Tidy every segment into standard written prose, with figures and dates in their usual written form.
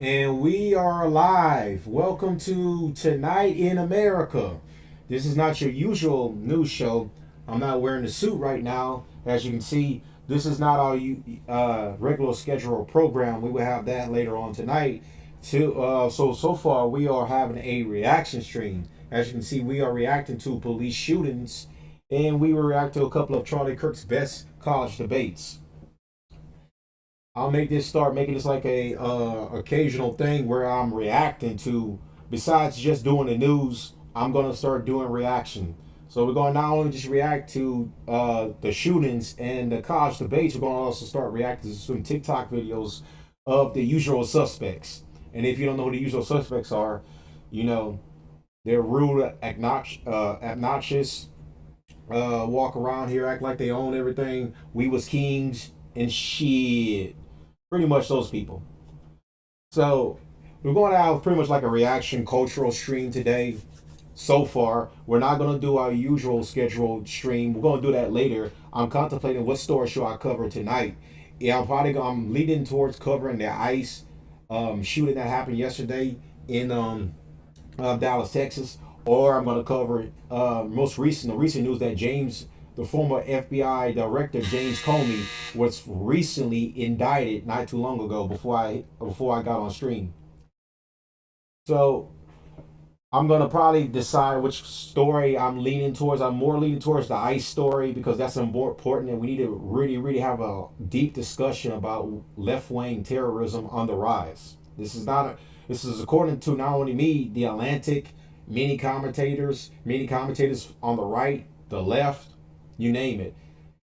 And we are live. Welcome to Tonight in America. This is not your usual news show. I'm not wearing a suit right now. As you can see, this is not our regular scheduled program. We will have that later on tonight. So far, we are having a reaction stream. As you can see, we are reacting to police shootings, and we will react to a couple of Charlie Kirk's best college debates. I'll make this start making this like a occasional thing where I'm reacting to. Besides just doing the news, I'm gonna start doing reaction. So we're gonna not only just react to the shootings and the college debates, we're gonna also start reacting to some TikTok videos of the usual suspects. And if you don't know who the usual suspects are, you know they're rude, obnoxious, walk around here act like they own everything. We was kings and shit. Pretty much those people. So we're going to have pretty much like a reaction cultural stream today. So far, we're not going to do our usual scheduled stream. We're going to do that later. I'm contemplating what story should I cover tonight. Yeah, I'm leading towards covering the ICE shooting that happened yesterday in Dallas, Texas, or I'm going to cover the recent news that the former FBI director James Comey, was recently indicted not too long ago before I got on stream. So I'm gonna probably decide which story I'm leaning towards. I'm more leaning towards the ICE story because that's more important, and we need to really have a deep discussion about left wing terrorism on the rise. This is according to not only me, the Atlantic, many commentators on the right, the left, you name it.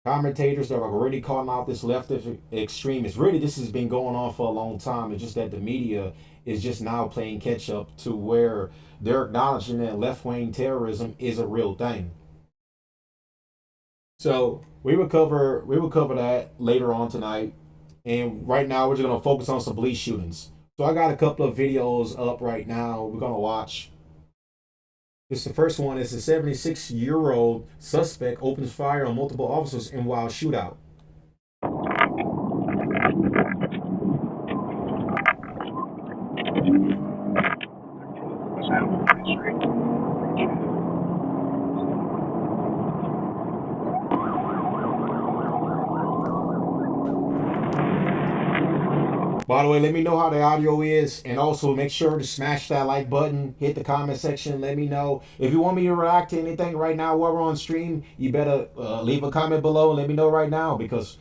Commentators that are already calling out this leftist extremist. Really, this has been going on for a long time. It's just that the media is just now playing catch up to where they're acknowledging that left wing terrorism is a real thing. So we will cover that later on tonight. And right now we're just gonna focus on some police shootings. So I got a couple of videos up right now. We're gonna watch. This the first one. Is a 76-year-old suspect opens fire on multiple officers in wild shootout. By the way, let me know how the audio is, and also make sure to smash that like button, hit the comment section, let me know. If you want me to react to anything right now while we're on stream, you better leave a comment below and let me know right now, because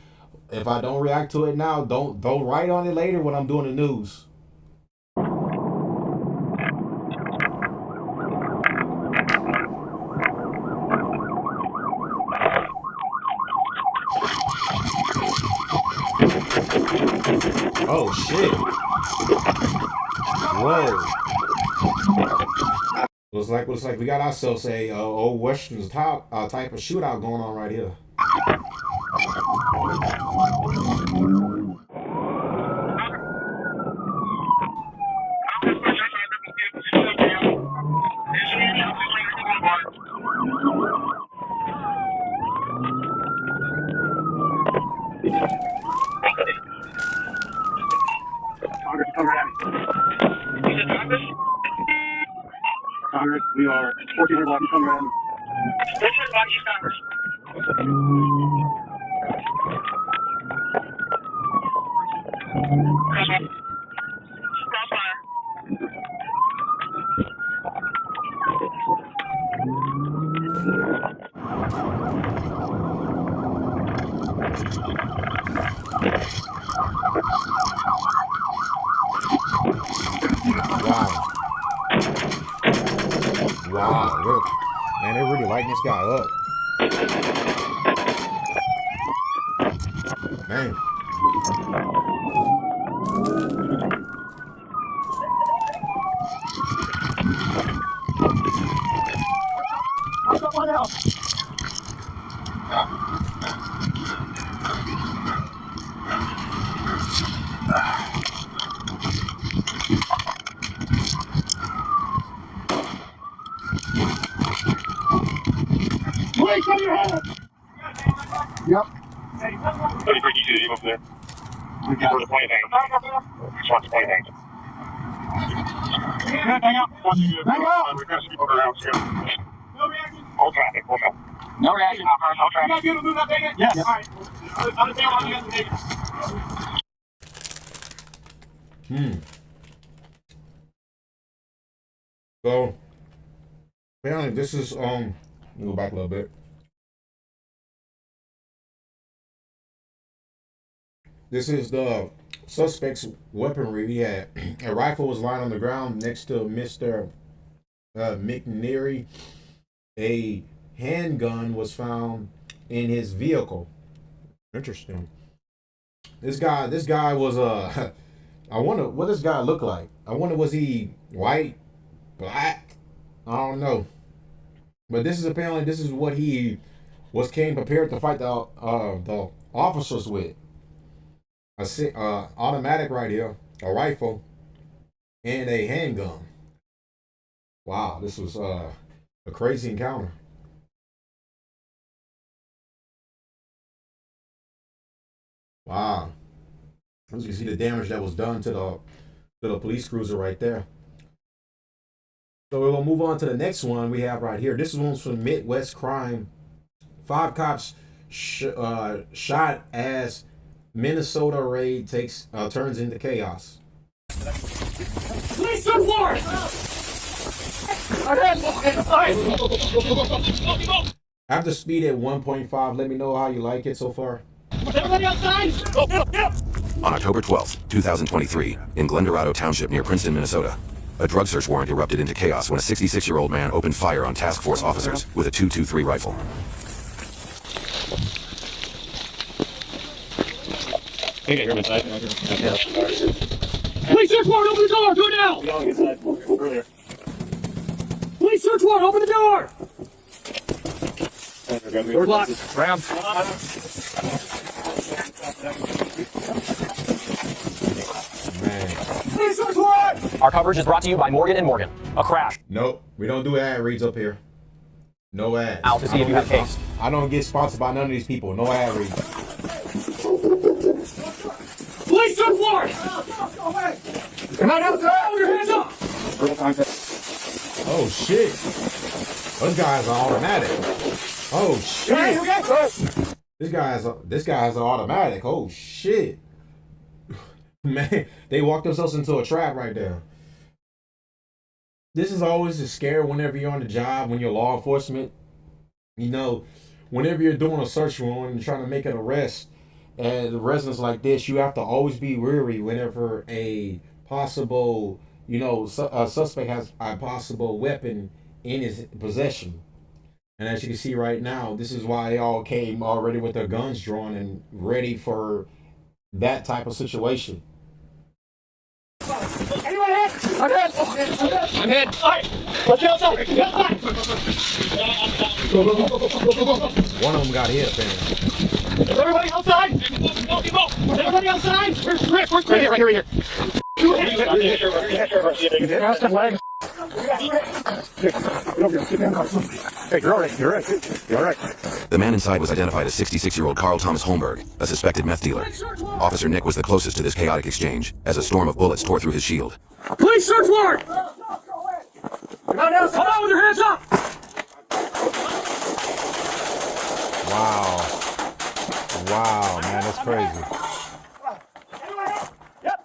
if I don't react to it now, don't write on it later when I'm doing the news. Oh shit. Whoa. Looks like we got ourselves a old Western type of shootout going on right here. Congress, we are 1400 block East Congress. 1400 block East Congress. Crossfire. Wow. Wow. Look. Man, they're really lighting this guy up. Man. What's up, what the hell? Please show your hand. Yep. 33 DCD over there. We got the point thing. Just want the point thing. good. Hang out. Hang out. We've got some people around too. No reaction. Hold traffic. Hold traffic. No reaction. Hold traffic. You guys gonna move that thing? Yes. All right. On the table, you guys can take it. So, apparently this is, let me go back a little bit. This is the suspect's weaponry. He had a rifle was lying on the ground next to Mr. McNeary. A handgun was found in his vehicle. Interesting. This guy was I wonder what this guy looked like. I wonder, was he white, black? I don't know. But this is what he came prepared to fight the officers with. Automatic right here, a rifle, and a handgun. Wow, this was a crazy encounter. Wow. As you can see the damage that was done to the police cruiser right there. So we're gonna move on to the next one we have right here. This one's from U.S Crime. 5 cops shot as Minnesota raid turns into chaos. Police report! After speed at 1.5, let me know how you like it so far. Everybody outside! On October 12th, 2023, in Glendorado Township near Princeton, Minnesota, a drug search warrant erupted into chaos when a 66-year-old man opened fire on task force officers with a .223 rifle. Okay, you're inside. Police search warrant, open the door! Do it now! Going inside earlier. Police search warrant, open the door! Door's locked. Round. Man. Police search warrant! Our coverage is brought to you by Morgan & Morgan. A crash. Nope, we don't do ad reads up here. No ads. Out to see if you have a case. I don't get sponsored by none of these people. No ad reads. Police search warrant! Come on outside! Hold your hands up! Oh shit. Those guys are automatic. Oh shit. This guy's an automatic. Oh shit. Man, they walked themselves into a trap right there. This is always a scare whenever you're on the job, when you're law enforcement. You know, whenever you're doing a search warrant and trying to make an arrest, and the residents like this, you have to always be wary whenever a possible, a suspect has a possible weapon in his possession. And as you can see right now, this is why they all came already with their guns drawn and ready for that type of situation. Anyone hit? I'm hit! I'm hit! Alright! Let's get outside! Get outside! One of them got hit, apparently. Is everybody outside? Is everybody outside? Where's Rick? Where's Rick? Right here. Hey, you're alright. You're right. You're alright. The man inside was identified as 66-year-old Carl Thomas Holmberg, a suspected meth dealer. Officer Nick was the closest to this chaotic exchange, as a storm of bullets tore through his shield. Police search warrant! Come on with your hands up! Wow, man, that's crazy. Yep.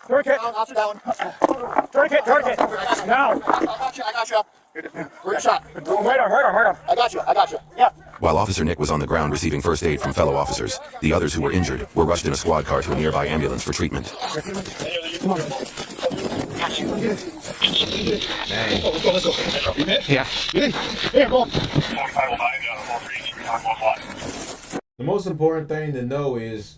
Tourniquet. I'll sit down. Tourniquet. Now. I got you. Where's your shot? Right on. I got you. Yeah. While Officer Nick was on the ground receiving first aid from fellow officers, the others who were injured were rushed in a squad car to a nearby ambulance for treatment. Come on. Dang. Let's go. You hit? Yeah. Here, go. The most important thing to know is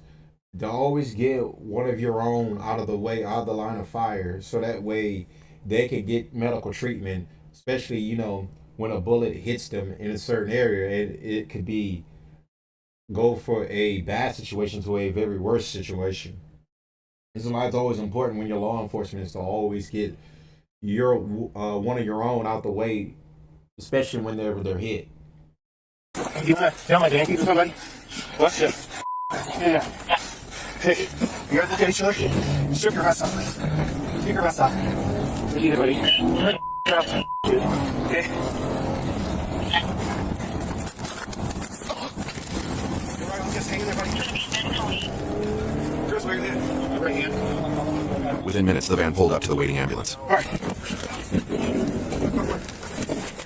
to always get one of your own out of the way, out of the line of fire, so that way they can get medical treatment, especially, when a bullet hits them in a certain area. It could go for a bad situation to a very worse situation. This is why it's always important when you're law enforcement is to always get your one of your own out the way, especially whenever they're hit. You want to tell my Yankee to somebody? What's it? Yeah. Hey, You guys look at each other. Strip your vest off. Take your vest off. What do you do, buddy? Okay. Just hang in there, buddy. Chris, where are you? Right hand. Within minutes, the van pulled up to the waiting ambulance. All right.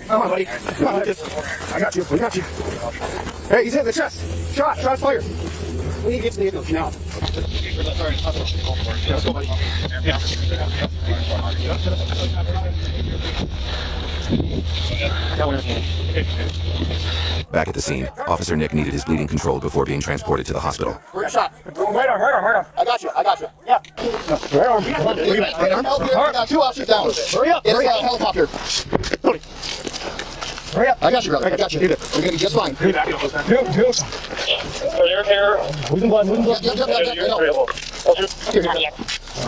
Come on, buddy. Come on, I got you. We got you. Hey, he's hit the chest. Shot fired. We need to get to the ambulance now. Let's go, buddy. Back at the scene, Officer Nick needed his bleeding controlled before being transported to the hospital. Where's your shot? Right arm. I got you. Yeah. Right arm. Right arm. Help here. We got 2 officers down. Hurry up. It's a helicopter. Hurry up. I got you, brother. I got you. We're going to be just fine. Two. Here. Losing blood.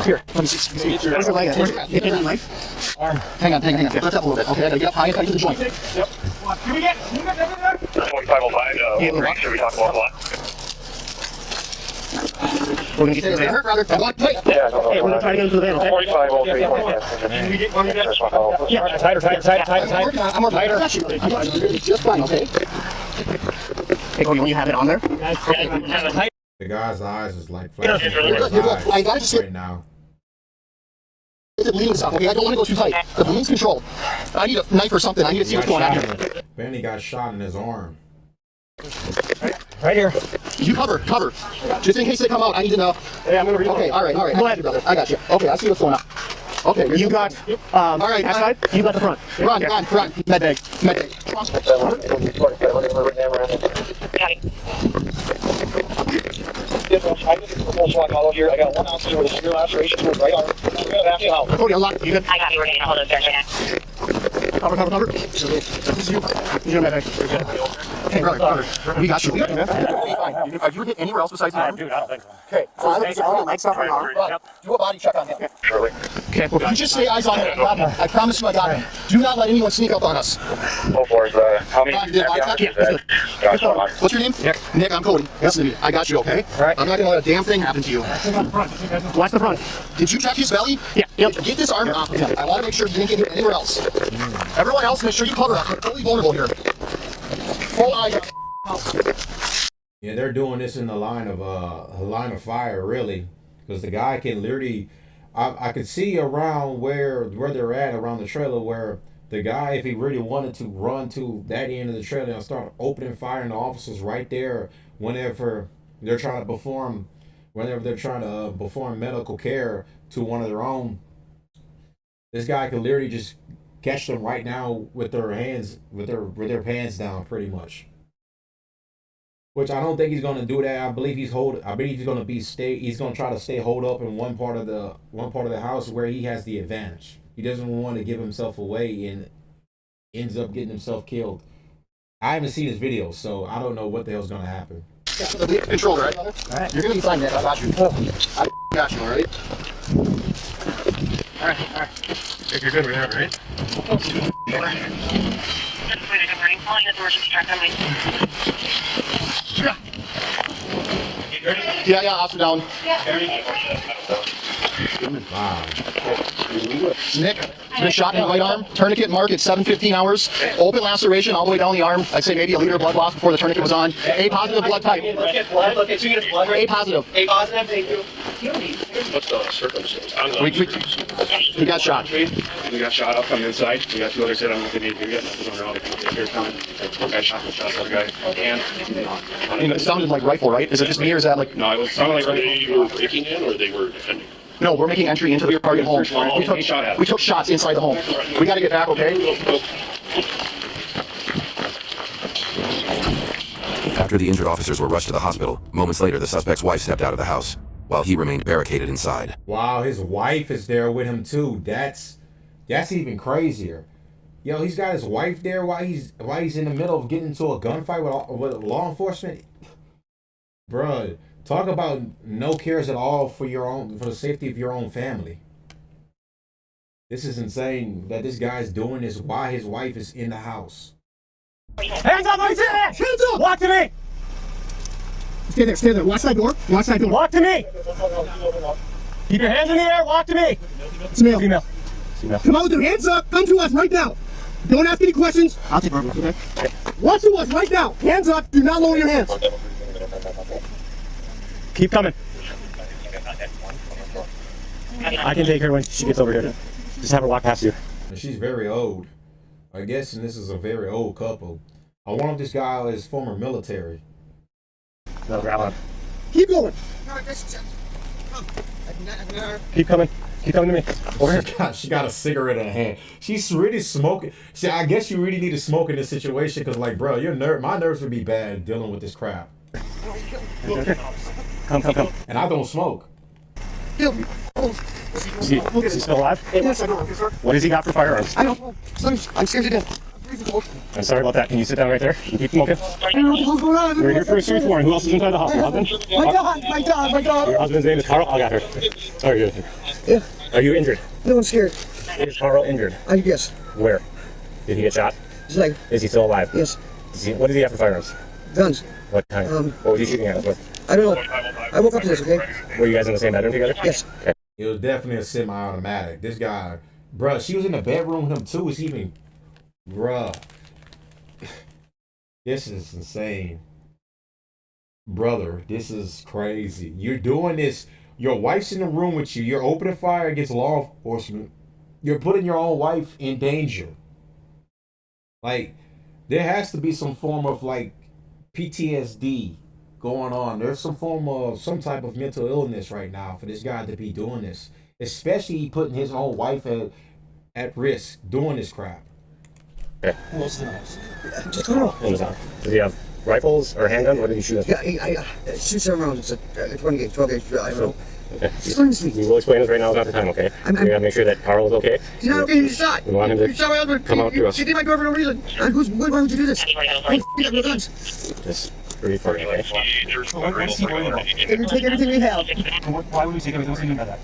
Here. Let me see. Where's your leg at? Hit your knife. Arm. Hang on. Lift up a little bit. Okay, I gotta get up high and tight to the joint. Yep. Can we get 2505, what should we talk about a lot? We're gonna get to the van. Brother. I'm going tight. Yeah, no, hey, we're gonna try to get into the van, okay? 4503. Yeah, tighter. I'm more tighter. I got you. Just fine, okay? Hey, Cody, when you have it on there? Okay. The guy's eyes is like flashing I gotta just right now. Get the bleeding stuff, okay? I don't want to go too tight. The bleeding's controlled. I need a knife or something. I need to see what's going on here. Benny got shot in his arm. Right here. You cover. Just in case they come out, I need to know. Yeah, I'm gonna read. Okay, all right. Go ahead, brother. I got you. Okay, I see what's going on. Okay, you got. All right, outside. You got the front. Front. Med bag. Here. I got 1 ounce with a severe laceration to his right arm. We're gonna back you out. Cody, unlock. You good? I got you. We're getting a hold of the right now. Cover. This is you. You're med bag. Okay, brother. We got you. Fine. Have you hit anywhere else besides the arm? Dude, I don't think so. Okay. So I'm going to leg stuff on your arm. Do a body check on him. Surely. Okay. Well, you just stay eyes on him. I promise you I got him. Do not let anyone sneak up on us. Go for it. How many? What's your name? Nick, I'm Cody. Listen to me. I got you, okay? All right. I'm not going to let a damn thing happen to you. Watch the front. Did you check his belly? Yeah. Yep. Get this arm off of him. I want to make sure you didn't get hit anywhere else. Everyone else, make sure you cover up. We're totally vulnerable here. Full eye. Yeah, they're doing this in the line of fire, really, because the guy can literally. I could see around where they're at around the trailer where the guy, if he really wanted to run to that end of the trailer and start opening fire on the officers right there whenever they're trying to perform medical care to one of their own. This guy could literally just catch them right now with their pants down, pretty much. Which I don't think he's gonna do that. I believe he's gonna try to stay holed up in one part of the house where he has the advantage. He doesn't want to give himself away and ends up getting himself killed. I haven't seen his video, so I don't know what the hell's gonna happen. Control, right? All right. You're gonna be fine, Nick. I got you. I got you, all right? All right. If you're good with that, right? Yeah, officer down. Wow. Nick, been shot in the right arm. Tourniquet mark at 7:15 hours. Open laceration all the way down the arm. I'd say maybe a liter of blood loss before the tourniquet was on. A positive blood type. A positive. Thank you. What's the circumstance? He got shot. We got shot up on the inside. We got 2 others hit on the knee. We got nothing around. They're coming. One guy shot the other guy. And It sounded like rifle, right? Is it just me or is that like... no, it was sounded like they were breaking in or they were defending. No, we're making entry into the target home. We took shots inside the home. We got to get back, okay? After the injured officers were rushed to the hospital, moments later the suspect's wife stepped out of the house, while he remained barricaded inside. Wow, his wife is there with him too. That's even crazier. Yo, he's got his wife there while he's in the middle of getting into a gunfight with law enforcement. Bruh, talk about no cares at all for the safety of your own family. This is insane that this guy's doing this while his wife is in the house. Hands up, hands up! Walk to me! Stay there, stay there. Watch that door. Watch that door. Walk to me. Keep your hands in the air. Walk to me. It's male. Female. Come on with your hands up. Come to us right now. Don't ask any questions. I'll take over. Okay. Watch to us right now. Hands up. Do not lower your hands. Keep coming. I can take her when she gets over here. Just have her walk past you. She's very old. I guess, and this is a very old couple. I wonder if this guy is former military. No, grab on. Keep going. Keep coming. Keep coming to me. Over here. She got a cigarette in her hand. She's really smoking. See, I guess you really need to smoke in this situation because, like, bro, my nerves would be bad dealing with this crap. Come. And I don't smoke. Is he still alive? Yes, I know. What has he got for firearms? I don't know. I'm scared to death. I'm sorry about that. Can you sit down right there and keep smoking? I don't know what the hell's going on. We're here for a search warrant. Who else is inside the house? Your husband? My dog. Your husband's name is Carl? I got her. Sorry, good. Yeah. Are you injured? No one's scared. Is Carl injured? Yes. Where? Did he get shot? It's like, Is he still alive? yes. What does he have for firearms? Guns. What kind? What was he shooting at us with? I don't know. I woke up to this, okay? Were you guys in the same bedroom together? Yes. Okay. It was definitely a semi-automatic. This guy, bruh, she was in the bedroom with him too. It's even, bruh. This is insane. Brother, this is crazy. You're doing this. Your wife's in the room with you. You're opening fire against law enforcement. You're putting your own wife in danger. Like, there has to be some form of, like, PTSD going on. There's some form of some type of mental illness right now for this guy to be doing this, especially putting his own wife at risk doing this crap. Okay. Just Carl. Does he have rifles or handguns? What did he shoot at? Yeah, I shoot 7 rounds. It's a 20 gauge, 12 gauge. I don't know. Okay. He's learning to speak. We will explain this right now. It's not the time, okay? We gotta make sure that Carl is okay. He's not okay. He's shot. We want him You shot my to husband. come out to us. She did my door for no reason. Why would you do this? I got no guns. Just breathe for me, okay? And you take everything we have. Why would we take everything? What's he mean by that?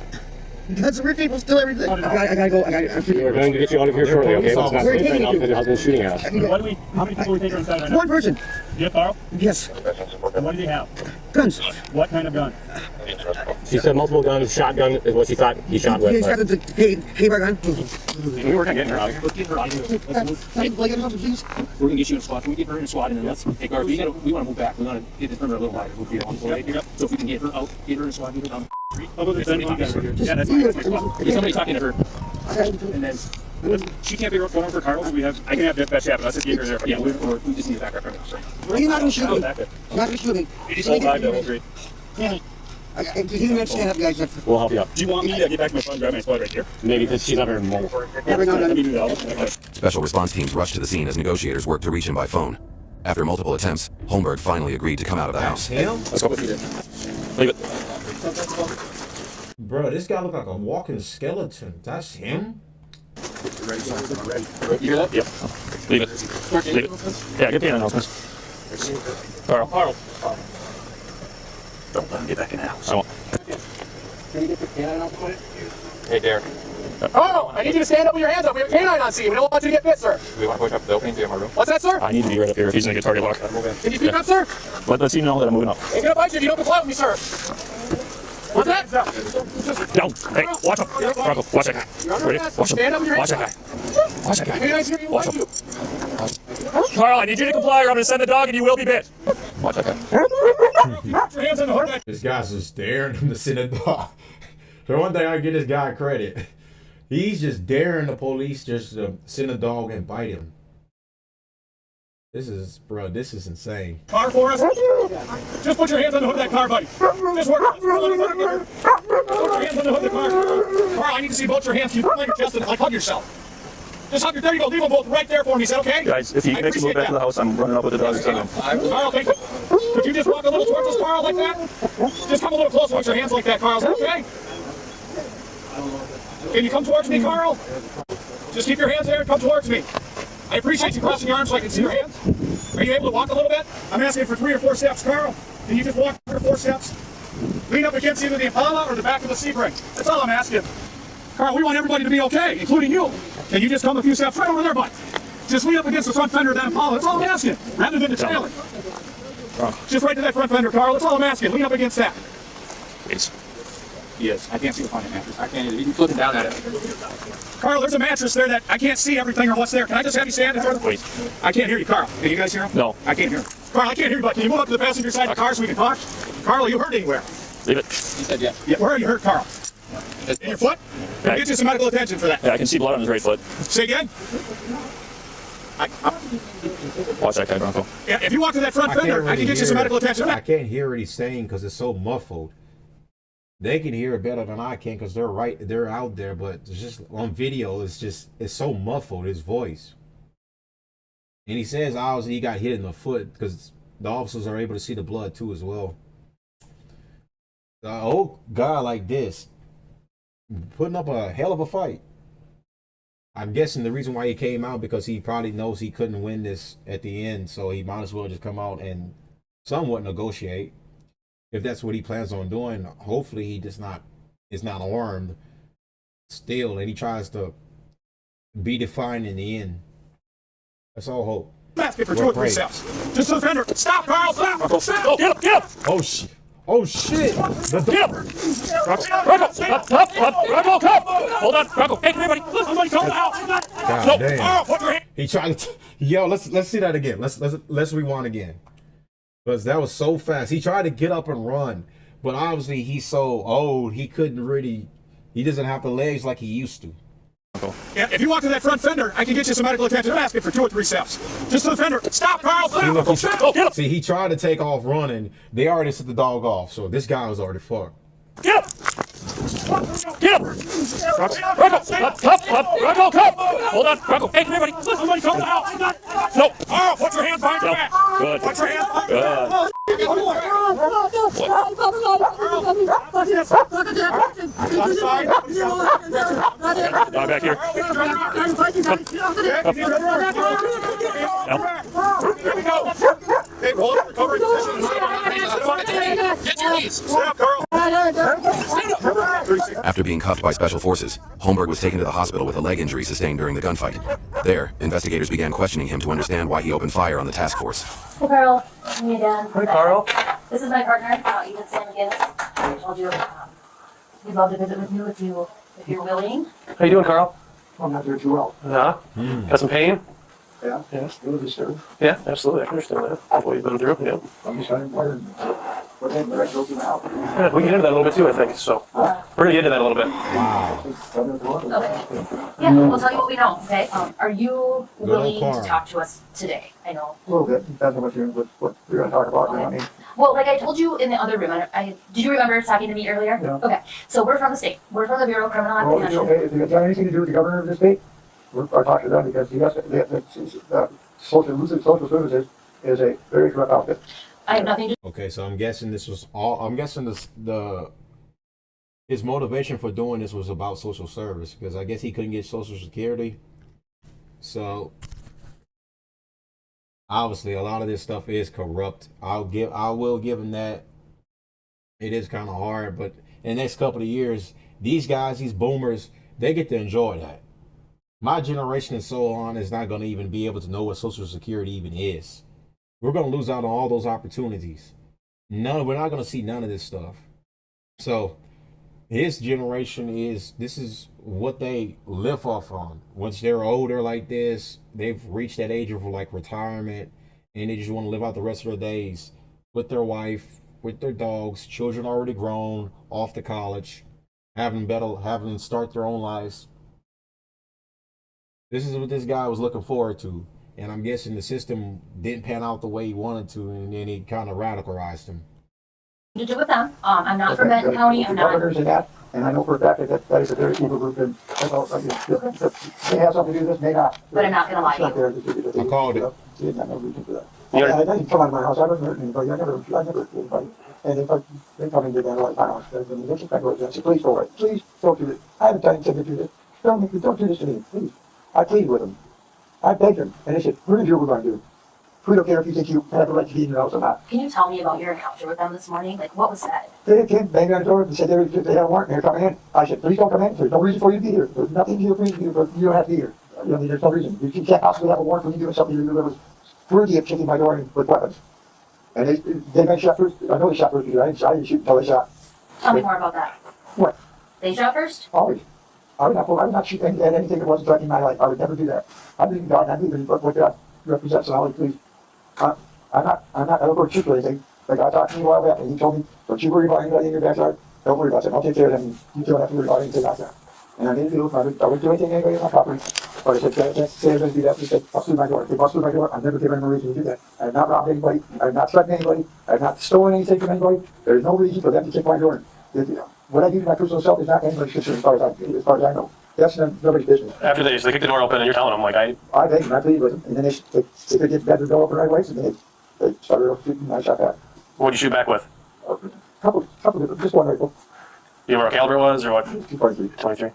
Because rich people steal everything. I gotta go. We're going to get you out of here shortly, okay? Let's not Where are you sleep right taking now me because your husband's shooting at us. How many people we take inside right now? One person. You, Carl? Yes. And what did he have? Guns. What kind of gun? She said multiple guns, shotgun is what she thought he shot with. He's got the K-bar gun. We were getting her out of here. Let's get her out of here. Like another, please. We're gonna get you in a squad. Can we get her in a squad and then let's take our we want to move back. We want to get this number a little wider. Move on the way here. So if we can get her out, get her in a squad, get her down the street. How about somebody talking to her? Yeah, that's my squad. Get somebody talking to her. And then she can't be going over for Carl. So I can have that shot, but let's just get her there. Yeah, we just need a backup from her. You're not going to shoot me. Not going to shoot me. Hold by, that was great. Yeah. He's going to stand up, guys. We'll help you out. Do you want me to get back to my phone and grab my squad right here? Maybe because she's not very mobile. Let me do that. Special response teams rushed to the scene as negotiators worked to reach him by phone. After multiple attempts, Holmberg finally agreed to come out of the house. Him? Let's go with you. Leave it. Bro, this guy look like a walking skeleton. That's him? You hear that? Yep. Leave it. Leave it. Yeah, get the announcements. Carl. Don't let him get back in the house. I won't. Hey, Derek. Oh, I need you to stand up with your hands up. We have a canine on scene. We don't want you to get bit, sir. Do we want to push up the opening to my room? What's that, sir? I need to be right up here if he's going to get target lock. Can you speak up, sir? Let's see know that I'm moving up. Ain't gonna bite you if you don't comply with me, sir. What's that? No. Hey, watch him. Rocco, watch that guy. Ready? Watch him. Stand up with your Watch hands that guy. Watch that guy. Canine's here, you Watch bite him. you. Carl, I need you to comply or I'm going to send the dog and you will be bit. Watch that guy. Put your hands on the hood. This guy's just daring him to send a dog. The one thing I give this guy credit, he's just daring the police just to send a dog and bite him. This is insane. Car for us. Just put your hands on the hood of that car, buddy. Just work. Put your hands on the hood of the car. Carl, I need to see both your hands. Can you play your chest and like hug yourself? Just hug your. There you go. Leave them both right there for me. Is that okay? Guys, if he makes a move back to the house, I'm running up with the dog. Carl, thank you. Could you just walk a little towards us, Carl, like that? Just come a little closer with your hands like that, Carl. Is that okay? Can you come towards me, Carl? Just keep your hands there and come towards me. I appreciate you crossing your arms so I can see your hands. Are you able to walk a little bit? I'm asking for 3 or 4 steps, Carl. Can you just walk 3 or 4 steps? Lean up against either the Impala or the back of the Sebring. That's all I'm asking. Carl, we want everybody to be okay, including you. Can you just come a few steps right over there, bud? Just lean up against the front fender of that Impala. That's all I'm asking, rather than the trailer. Just right to that front fender, Carl. That's all I'm asking. Lean up against that. It's Yes, I can't see what's on that mattress. I can't either. You can flip it down at it. Carl, there's a mattress there that I can't see everything or what's there. Can I just have you stand in front of the... Wait. I can't hear you, Carl. Can you guys hear him? No. I can't hear him. Carl, I can't hear you, but can you move up to the passenger side of the car so we can talk? Carl, are you hurt anywhere? Leave it. He said yes. Yeah, where are you hurt, Carl? In your foot? Can I get you some medical attention for that? Yeah, I can see blood on his right foot. Say again? Watch that guy, Bronco. Yeah, if you walk to that front fender, I can get you some medical attention. I can't hear what he's saying because it's so muffled. They can hear it better than I can because they're out there, but it's just on video, it's so muffled, his voice. And he says obviously he got hit in the foot because the officers are able to see the blood too as well. An old guy like this, putting up a hell of a fight. I'm guessing the reason why he came out because he probably knows he couldn't win this at the end, so he might as well just come out and somewhat negotiate. If that's what he plans on doing, hopefully he is not armed still, and he tries to be defined in the end. That's all hope. Basket for 2 or 3 steps. Just to the fender. Stop, Carl! Stop! Stop! Get up! Get up! Oh shit! Oh shit! Get up! Bronco! Up! Bronco, come! Hold on, Bronco. Hey, everybody! Somebody call out! God No! damn! Carl, put your hand... He tried to. Yo, let's see that again. Let's rewind again. Because that was so fast. He tried to get up and run, but obviously he's so old he couldn't really. He doesn't have the legs like he used to. Yeah, if you walk to that front fender, I can get you some medical attention. I'm asking for 2 or 3 steps. Just to the fender. Stop, Carl! See, look, Stop! see, he tried to take off running. They already set the dog off, so this guy was already fucked. Get up! Get up! Bronco! Up! Bronco, come! Hold on, Bronco. Hey, everybody! Somebody call out! No! Carl, put your hands behind your back! Good. Put your hands behind your back! Back here. There we go. Hey, hold it, recovery position. Get your knees. Stop, Carl. After being cuffed by special forces, Holmberg was taken to the hospital with a leg injury sustained during the gunfight. There, investigators began questioning him to understand why he opened fire on the task force. Hey, Carl. Hey, Dan. Hey, Carl. This is my partner, Ethan Sam McGinnis. I told you we'd love to visit with you if you're willing. How you doing, Carl? I'm not doing too well. Yeah? Got some pain? Yeah. Yes. A little disturbed. Yeah, absolutely. I can understand that. That's what you've been through. Yeah. I'm just kind of wondering what the heck goes in the house. Yeah, we can get into that a little bit too, I think. So we're gonna get into that a little bit. Okay. Yeah, we'll tell you what we know, okay? Are you willing to talk to us today? I know. A little bit. Depends on what you're going to talk about. You know what I mean? Well, like I told you in the other room, did you remember talking to me earlier? Yeah. Okay, so we're from the state. We're from the Bureau of Criminal Well, it's Apprehension. okay. If it's got anything to do with the governor of the state, I'll talk to them because the social services is a very corrupt outfit. I have nothing to Okay, so I'm guessing this was all. I'm guessing his motivation for doing this was about social service because I guess he couldn't get Social Security. So obviously, a lot of this stuff is corrupt. I will give him that. It is kind of hard, but in the next couple of years, these guys, these boomers, they get to enjoy that. My generation and so on is not going to even be able to know what Social Security even is. We're going to lose out on all those opportunities. We're not going to see none of this stuff. So his generation this is what they live off on. Once they're older like this, they've reached that age of like retirement and they just want to live out the rest of their days with their wife, with their dogs, children already grown, off to college, having start their own lives. This is what this guy was looking forward to. And I'm guessing the system didn't pan out the way he wanted to, and then he kind of radicalized him. do with them. I'm not from Benton County. I'm not. Governors and that, and I know for a fact that is a very evil group, and that's all, they have something to do with this, may not. But I'm not going to lie It's to not you. there. I called it. They didn't have no reason for that. I didn't come out of my house. I wasn't hurting anybody. I never hurt anybody. And they come into that like my house. And they come back and say, please go away. Please don't do this. I haven't done anything to do this. Don't do this to me, please. I plead with them. I begged them. And they said, we're going to do what we're going to do. We don't care if you think you have the right to be in your house or not. Can you tell me about your encounter with them this morning? Like, what was said? They came, banged on the door, and said they had a warrant, and they're coming in. I said, please don't come in. There's no reason for you to be here. There's nothing here for you to do, but you don't have to be here. You know, there's no reason. You can't possibly have a warrant for you doing something that was worthy of kicking my door in with weapons. And they got shot first. I know they shot first because I didn't shoot until they shot. Tell me more about that. What? They shot first? Always. I would not shoot at anything that wasn't threatening my life. I would never do that. I believe in God and I believe in what God represents. And I would please. I don't go to shoot or anything. Like I talked to me a while back and he told me, don't you worry about anybody in your backyard. Don't worry about them. I'll take care of them. You don't have to worry about anything like that. And I didn't do it. I wouldn't do anything to anybody on my property. But I said, can't say I'm going to do that. He said, bust through my door. If they bust through my door, I've never given them a reason to do that. I have not robbed anybody. I have not threatened anybody. I have not stolen anything from anybody. There is no reason for them to kick my door. What I do to my personal self is not anybody's concern as far as I know. That's nobody's business. After they kicked the door open and you're telling them, like, I begged them, I pleaded with them. And then they could get better, go up the right way, so then they started shooting and I shot back. what did you shoot back with? Couple just one rifle. Do you remember what caliber it was, or what? 243. 23.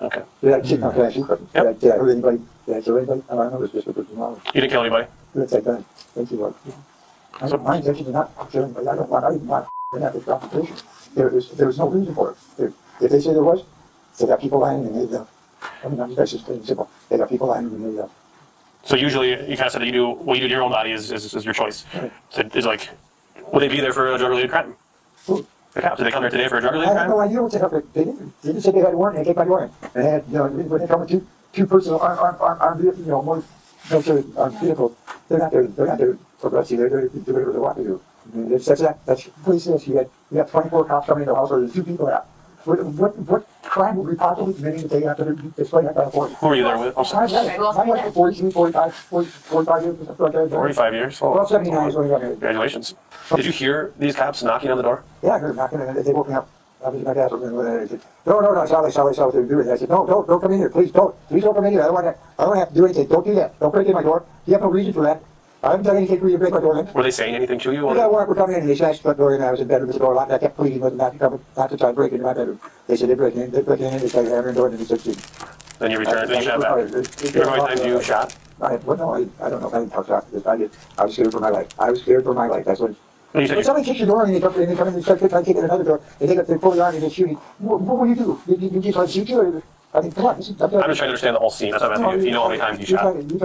Okay. Did I shoot? Can I shoot? Yep. Did I hurt anybody? Did I kill anybody? I don't know. It's just a personal knowledge. You didn't kill anybody? Let's take that. Thank you, Lord. My intention is not kill anybody. I didn't want to have this confrontation. There was no reason for it. If they say there was, they got people lying and that's just plain and simple. They got people lying and they So usually, you kind of said that you do what you do to your own body is your choice. Right. So it's like, would they be there for a drug-related crime? Who? The cops, did they come there today for a I drug-related have no crime? idea what the hell they didn't say they had a warrant and they take my warrant. And they had, when they come with two personal armed vehicles, they're not there for arrest you. They're there to do whatever they want to do. And that's police this. You have 24 cops coming into the house where there's 2 people at. What crime would we possibly committing if they have to display that kind of force? Who were you there with? Oh, sorry. I went for 42, 45 years, something like that. 45 years? Well, 79 is when I got married. Congratulations. Did you hear these cops knocking on the door? Yeah, I heard them knocking, and they woke me up. I was in my dad's room, and they said, no, Charlie, what they're doing. I said, no, don't come in here, please don't come in here. I don't want to have to do anything. Don't do that. Don't break in my door. You have no reason for that. I haven't done anything for you to break my door in. Were they saying anything to you? They got a warrant for coming in, and they smashed the door in, and I was in bed with the door locked. I kept pleading with them not to try to break into my bedroom. They said they're breaking in, they tried to hammer in the door, and they said, Then you returned, then you shot back. You remember how many times you shot? I don't know. I didn't talk about this. I was scared for my life. That's what. You said When somebody kicks your door and they come in and start trying to kick in another door, they pull the arm and they're shooting. What will you do? You just want to shoot you? Or, I mean, come on. I'm just trying to understand the whole scene. That's what I'm asking you. If you know how many times you shot. You're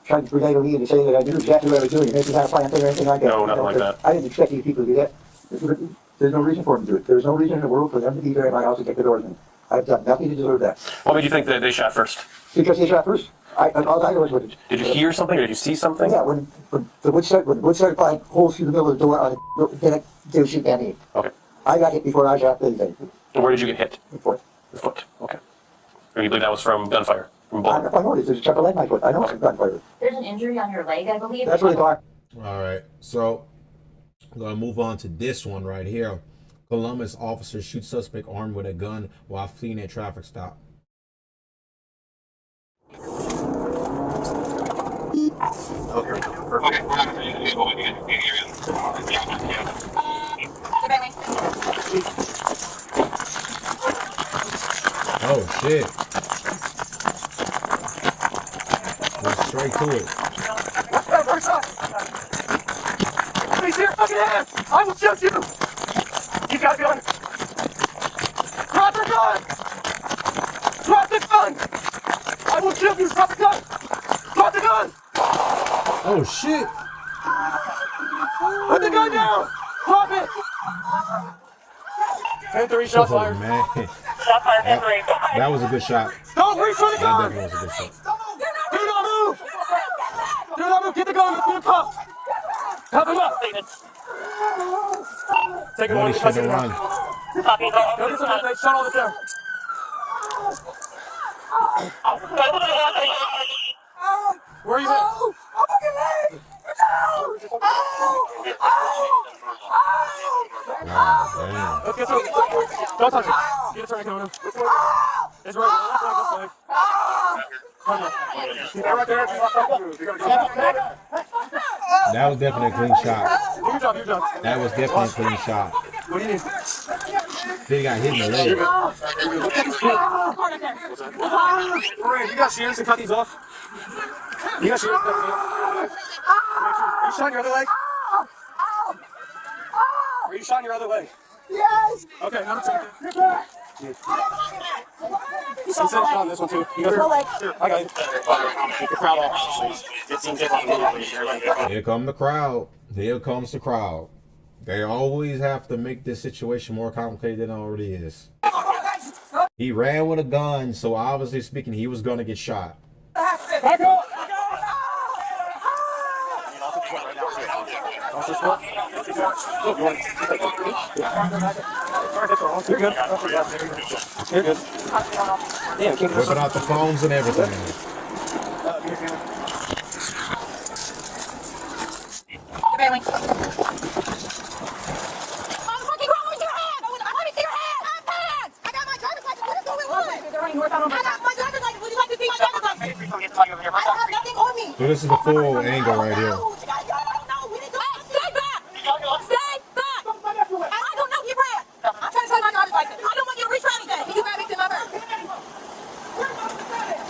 trying to bring me and say that I knew exactly what I was doing. You making that a plan or anything like that. No, nothing like that. I didn't expect you people to do that. There's no reason for them to do it. There's no reason in the world for them to be there at my house and kick the doors in. I've done nothing to deserve that. What made you think that they shot first? Because they shot first. All I know is what. Did you hear something or did you see something? Yeah, when the wood started flying holes through the middle of the door, they were shooting at me. Okay. I got hit before I shot anything. And where did you get hit? The foot. The foot. Okay. And you believe that was from gunfire? From I bullet? know there's a chunk of lead in my foot. I know it's gunfire. There's an injury on your leg, I believe. That's what they thought. All right, so I'm gonna move on to this one right here. Columbus officer shoots suspect armed with a gun while fleeing a traffic stop. Oh shit! Went straight to it. Raise your fucking hand! I will shoot you! You got a gun! Drop the gun! Drop the gun! I will shoot you! Drop the gun! Drop the gun! Oh shit! Put the gun down! Drop it! 10-3 shots Oh fired. man, that was a good shot. Don't reach for the That gun! definitely was a good shot. Do not move! Do not move! Get the gun! It's being cuffed! Cuff him up! Take it Buddy away. shouldn't run. Go get some medication. Shut all this down. Where are you at? Wow, Let's get some. Don't touch it. Get a turn on him. It's right there. Right there. that was definitely a clean shot. Do your job. That was definitely a clean shot. What do you need? He got hit in the leg. You got shears to cut these off? You got shears to cut these off? Are you shot in your other leg? Are you shot in your other leg? Yes! Okay, now take it. You said shot on this one too. You got it? Sure, I got it. The crowd off. It seems Here come the crowd. Here comes the crowd. They always have to make this situation more complicated than it already is. He ran with a gun, so obviously speaking, he was gonna get shot. Back up! You're good. You're good. Damn, can't Whipping out the phones and everything. Barely. Oh, fucking wrong with your hand! I want to see your hand! I have pants! I got my driver's license. What is going on? I got my driver's license. Would you like to see my driver's license? I have nothing on me. So this is the full angle right here. Stay back! Stay back! I don't know your brand. I'm trying to show you my driver's license. I don't want you to reach for anything. Can you grab me to my purse?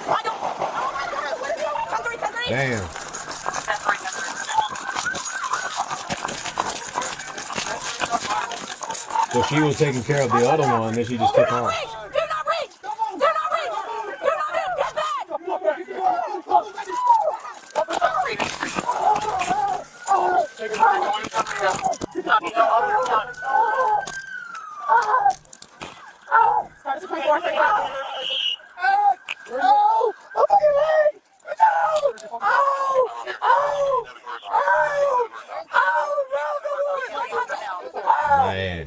I don't. Oh my God! What is it? Come three. Damn. So she was taking care of the other one, then she just took off. Do not reach! Do not reach! Do not reach! Get back! Man.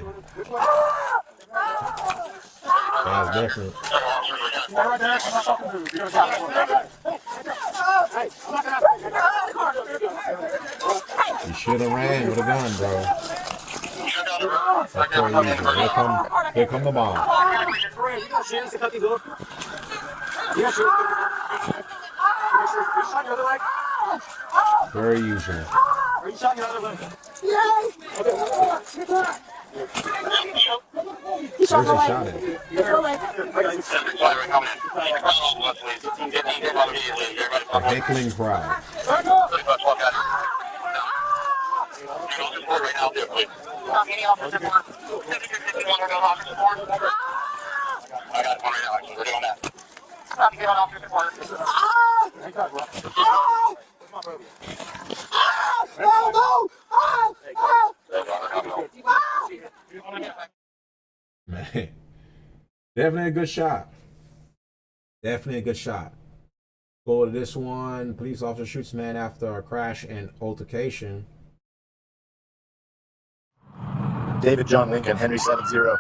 That was different. You should have ran with a gun, bro. That's crazy. Here come the bomb. Very usual. Are you shot your other leg? Where's he shot at? A heckling crowd. I got one right now. Actually, we're doing that. Man, definitely a good shot. Definitely a good shot. Go to this one. Police officer shoots man after a crash and altercation. David John Lincoln, Henry 7-0.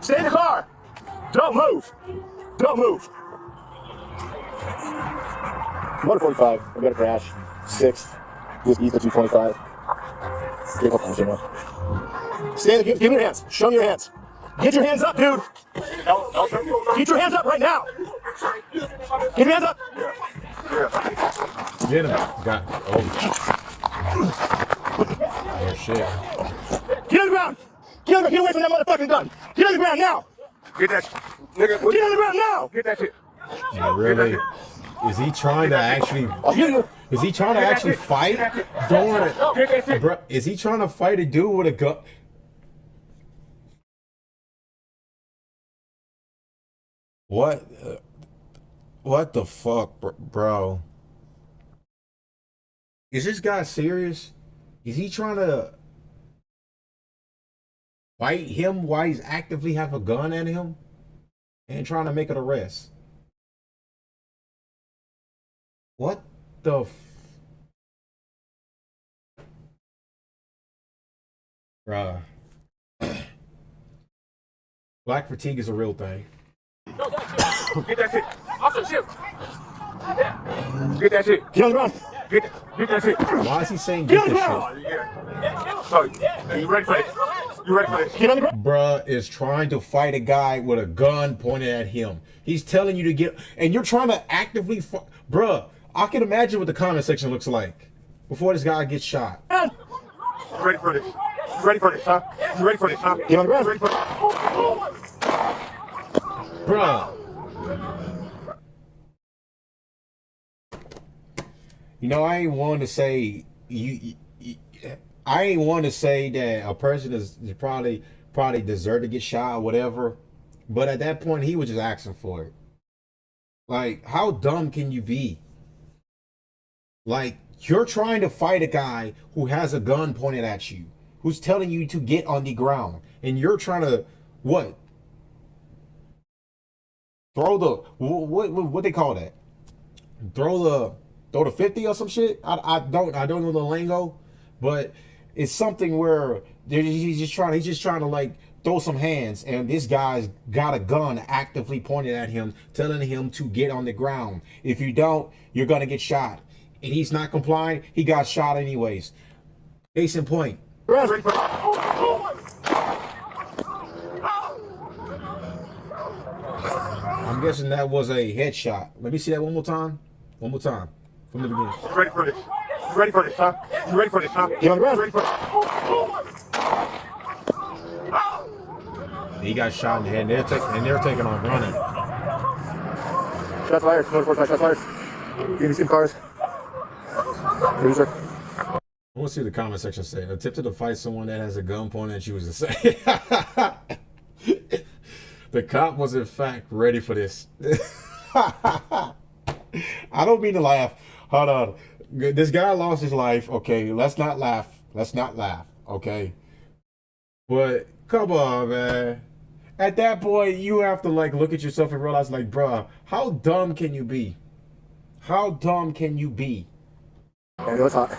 Stay in the car! Don't move! Don't move! 145, I got a crash. 6th, just east of 225. Get up on camera. Stay in the, give me your hands. Show me your hands. Get your hands up, dude! Get your hands up right now! Get your hands up! Get him. Got. Oh shit. Get on the ground! Get away from that motherfucking gun! Get on the ground now! Get that nigga. Get on the ground now! Get that shit. Really? Is he trying to actually? Is he trying to actually fight? Don't want to. Bro, is he trying to fight a dude with a gun? What? What the fuck, bro? Is this guy serious? Is he trying to fight him while he's actively have a gun at him and trying to make an arrest? What the Bruh. Black fatigue is a real thing. Get that shit. Also, shit. Get that shit. Get on the ground! Get that shit. Why is he saying get this shit? Sorry. You ready for it? You ready for it? Get on the ground! Bruh is trying to fight a guy with a gun pointed at him. He's telling you to get, and you're trying to actively bruh, I can imagine what the comment section looks like before this guy gets shot. You ready for this? You ready for this, huh? You ready for this, huh? Get on the ground. Ready for this. Bruh. You know, I ain't want to say I ain't want to say that a person is probably deserve to get shot or whatever, but at that point he was just asking for it. Like, how dumb can you be? Like, you're trying to fight a guy who has a gun pointed at you, who's telling you to get on the ground, and you're trying to what? Throw the what they call that? Throw the 50 or some shit. I don't know the lingo, but it's something where he's just trying to like throw some hands, and this guy's got a gun actively pointed at him, telling him to get on the ground. If you don't, you're gonna get shot. And he's not complying. He got shot anyways. Case in point. I'm guessing that was a headshot. Let me see that one more time. One more time. From the beginning. You ready for this? You ready for this, huh? You ready for this, huh? Get on the ground. Ready for this. He got shot in the head, and they're taking off running. Shots fired. Shots fired. Give me some cars. Loser. I want to see what the comment section say. Attempted to fight someone that has a gun pointed at you was insane. The cop was in fact ready for this. I don't mean to laugh. Hold on. This guy lost his life. Okay, let's not laugh. Let's not laugh. Okay. But come on, man. At that point, you have to like look at yourself and realize, like, bruh, how dumb can you be? How dumb can you be? I know it's hot.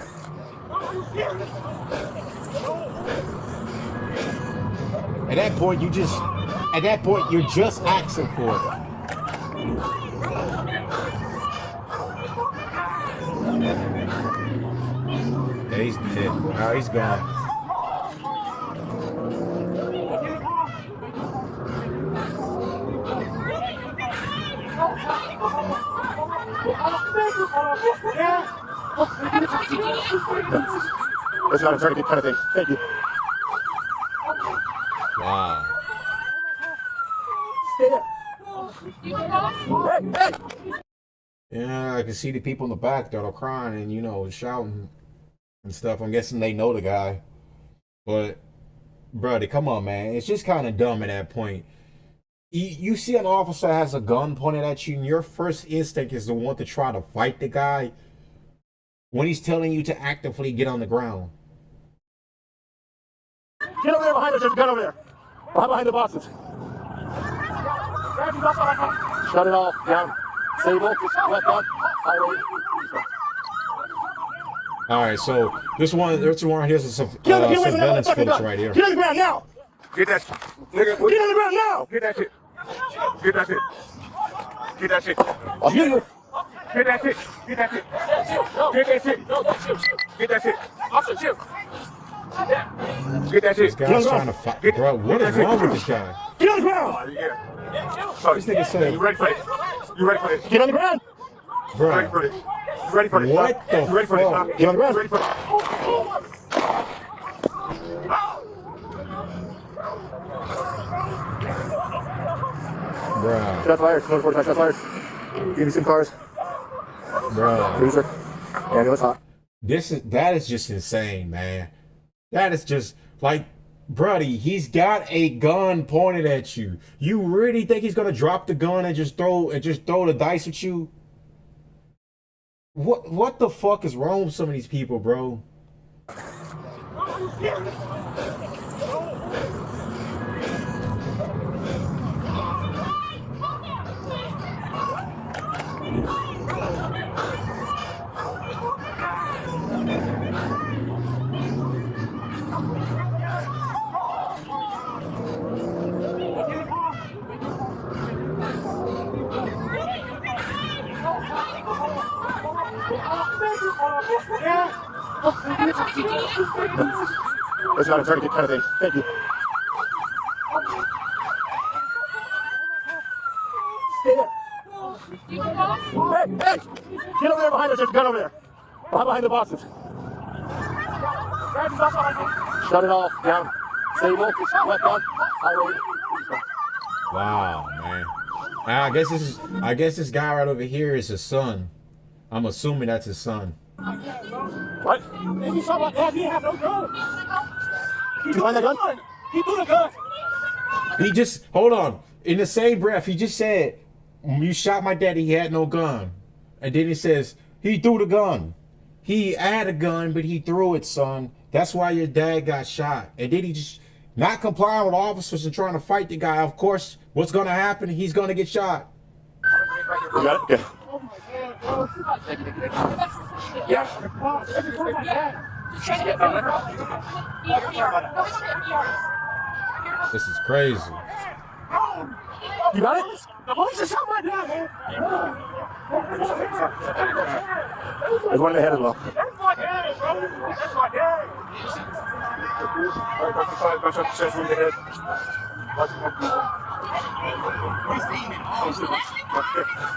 At that point, you're just asking for it. Yeah, he's dead. Oh, he's gone. It's not a tourniquet kind of thing. Thank you. Wow. Stay there. Hey! Yeah, I can see the people in the back that are crying and, you know, shouting and stuff. I'm guessing they know the guy. But, brother, come on, man. It's just kind of dumb at that point. You see an officer has a gun pointed at you, and your first instinct is to want to try to fight the guy when he's telling you to actively get on the ground. Get over there behind us. There's a gun over there. Behind the boxes. Shut it all down. Sable. Left on. All right, so this one right here is some surveillance footage right here. Get on the ground now. Get that shit. Nigga, Get on the ground now. get that shit. Get that shit. Get that shit. I'll get you. Get that shit. Get that shit. Get that shit. Get that shit. Officer, shoot. Get that This shit. guy's trying to fight. Bro, what is wrong with this guy? Get on the ground. Yeah. Sorry. This nigga said, You ready for this? You ready for this? Get on the ground. You ready bro, for this? You ready for this? What huh? the You ready for this? fuck? huh? Get on the ground. You ready for this? bro, Shots fired. Shots fired. Give me some cars. bro. Loser. Yeah, I know it's hot. That is just insane, man. That is just like, buddy, he's got a gun pointed at you. You really think he's gonna drop the gun and just throw the dice at you? What the fuck is wrong with some of these people, bro? It's not a tourniquet kind of thing. Thank you. Stay there. Hey! Get over there behind us. There's a gun over there. Behind the boxes. Shut it off. Down. Stable. Left on. Wow, man. I guess this guy right over here is his son. I'm assuming that's his son. What? If you shot my dad, he had no gun. Did you find that gun? He threw the gun. He just, hold on. In the same breath, he just said, you shot my daddy, he had no gun. And then he says, he threw the gun. He had a gun, but he threw it, son. That's why your dad got shot. And then he just not complying with officers and trying to fight the guy. Of course, what's going to happen? He's going to get shot. You got it? Okay. This is crazy. You got it? The police just shot my dad, man. There's one in the head as well. That's my dad, bro. That's my dad. Gunshot to the chest, wound to the head. Let's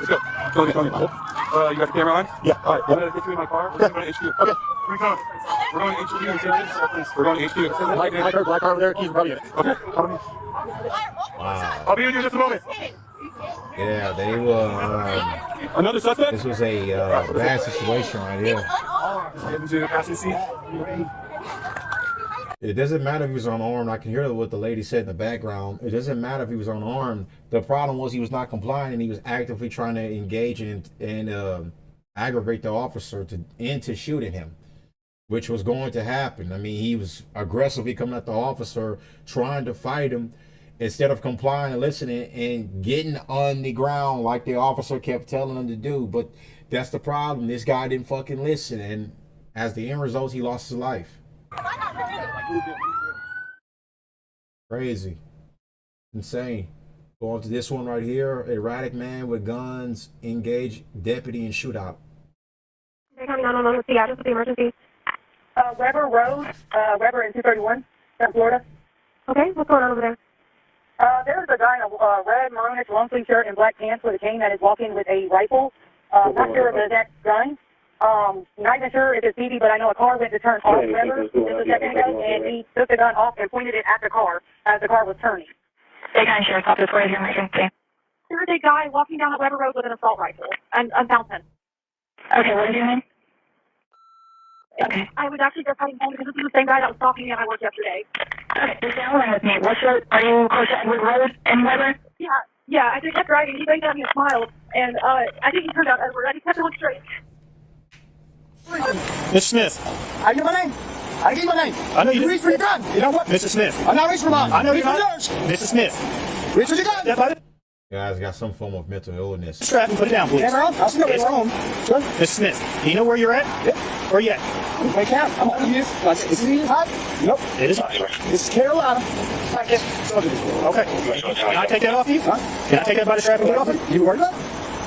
go. Tony. You got the camera on? Yeah. All right. I'm going to get you in my car. We're going to HQ. Okay. We're going to HQ in 10 minutes. We're going to HQ. Black car over there. Keys are probably in it. Okay. Wow. I'll be with you in just a moment. Yeah, they were. Another suspect? This was a bad situation right here. Get into the passenger seat. It doesn't matter if he was unarmed. I can hear what the lady said in the background. It doesn't matter if he was unarmed. The problem was he was not complying and he was actively trying to engage and aggravate the officer into shooting him, which was going to happen. I mean, he was aggressively coming at the officer, trying to fight him, instead of complying and listening and getting on the ground like the officer kept telling him to do. But that's the problem. This guy didn't fucking listen. And as the end result, he lost his life. Crazy. Insane. Go on to this one right here. Erratic man with guns engage deputy in shootout. They're coming on with the address of the emergency. Weber Road, Weber in 231, South Florida. Okay, what's going on over there? There's a guy in a red maroonish long sleeve shirt and black pants with a cane that is walking with a rifle. Not sure of the exact gun. Not even sure if it's BB, but I know a car went to turn off Weber just a second ago, and he took the gun off and pointed it at the car as the car was turning. They kind of share copies for your emergency. There's a guy walking down the Weber Road with an assault rifle and a fountain. Okay, what is your name? Okay. I was actually just heading home because this is the same guy that was talking to me at my work yesterday. Okay, you're down with me. Are you close to Edward Road in Weber? Yeah, I just kept driving. He waved at me and smiled, and I think he turned out Edward. I just kept going straight. Mr. Smith. I give my name. I give my name. I know you reach for your gun. You know what? Mr. Smith. I'm not reaching for mine. I know you're reach not. for yours. Mr. Smith. Reach for your gun. Step out of Guy's got some form of mental illness. strap and put it down, please. Camera on? I'll see you home. Sure. Mr. Smith, do you know where you're at? Yep. Where you at? Right now. I'm on you. Is it hot? Nope. It is hot. This is Carolina. Thank you. Okay. Can I take that off you? Huh? Can I take that by the strap and put it off you? You worried about it?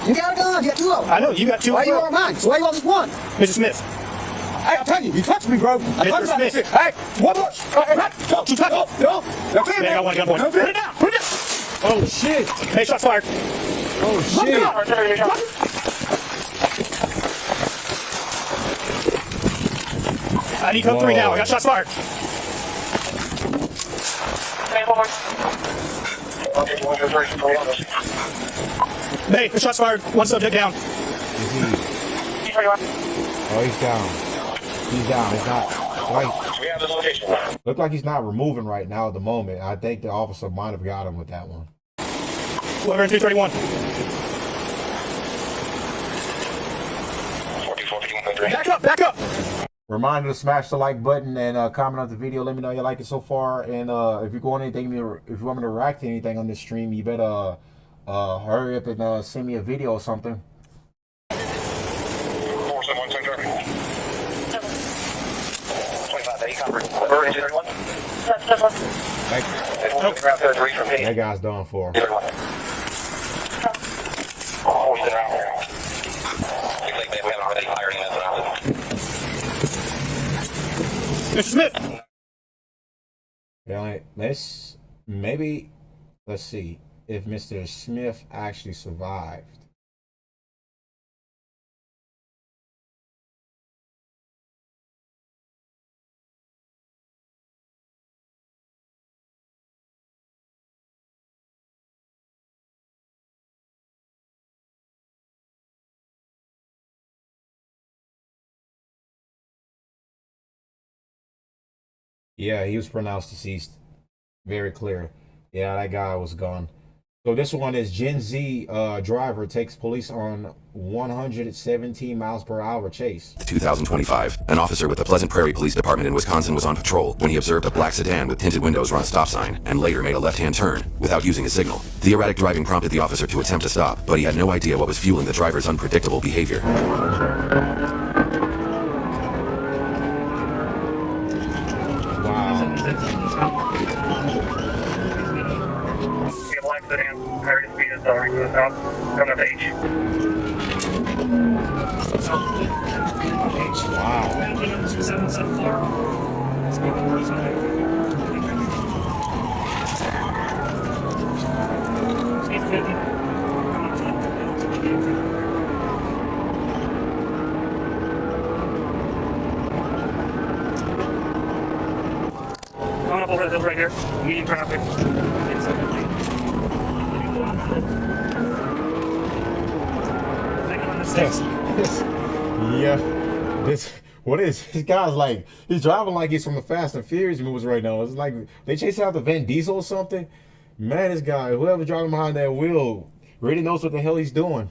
You got a gun. You got two of them. I know, you got two. Why you want mine? So why you want just one? Mr. Smith. Hey, I'm telling you, you touched me, bro. I Mr. touched Smith. Hey, one more. Don't you touch it. No. Man, I got one gun point. Put it down. Put it down. Oh shit! Hey, shots fired. Oh shit! I need code 3 now. I got shots fired. Hey, the shots fired. One subject down. Is he? Oh, he's down. He's down. He's not. Like, We have this location. look like he's not removing right now at the moment. I think the officer might have got him with that one. We're in 231. 4451. Back up, back up. Reminder to smash the like button and comment on the video. Let me know you like it so far. And if you want anything, if you want me to react to anything on this stream, you better hurry up and send me a video or something. 471 Center. 25, that he covered. We're in 231. That guy's done for. Oh, he's around here. Looks like they haven't already hired him as an Mr. Smith. Yeah, let's see if Mr. Smith actually survived. Yeah, he was pronounced deceased. Very clear. Yeah, that guy was gone. So this one is Gen Z driver takes police on 117 miles per hour chase. 2025, an officer with the Pleasant Prairie Police Department in Wisconsin was on patrol when he observed a black sedan with tinted windows run a stop sign and later made a left-hand turn without using a signal. The erratic driving prompted the officer to attempt to stop, but he had no idea what was fueling the driver's unpredictable behavior. Higher speed is right to the south, coming up H. Wow. 2774. Speed 50. Coming up over the hill right here. Medium traffic. Yeah. What is this guy's like? He's driving like he's from the Fast and Furious movies right now. It's like they chase out the Vin Diesel or something. Man, this guy, whoever's driving behind that wheel, really knows what the hell he's doing.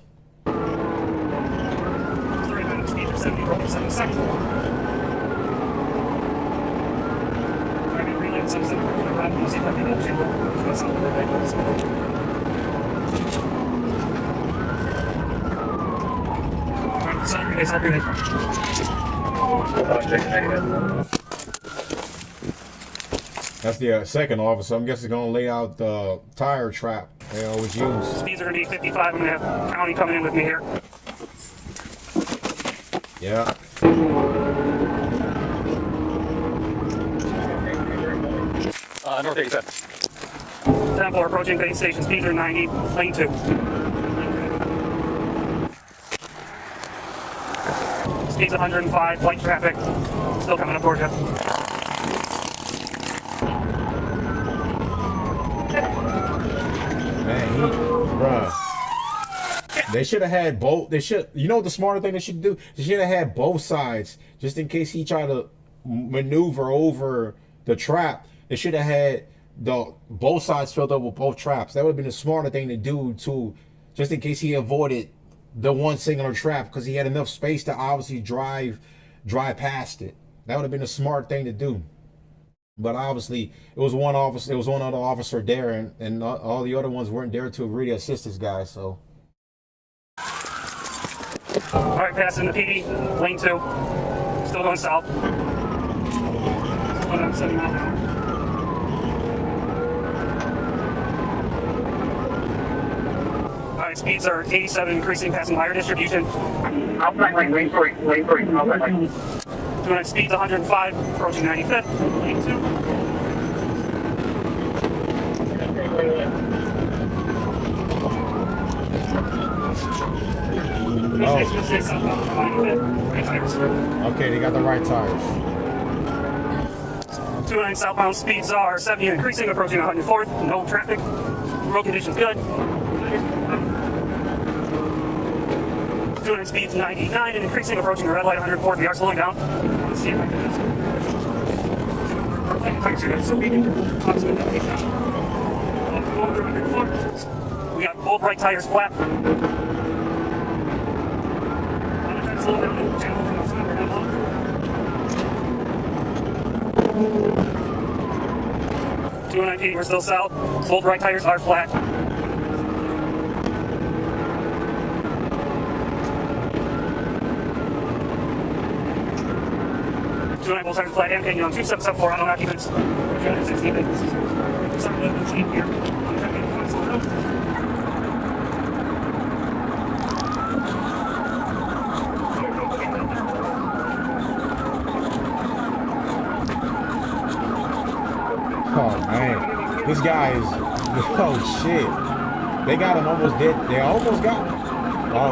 That's the second officer. I'm guessing gonna lay out the tire trap they always use. Speeds are gonna be 55. I'm gonna have county coming in with me here. Yeah. North 87. 10-4 approaching base station. Speeds are 90. Lane 2. Speeds 105. Light traffic. Still coming up towards you. Man, bruh. They should have had both. You know what the smarter thing they should do? They should have had both sides, just in case he tried to maneuver over the trap. They should have had both sides filled up with both traps. That would have been a smarter thing to do, too, just in case he avoided the one singular trap, because he had enough space to obviously drive past it. That would have been a smart thing to do. But obviously, it was one officer. It was one other officer there, and all the other ones weren't there to really assist this guy. So. All right, passing the PD, lane 2. Still going south. Still going up 70 miles an hour. All right, speeds are 87, increasing, passing higher distribution. Outside lane 3, outside lane. 200 speeds 105, approaching 95th, lane 2. Oh. Okay, they got the right tires. 209 southbound speeds are 70 increasing, approaching 104th. No traffic. Road conditions good. 209 speeds 99 and increasing, approaching the red light 104th. We are slowing down. Let's see if I can do. We got both right tires flat. 219, we're still south. Both right tires are flat. Both tires flat and hanging on 2774 on occupants. 316 minutes. Something here. Oh man, this guy is. Oh shit, they got him almost dead. They almost got him. Oh,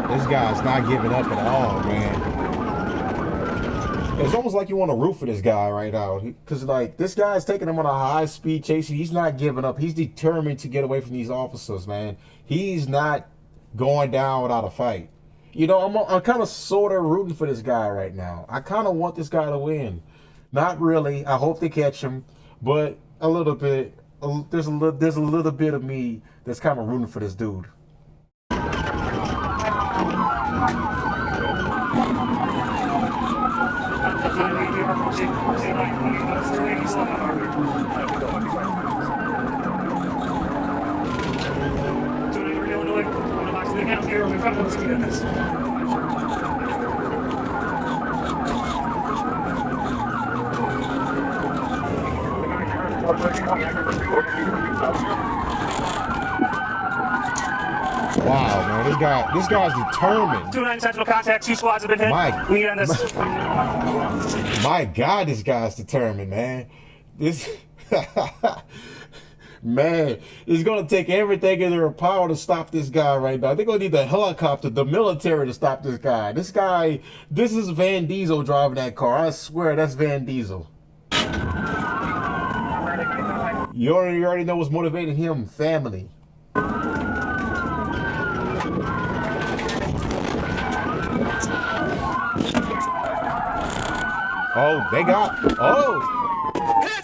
this guy's not giving up at all, man. It's almost like you want to root for this guy right now, because like this guy's taking him on a high-speed chase. He's not giving up. He's determined to get away from these officers, man. He's not going down without a fight. You know, I'm kind of sort of rooting for this guy right now. I kind of want this guy to win. Not really. I hope they catch him, but a little bit. There's a little bit of me that's kind of rooting for this dude. Wow, man, this guy's determined. 2-9 sentinel contact. 2 squads have been hit. We get on this. My God, this guy's determined, man. This man, it's gonna take everything in their power to stop this guy right now. They're gonna need the helicopter, the military to stop this guy. This is Van Diesel driving that car. I swear that's Van Diesel. You already know what's motivating him, family. Oh, they got. Oh,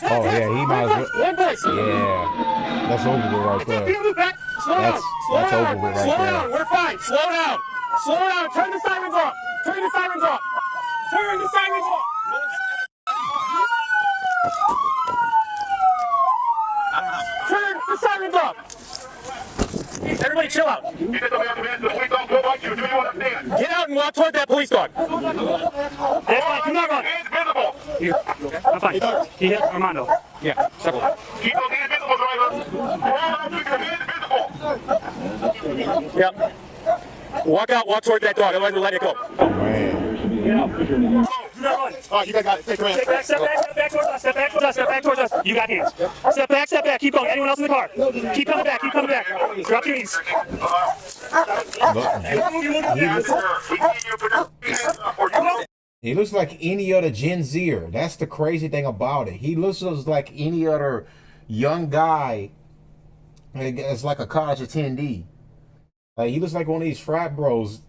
yeah, he might as well. Yeah, that's over with right there. That's over with right there. Slow down. We're fine. Slow down. Slow down. Turn the sirens off. Turn the sirens off. Turn the sirens off. Turn the sirens off. Everybody chill out. Get out and walk toward that police dog. That's fine. Do not run. Here. I'm fine. He hit Armando. Yeah, several. Keep those hands visible, driver. Yep. Walk out, walk toward that dog, otherwise we'll let it go. Get out. Do not run. All right, you guys got it. Take your hands. Step back towards us, step back towards us. You got hands. Step back, keep going. Anyone else in the car? Keep coming back. Drop your knees. He looks like any other Gen Zer. That's the crazy thing about it. He looks like any other young guy. It's like a college attendee. Like, he looks like one of these frat bros.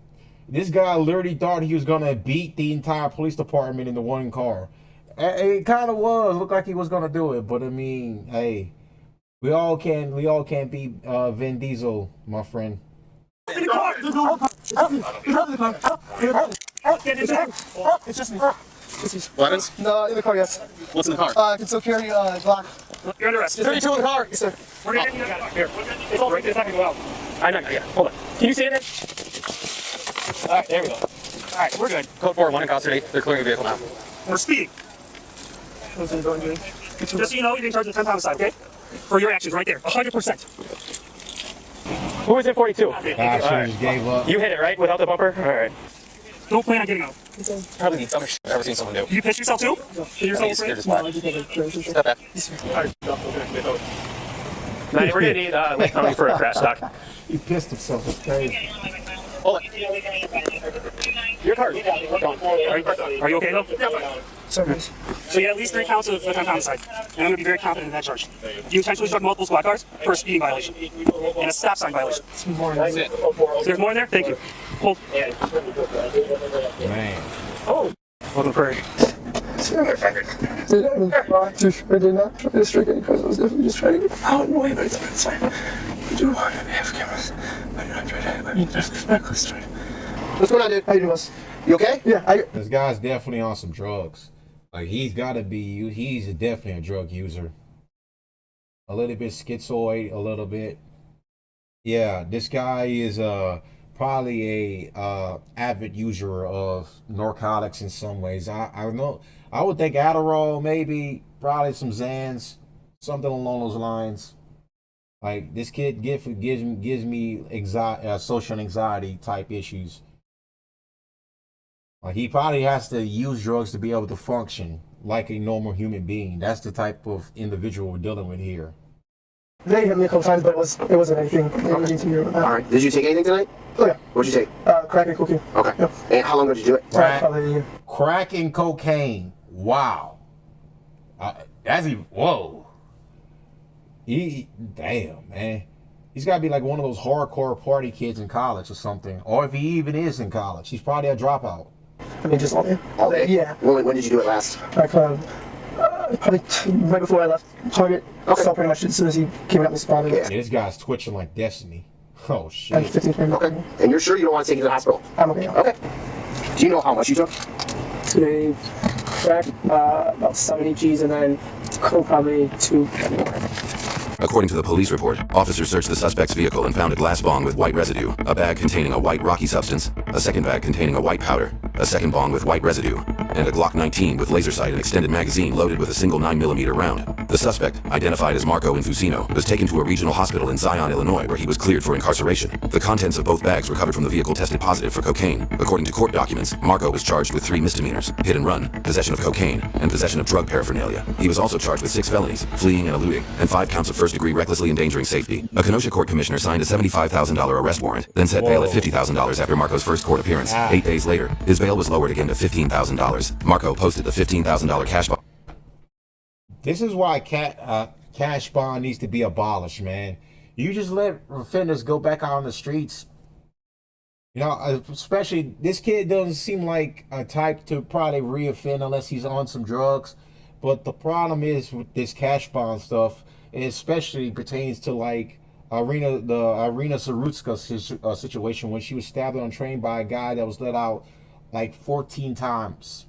This guy literally thought he was gonna beat the entire police department in the one car. It kind of looked like he was gonna do it. But I mean, hey, we all can beat Vin Diesel, my friend. It's just me. Weapons? No, in the car, yes. What's in the car? I can still carry Glock. You're under arrest. 32 in the car. Yes, sir. We're gonna get you here. It's all right. It's not gonna go out. I know. Yeah. Hold on. Can you see it? All right. There we go. All right. We're good. Code 4, 1 in custody. They're clearing the vehicle now. We're speeding. Just so you know, you're being charged with 10 homicide, okay? For your actions right there. 100%. Who was in 42? Just gave up. You hit it, right? Without the bumper? All right. Don't plan on getting out. Probably the dumbest shit I've ever seen someone do. You pitch yourself too? You're scared as fuck. Step back. Man, we're gonna need late coming for a crash doc. He pissed himself. It's crazy. Hold it. Your card. Are you okay though? Sorry. So you had at least 3 counts of attempt homicide, and I'm gonna be very confident in that charge. You intentionally struck multiple squad cars for a speeding violation and a stop sign violation. There's more in there? Thank you. Hold. Man. Oh. Welcome, Prairie. I did not try to strike any cars. I was definitely just trying to get out of the way, but it's fine. We do want to have cameras. I did not try to. I mean, that's reckless. What's going on, dude? How you doing, boss? You okay? Yeah, This guy's definitely on some drugs. Like, he's definitely a drug user. A little bit schizoid, a little bit. Yeah, this guy is probably a avid user of narcotics in some ways. I know. I would think Adderall, maybe, probably some Xans, something along those lines. Like, this kid gives me social anxiety type issues. Like, he probably has to use drugs to be able to function like a normal human being. That's the type of individual we're dealing with here. they hit me a couple times, but it wasn't anything. All right. Did you take anything tonight? Oh yeah. What'd you take? Crack and cocaine. Okay. Yep. And how long did you do it? Probably a year. Crack and cocaine. Wow. That's even, whoa. Damn, man. He's got to be like one of those hardcore party kids in college or something. Or if he even is in college, he's probably a dropout. I mean, just all day. All day? Yeah. When did you do it last? Like, probably right before I left Target. Okay. So pretty much as soon as he came out and spotted Yeah, this guy's twitching like Destiny. Oh, shit. Like 15 minutes. Okay. And you're sure you don't want to take it to the hospital? I'm okay. Okay. Do you know how much you took? Today, crack, about 70 G's, and then coke probably 2. According to the police report, officers searched the suspect's vehicle and found a glass bong with white residue, a bag containing a white rocky substance, a second bag containing a white powder, a second bong with white residue, and a Glock 19 with laser sight and extended magazine loaded with a single 9mm round. The suspect, identified as Marco Infusino, was taken to a regional hospital in Zion, Illinois, where he was cleared for incarceration. The contents of both bags recovered from the vehicle tested positive for cocaine. According to court documents, Marco was charged with 3 misdemeanors: hit and run, possession of cocaine, and possession of drug paraphernalia. He was also charged with 6 felonies, fleeing and eluding, and 5 counts of first-degree recklessly endangering safety. A Kenosha court commissioner signed a $75,000 arrest warrant, then set bail at $50,000 after Marco's first court appearance. 8 days later, his bail was lowered again to $15,000. Marco posted the $15,000 cash bond. This is why cash bond needs to be abolished, man. You just let offenders go back out on the streets. You know, especially this kid doesn't seem like a type to probably reoffend unless he's on some drugs. But the problem is with this cash bond stuff, it especially pertains to like Irina Sarutska situation when she was stabbed on a train by a guy that was let out like 14 times.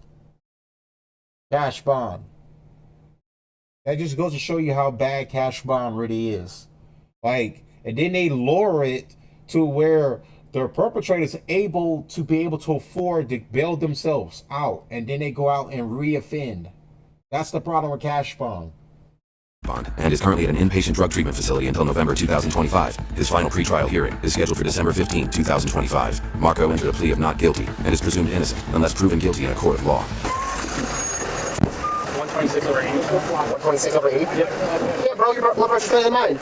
Cash bond. That just goes to show you how bad cash bond really is. Like, and then they lower it to where the perpetrators are able to afford to bail themselves out, and then they go out and reoffend. That's the problem with cash bond. And is currently at an inpatient drug treatment facility until November 2025. His final pretrial hearing is scheduled for December 15, 2025. Marco entered a plea of not guilty and is presumed innocent unless proven guilty in a court of law. 126 over 80. 126 over 80? Yep. Yeah, bro, your blood pressure's better than mine.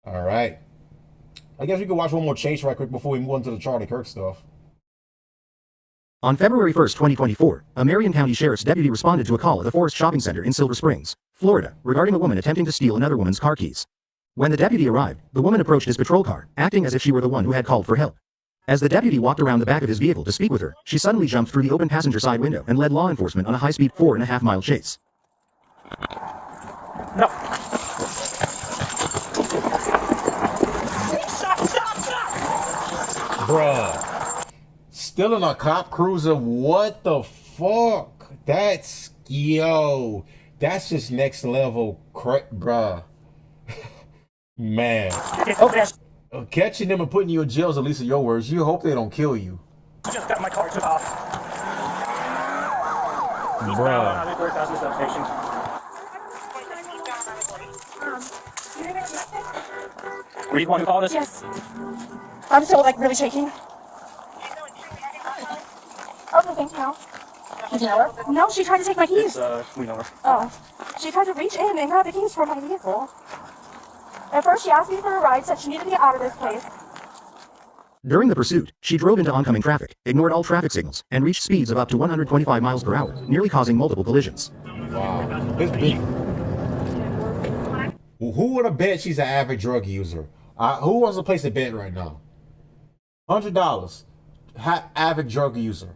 All right. I guess we could watch one more chase right quick before we move on to the Charlie Kirk stuff. On February 1, 2024, a Marion County Sheriff's deputy responded to a call at the Forest Shopping Center in Silver Springs, Florida, regarding a woman attempting to steal another woman's car keys. When the deputy arrived, the woman approached his patrol car, acting as if she were the one who had called for help. As the deputy walked around the back of his vehicle to speak with her, she suddenly jumped through the open passenger side window and led law enforcement on a high-speed 4.5-mile chase. No. Bruh. Still in a cop cruiser? What the fuck? That's just next level bruh. Man. Catching them and putting you in jail is at least in your words. You hope they don't kill you. I just got my car took off. Bruh. Were you the one who called us? Yes. I'm still like really shaking. Okay, thanks, no. Did you know her? No, she tried to take my keys. We know her. Oh. She tried to reach in and grab the keys from my vehicle. At first, she asked me for a ride, said she needed to get out of this place. During the pursuit, she drove into oncoming traffic, ignored all traffic signals, and reached speeds of up to 125 miles per hour, nearly causing multiple collisions. Wow. This big. Who would have bet she's an avid drug user? Who wants to place a bet right now? $100. Avid drug user.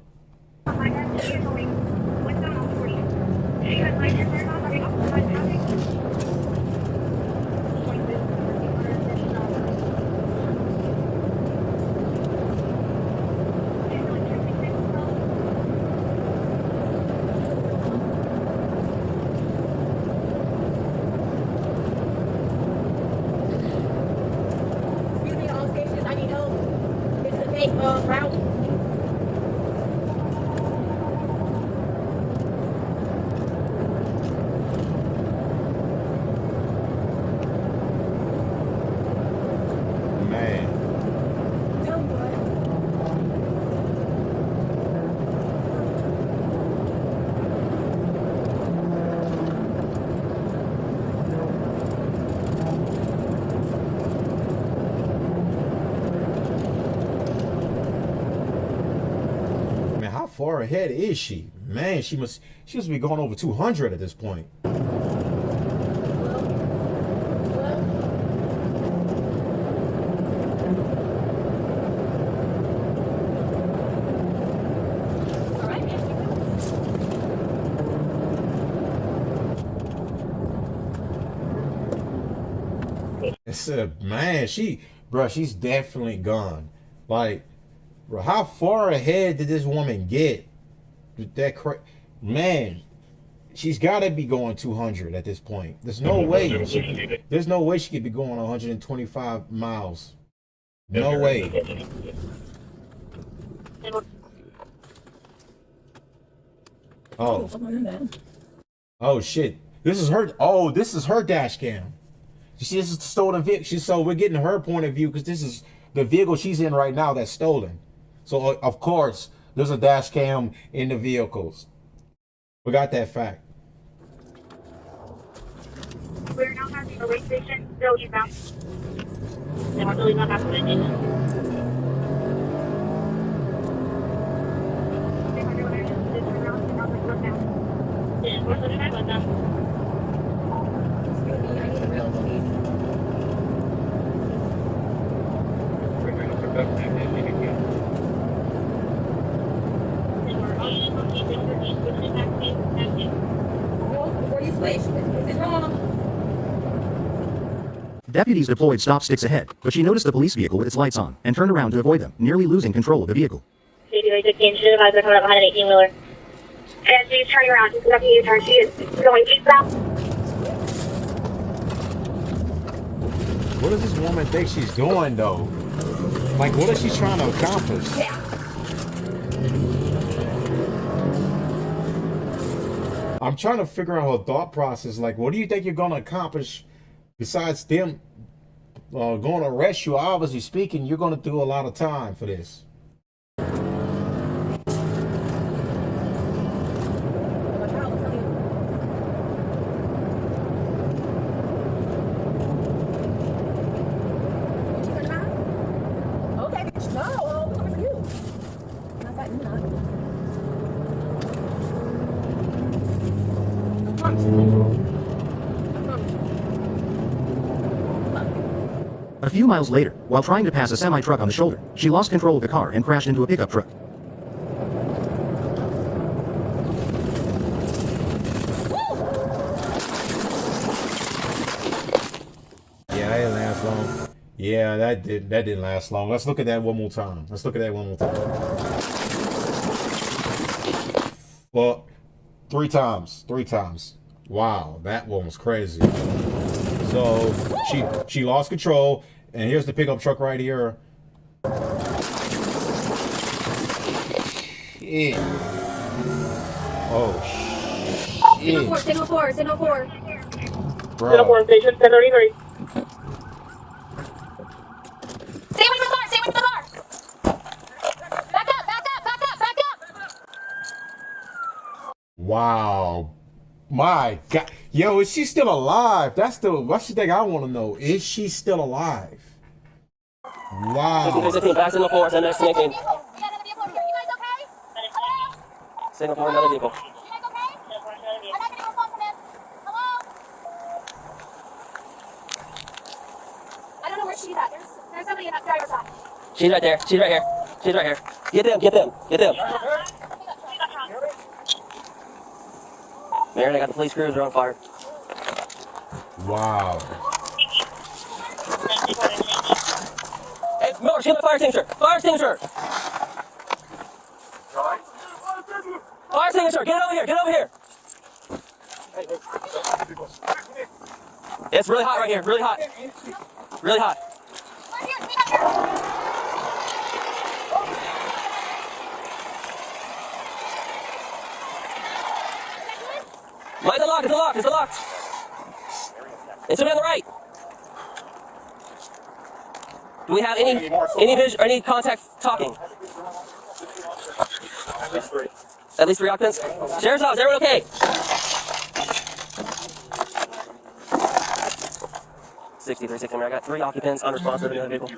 Far ahead is she? Man, she must be going over 200 at this point. It's a man. She's definitely gone. Like, bro, how far ahead did this woman get? Man, she's got to be going 200 at this point. There's no way. There's no way she could be going 125 miles. No way. Oh. Oh shit. This is her. Oh, this is her dash cam. You see, this is the stolen vehicle. So we're getting her point of view because this is the vehicle she's in right now that's stolen. So of course there's a dash cam in the vehicles. We got that fact. We're now passing the way station, still eastbound. And we're still not passing the station. Deputies deployed stop sticks ahead, but she noticed the police vehicle with its lights on and turned around to avoid them, nearly losing control of the vehicle. Coming up behind an 18-wheeler. And she's turning around. She's conducting a U-turn. She is going eastbound. What does this woman think she's doing, though? Like, what is she trying to accomplish? I'm trying to figure out her thought process. Like, what do you think you're going to accomplish besides them going to arrest you? Obviously speaking, you're going to do a lot of time for this. A few miles later, while trying to pass a semi-truck on the shoulder, she lost control of the car and crashed into a pickup truck. Yeah, that didn't last long. Yeah, that didn't last long. Let's look at that one more time. Well, three times. Wow, that one was crazy. So she lost control, and here's the pickup truck right here. Shit. Oh shit. Signal 4. Bro. Signal 4 station, 1033. Stay with the car. Back up. Wow. My God. Yo, is she still alive? That's the thing I want to know. Is she still alive? Wow. 15, back signal 4, send next connection. Signal 4, another vehicle. I don't know where she's at. There's somebody in that driver's side. She's right there. Get them. Marion, I got the police cruiser on fire. Wow. Hey, Miller, she's in the fire extinguisher. Fire extinguisher, get over here. It's really hot right here, really hot. Mine's unlocked, it's unlocked. It's on the right. Do we have any contact talking? At least 3 occupants. Sheriff's office, everyone okay? 6360, I got 3 occupants unresponsive in the vehicle.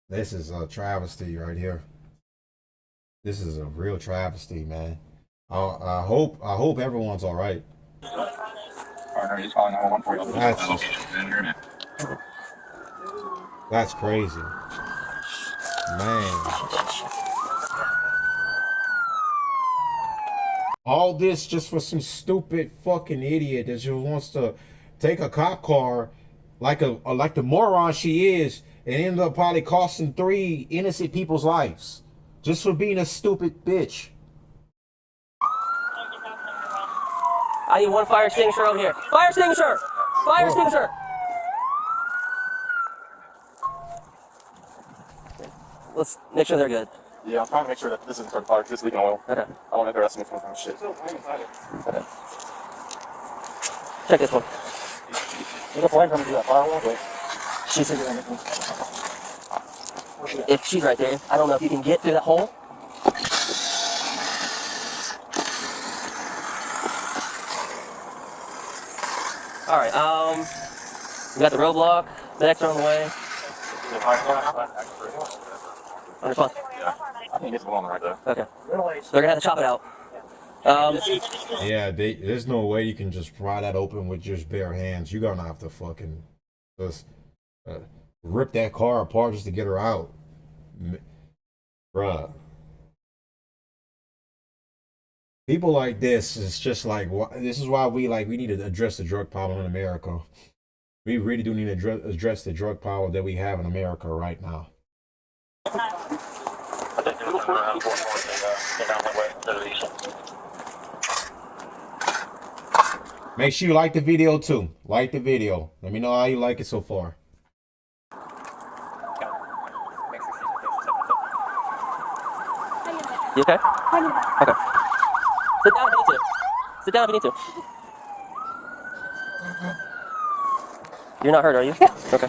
This is a travesty right here. This is a real travesty, man. I hope everyone's all right. That's crazy, man. All this just for some stupid fucking idiot that just wants to take a cop car like the moron she is, and ended up probably costing 3 innocent people's lives just for being a stupid bitch. I need one fire extinguisher over here. Fire extinguisher! Fire extinguisher! Let's make sure they're good. Yeah, I'm trying to make sure that this isn't fire because it's leaking oil. Okay. I want to make the rest of it from shit. Okay. Check this one. There's a flame coming through that firewall. She's if she's right there, I don't know if you can get through that hole. All right. We got the roadblock. Medics are on the way. On your phone. Yeah. I think it's the one right there. Okay. They're gonna have to chop it out. Yeah, there's no way you can just pry that open with just bare hands. You're gonna have to fucking just rip that car apart just to get her out. Bruh. People like this is just like, this is why we need to address the drug problem in America. We really do need to address the drug problem that we have in America right now. Make sure you like the video too. Like the video. Let me know how you like it so far. You okay? Okay. Sit down if you need to. Sit down if you need to. You're not hurt, are you? Yeah. Okay.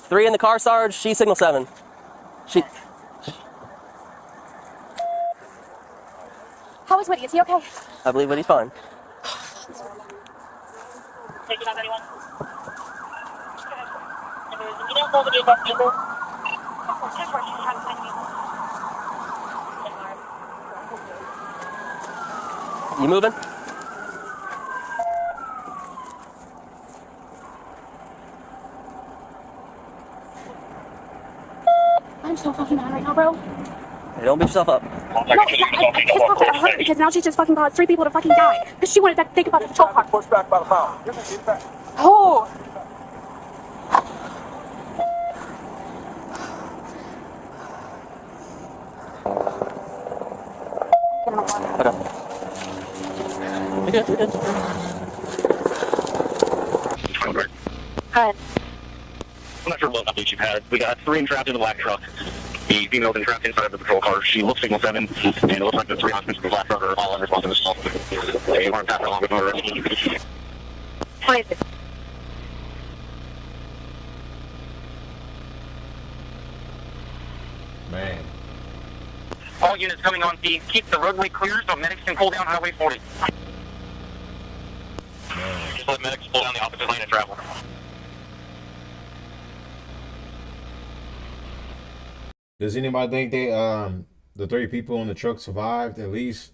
Three in the car, Sarge. She's signal 7. How is Woody? Is he okay? I believe Woody's fine. Take it out, anyone? You moving? I'm so fucking mad right now, bro. Hey, don't beat yourself up. No, it's not that hurt because now she just fucking caused 3 people to fucking die because she wanted to think about the patrol car. Push back by the pound. Oh. Okay. You're good. Hi. I'm not sure what updates you've had. We got 3 entrapped in the black truck. The female's entrapped inside of the patrol car. She looks signal 7, and it looks like the 3 occupants of the black truck are all unresponsive as well. They weren't passing along with no arrest. Man. All units coming on scene, keep the roadway clear so medics can pull down Highway 40. Just let medics pull down the opposite lane and travel. Does anybody think they the 3 people in the truck survived at least?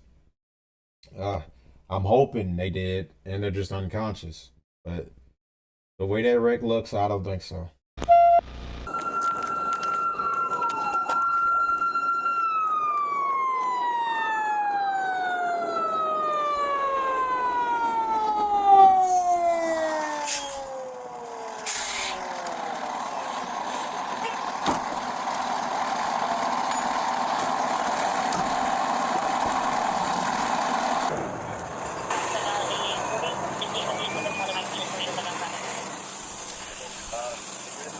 I'm hoping they did and they're just unconscious. But the way that wreck looks, I don't think so.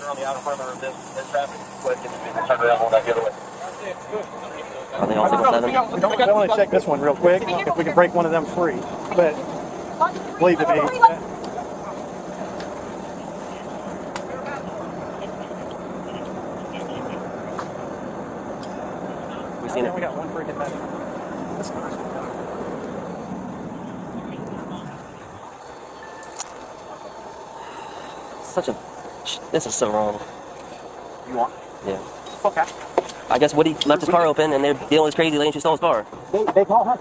On the outer perimeter of this traffic, but it's turned around that the other way. Are they all signal 7? I want to check this one real quick, if we can break one of them free. But believe it me. We've seen it. We got one freaking medic. Such a... This is so wrong. You want? Yeah. Fuck that. I guess Woody left his car open and they're dealing with this crazy lady. She stole his car. They call her.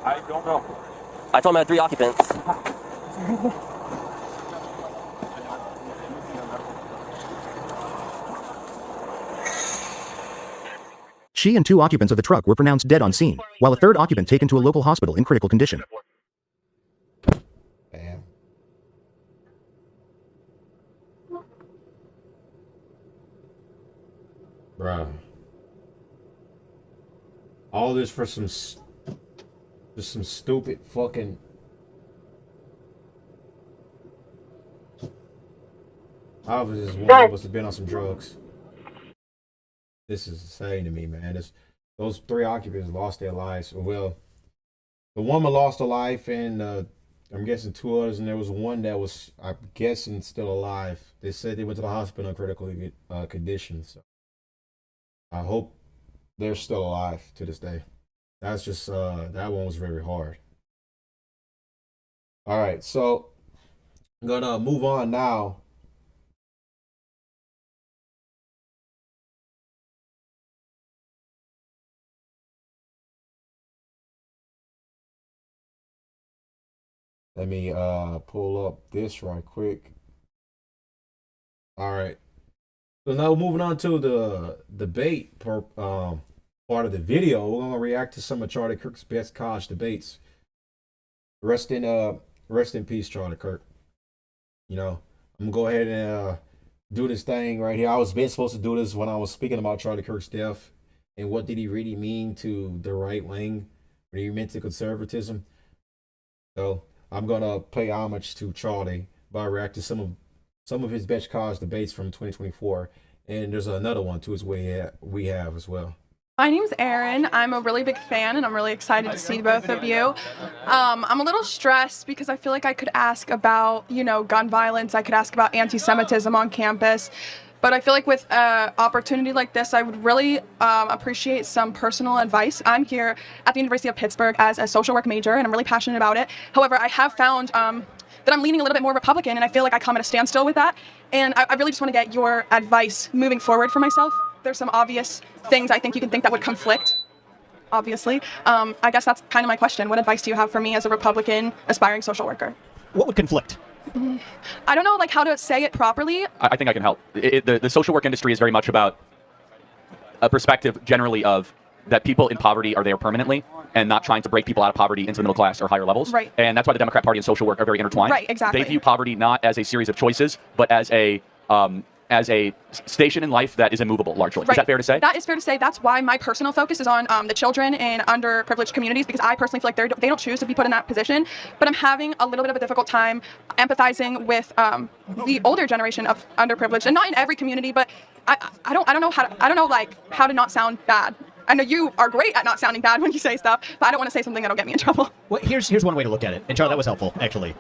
I don't know. I told him I had 3 occupants. She and 2 occupants of the truck were pronounced dead on scene, while a 3rd occupant taken to a local hospital in critical condition. Damn. Bruh. All this for some just some stupid fucking. Obviously, this woman must have been on some drugs. This is insane to me, man. Those 3 occupants lost their lives. Well, the woman lost her life, and I'm guessing 2 others, and there was one that was, I'm guessing, still alive. They said they went to the hospital in critical condition. So I hope they're still alive to this day. That's just that one was very hard. All right, so I'm gonna move on now. Let me pull up this right quick. All right. So now moving on to the debate part of the video, we're gonna react to some of Charlie Kirk's best college debates. Rest in peace, Charlie Kirk. You know, I'm gonna go ahead and do this thing right here. I was been supposed to do this when I was speaking about Charlie Kirk's death and what did he really mean to the right wing, what he meant to conservatism. So I'm gonna pay homage to Charlie by reacting to some of his best college debates from 2024, and there's another one too as we have as well. My name's Erin. I'm a really big fan, and I'm really excited to see both of you. I'm a little stressed because I feel like I could ask about, gun violence. I could ask about anti-Semitism on campus. But I feel like with an opportunity like this, I would really appreciate some personal advice. I'm here at the University of Pittsburgh as a social work major, and I'm really passionate about it. However, I have found that I'm leaning a little bit more Republican, and I feel like I come at a standstill with that. And I really just want to get your advice moving forward for myself. There's some obvious things I think you can think that would conflict, obviously. I guess that's kind of my question. What advice do you have for me as a Republican aspiring social worker? What would conflict? I don't know how to say it properly. I think I can help. The social work industry is very much about a perspective generally of that people in poverty are there permanently and not trying to break people out of poverty into the middle class or higher levels. Right. And that's why the Democrat Party and social work are very intertwined. Right, exactly. They view poverty not as a series of choices, but as a station in life that is immovable, largely. Right. Is that fair to say? That is fair to say. That's why my personal focus is on the children in underprivileged communities, because I personally feel like they don't choose to be put in that position. But I'm having a little bit of a difficult time empathizing with the older generation of underprivileged, and not in every community, but I don't know how to not sound bad. I know you are great at not sounding bad when you say stuff, but I don't want to say something that'll get me in trouble. Well, here's one way to look at it, and Charlie, that was helpful, actually.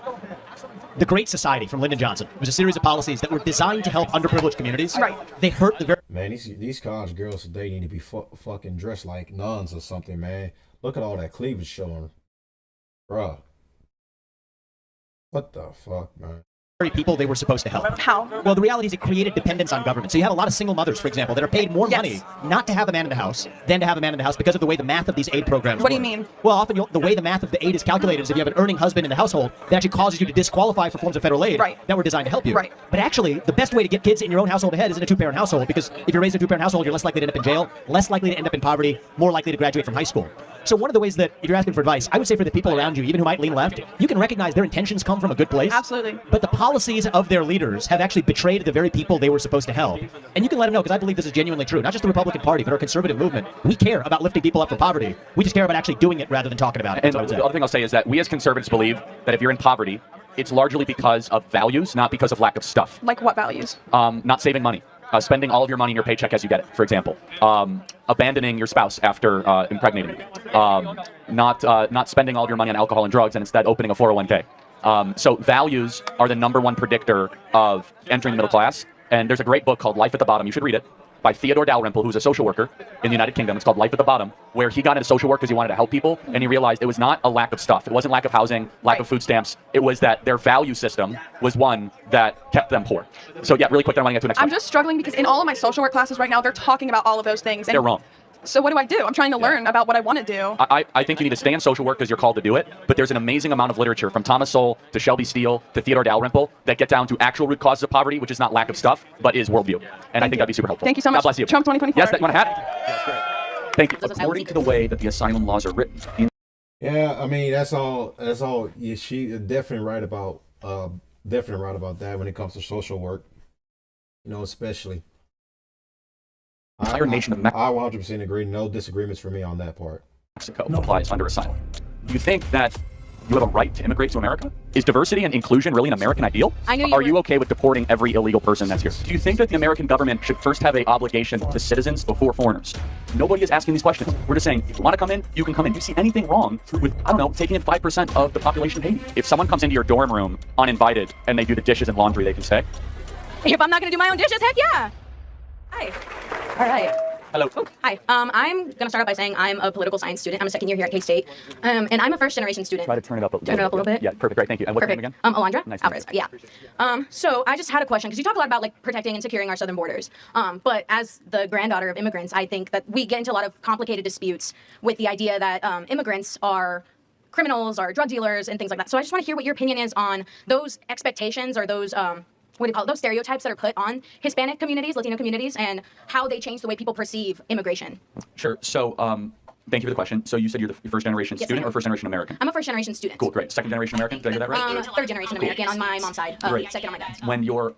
The Great Society from Lyndon Johnson was a series of policies that were designed to help underprivileged communities. Right. They hurt the very... Man, these college girls today need to be fucking dressed like nuns or something, man. Look at all that cleavage showing. Bruh. What the fuck, man? people they were supposed to help. How? Well, the reality is it created dependence on government. So you have a lot of single mothers, for example, that are paid more money not to have a man in the house than to have a man in the house because of the way the math of these aid programs What work. do you mean? Well, often the way the math of the aid is calculated is if you have an earning husband in the household, that actually causes you to disqualify for forms of federal aid that were designed to help you. Right. But actually, the best way to get kids in your own household ahead is in a two-parent household, because if you're raised in a two-parent household, you're less likely to end up in jail, less likely to end up in poverty, more likely to graduate from high school. So one of the ways that, if you're asking for advice, I would say for the people around you, even who might lean left, you can recognize their intentions come from a good place. Absolutely. But the policies of their leaders have actually betrayed the very people they were supposed to help. And you can let them know, because I believe this is genuinely true. Not just the Republican Party, but our conservative movement. We care about lifting people up from poverty. We just care about actually doing it rather than talking about it. And the other thing I'll say is that we as conservatives believe that if you're in poverty, it's largely because of values, not because of lack of stuff. Like what values? Not saving money. Spending all of your money in your paycheck as you get it, for example. Abandoning your spouse after impregnating you. Not spending all of your money on alcohol and drugs and instead opening a 401k. So values are the #1 predictor of entering the middle class. And there's a great book called Life at the Bottom. You should read it. By Theodore Dalrymple, who's a social worker in the United Kingdom. It's called Life at the Bottom, where he got into social work because he wanted to help people, and he realized it was not a lack of stuff. It wasn't lack of housing, lack of food stamps. It was that their value system was one that kept them poor. So yeah, really quick, then I want to get to the next one. I'm just struggling because in all of my social work classes right now, they're talking about all of those things. And they're wrong. So what do I do? I'm trying to learn about what I want to do. I think you need to stay in social work because you're called to do it, but there's an amazing amount of literature from Thomas Sowell to Shelby Steele to Theodore Dalrymple that get down to actual root causes of poverty, which is not lack of stuff, but is worldview. And I think that'd be super helpful. Thank you so much. God bless you. Trump 2024. Yes, that you want a hat? Thank you. According to the way that the asylum laws are written. Yeah, I mean that's all. That's all. Yeah, she definitely right about. Definitely right about that when it comes to social work. You know, especially. Entire nation of I 100% agree. No disagreements for me on that part. Mexico applies under asylum. Do you think that you have a right to immigrate to America? Is diversity and inclusion really an American ideal? Are you okay with deporting every illegal person that's here? Do you think that the American government should first have an obligation to citizens before foreigners? Nobody is asking these questions. We're just saying, if you want to come in, you can come in. Do you see anything wrong with, I don't know, taking in 5% of the population of Haiti? If someone comes into your dorm room uninvited and they do the dishes and laundry, they can stay? If I'm not going to do my own dishes, heck yeah. Hi. All right. Hello. Oh, hi. I'm going to start out by saying I'm a political science student. I'm a second year here at K-State. And I'm a first generation student. Try to turn it up a little bit. Turn it up a little bit? Yeah, perfect. Great. Thank you. And what's your name again? Alondra. Nice Alvarez. Yeah. So I just had a question because you talk a lot about like protecting and securing our southern borders. But as the granddaughter of immigrants, I think that we get into a lot of complicated disputes with the idea that immigrants are criminals or drug dealers and things like that. So I just want to hear what your opinion is on those expectations or those what do you call it? Those stereotypes that are put on Hispanic communities, Latino communities, and how they change the way people perceive immigration. Sure. So, thank you for the question. So you said you're the first generation student or first generation American? I'm a first generation student. Cool, great. Second generation American? Did I hear that right? Third generation American on my mom's side. Great. Second on my dad's. When your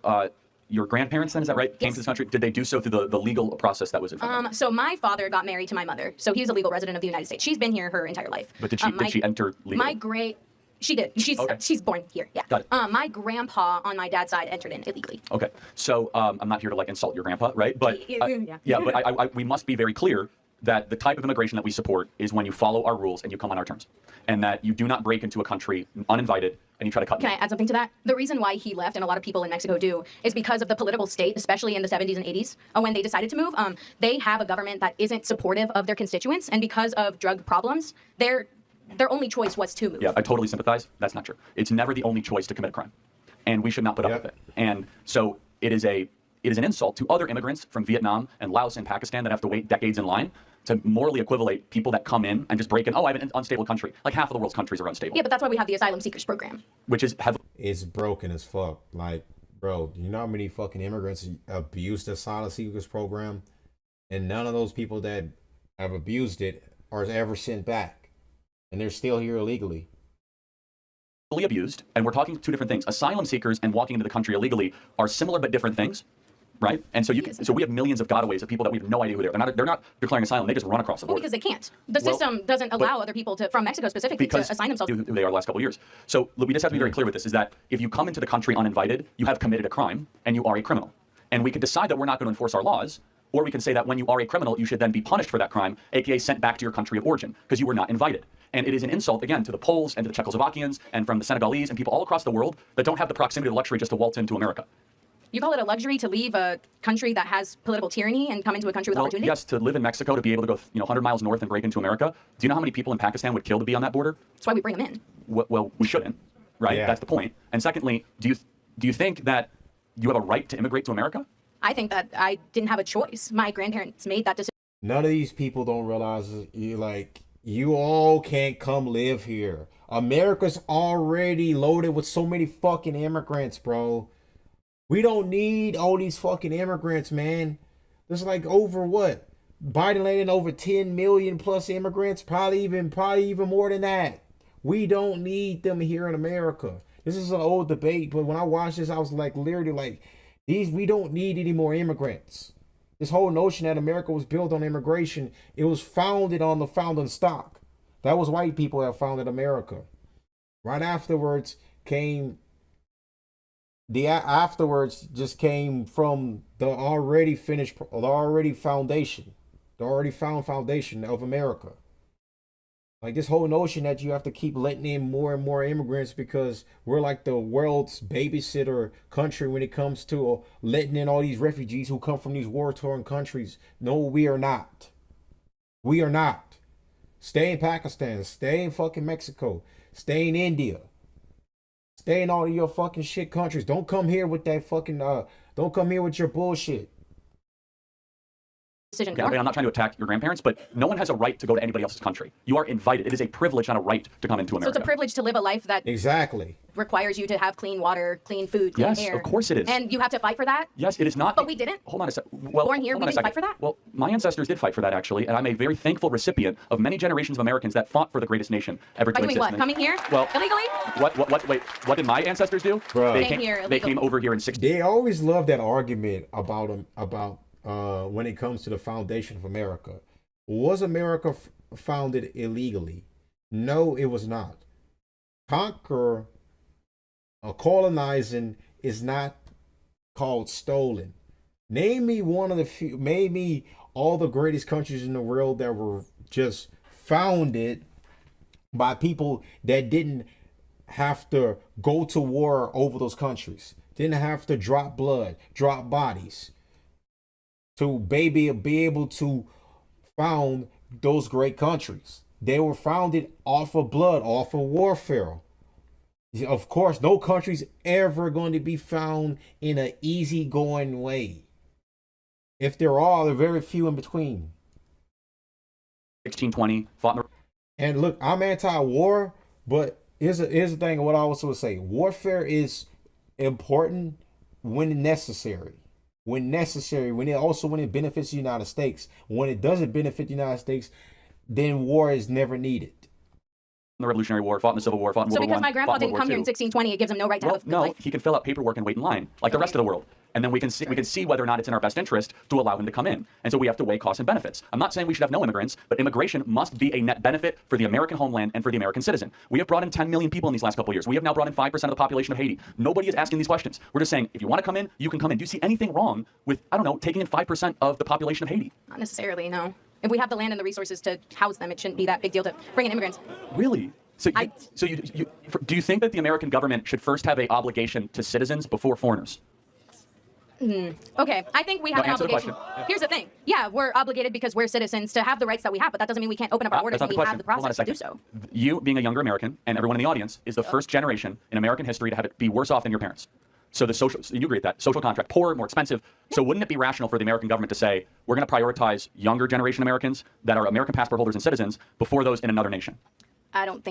grandparents then, is that right, came to this country, did they do so through the legal process that was in front of them? So my father got married to my mother. So he's a legal resident of the United States. She's been here her entire life. But did she enter legally? She did. She's born here. Yeah. Got it. My grandpa on my dad's side entered in illegally. Okay. So I'm not here to like insult your grandpa, right? But yeah. But we must be very clear that the type of immigration that we support is when you follow our rules and you come on our terms, and that you do not break into a country uninvited and you try to cut. Can I add something to that? The reason why he left, and a lot of people in Mexico do, is because of the political state, especially in the 70s and 80s, when they decided to move. They have a government that isn't supportive of their constituents, and because of drug problems, their only choice was to move. Yeah, I totally sympathize. That's not true. It's never the only choice to commit a crime, and we should not put up with it. And so it is an insult to other immigrants from Vietnam and Laos and Pakistan that have to wait decades in line to morally equivalate people that come in and just break in. Oh, I have an unstable country. Like half of the world's countries are unstable. Yeah, but that's why we have the asylum seekers program. Which is it's broken as fuck. Like, bro, you know how many fucking immigrants abused the asylum seekers program, and none of those people that have abused it are ever sent back, and they're still here illegally. Abused, and we're talking two different things. Asylum seekers and walking into the country illegally are similar but different things, right? And so so we have millions of gotaways of people that we have no idea who they are. They're not declaring asylum. They just run across the border. Well, because they can't. The system doesn't allow other people from Mexico specifically to assign themselves. Who they are the last couple of years. So we just have to be very clear with this: is that if you come into the country uninvited, you have committed a crime and you are a criminal. And we can decide that we're not going to enforce our laws, or we can say that when you are a criminal, you should then be punished for that crime, aka sent back to your country of origin because you were not invited. And it is an insult, again, to the Poles and to the Czechoslovakians and from the Senegalese and people all across the world that don't have the proximity or the luxury just to waltz into America. You call it a luxury to leave a country that has political tyranny and come into a country with opportunity? Yes, to live in Mexico, to be able to go 100 miles north and break into America. Do you know how many people in Pakistan would kill to be on that border? That's why we bring them in. Well, we shouldn't, right? Yeah. That's the point. And secondly, do you think that you have a right to immigrate to America? I think that I didn't have a choice. My grandparents made that decision. None of these people don't realize you all can't come live here. America's already loaded with so many fucking immigrants, bro. We don't need all these fucking immigrants, man. There's like over what? Biden landed over 10 million plus immigrants, probably even more than that. We don't need them here in America. This is an old debate, but when I watched this, I was like literally like, we don't need any more immigrants. This whole notion that America was built on immigration, it was founded on the founding stock. That was white people that founded America. Right afterwards came just came from the already found foundation of America. Like this whole notion that you have to keep letting in more and more immigrants because we're like the world's babysitter country when it comes to letting in all these refugees who come from these war-torn countries. No, we are not. We are not. Stay in Pakistan. Stay in fucking Mexico. Stay in India. Stay in all of your fucking shit countries. Don't come here with that fucking, don't come here with your bullshit. decision. Yeah, I mean, I'm not trying to attack your grandparents, but no one has a right to go to anybody else's country. You are invited. It is a privilege, not a right, to come into America. So it's a privilege to live a life that exactly requires you to have clean water, clean food, clean yes, air. Of course it is. And you have to fight for that? Yes, it is not. But we didn't. Hold on a second. Well, born here, we didn't fight for that? Well, my ancestors did fight for that, actually, and I'm a very thankful recipient of many generations of Americans that fought for the greatest nation ever to By doing exist. what? Coming here? Well, illegally? Wait, what did my ancestors do? They came over here in 60. They always love that argument about when it comes to the foundation of America. Was America founded illegally? No, it was not. Colonizing is not called stolen. Name me one of the few, maybe all the greatest countries in the world that were just founded by people that didn't have to go to war over those countries, didn't have to drop blood, drop bodies to be able to found those great countries. They were founded off of blood, off of warfare. Of course, no country's ever going to be found in an easygoing way. If there are, they're very few in between. 1620 fought in the... And look, I'm anti-war, but here's the thing. What I also would say: warfare is important when necessary. When it benefits the United States. When it doesn't benefit the United States, then war is never needed. The Revolutionary War, fought in the Civil War, fought in So World War because my grandpa didn't come here in 1620, it gives him no right to have a good life? He can fill out paperwork and wait in line like the rest of the world. And then we can see whether or not it's in our best interest to allow him to come in. And so we have to weigh costs and benefits. I'm not saying we should have no immigrants, but immigration must be a net benefit for the American homeland and for the American citizen. We have brought in 10 million people in these last couple of years. We have now brought in 5% of the population of Haiti. Nobody is asking these questions. We're just saying, if you want to come in, you can come in. Do you see anything wrong with, I don't know, taking in 5% of the population of Haiti? Not necessarily, no. If we have the land and the resources to house them, it shouldn't be that big deal to bring in immigrants. Really? So do you think that the American government should first have an obligation to citizens before foreigners? Okay, I think we have an obligation. Here's the thing. Yeah, we're obligated because we're citizens to have the rights that we have, but that doesn't mean we can't open up our borders when we have the process to do so. You, being a younger American, and everyone in the audience, is the first generation in American history to have it be worse off than your parents. So you agree with that, social contract, poorer, more expensive. So wouldn't it be rational for the American government to say, we're going to prioritize younger generation Americans that are American passport holders and citizens before those in another nation? I don't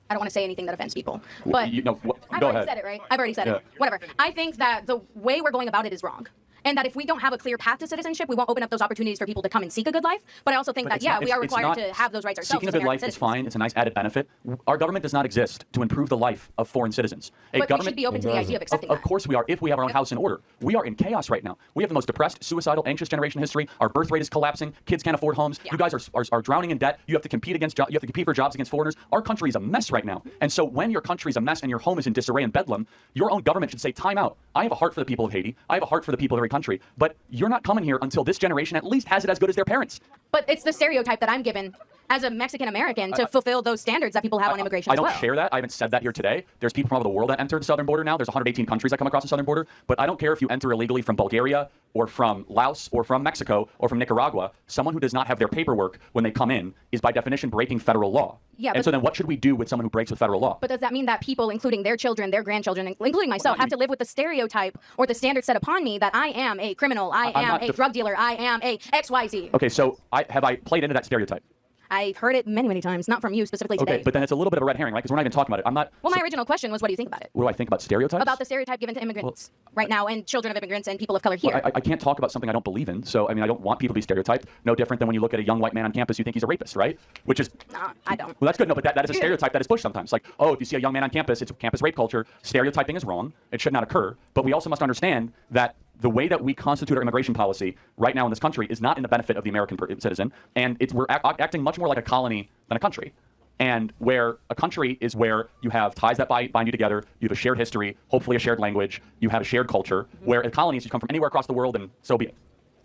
want to say anything that offends people, but I've go already ahead. said it, right? I've already said it. Whatever. I think that the way we're going about it is wrong. And that if we don't have a clear path to citizenship, we won't open up those opportunities for people to come and seek a good life. But I also think that, we are required to have those rights ourselves. Seeking a good life is fine. It's a nice added benefit. Our government does not exist to improve the life of foreign citizens. But we should be open to the idea of accepting that. Of course we are, if we have our own house in order. We are in chaos right now. We have the most depressed, suicidal, anxious generation in history. Our birth rate is collapsing. Kids can't afford homes. You guys are drowning in debt. You have to compete for jobs against foreigners. Our country is a mess right now. And so when your country is a mess and your home is in disarray and bedlam, your own government should say, time out. I have a heart for the people of Haiti. I have a heart for the people of every country. But you're not coming here until this generation at least has it as good as their parents. But it's the stereotype that I'm given as a Mexican American to fulfill those standards that people have on immigration as well. I don't share that. I haven't said that here today. There's people from all over the world that enter the southern border now. There's 118 countries that come across the southern border. But I don't care if you enter illegally from Bulgaria or from Laos or from Mexico or from Nicaragua. Someone who does not have their paperwork when they come in is by definition breaking federal law. Yeah, and so then what should we do with someone who breaks with federal law? But does that mean that people, including their children, their grandchildren, including myself, have to live with the stereotype or the standard set upon me that I am a criminal, I am a drug dealer, I am a XYZ? Okay, so have I played into that stereotype? I've heard it many, many times, not from you specifically today. Okay, but then it's a little bit of a red herring, right? Because we're not even talking about it. I'm not. Well, my original question was, what do you think about it? What do I think about stereotypes? About the stereotype given to immigrants right now and children of immigrants and people of color here. Well, I can't talk about something I don't believe in. So, I mean, I don't want people to be stereotyped. No different than when you look at a young white man on campus, you think he's a rapist, right? Which is... No, I don't. Well, that's good. No, but that is a stereotype that is pushed sometimes. Like, oh, if you see a young man on campus, it's campus rape culture. Stereotyping is wrong. It should not occur. But we also must understand that the way that we constitute our immigration policy right now in this country is not in the benefit of the American citizen. And we're acting much more like a colony than a country. And where a country is where you have ties that bind you together, you have a shared history, hopefully a shared language, you have a shared culture, where a colony is you come from anywhere across the world and so be it.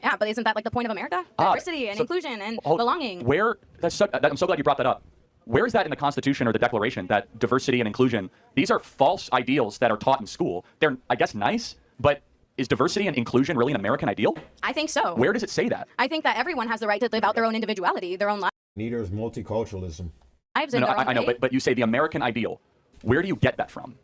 Yeah, but isn't that like the point of America? Diversity and inclusion and belonging. I'm so glad you brought that up. Where is that in the Constitution or the Declaration that diversity and inclusion, these are false ideals that are taught in school. They're, I guess, nice, but is diversity and inclusion really an American ideal? I think so. Where does it say that? I think that everyone has the right to live out their own individuality, their own life. Neither is multiculturalism. I know, but you say the American ideal. Where do you get that from?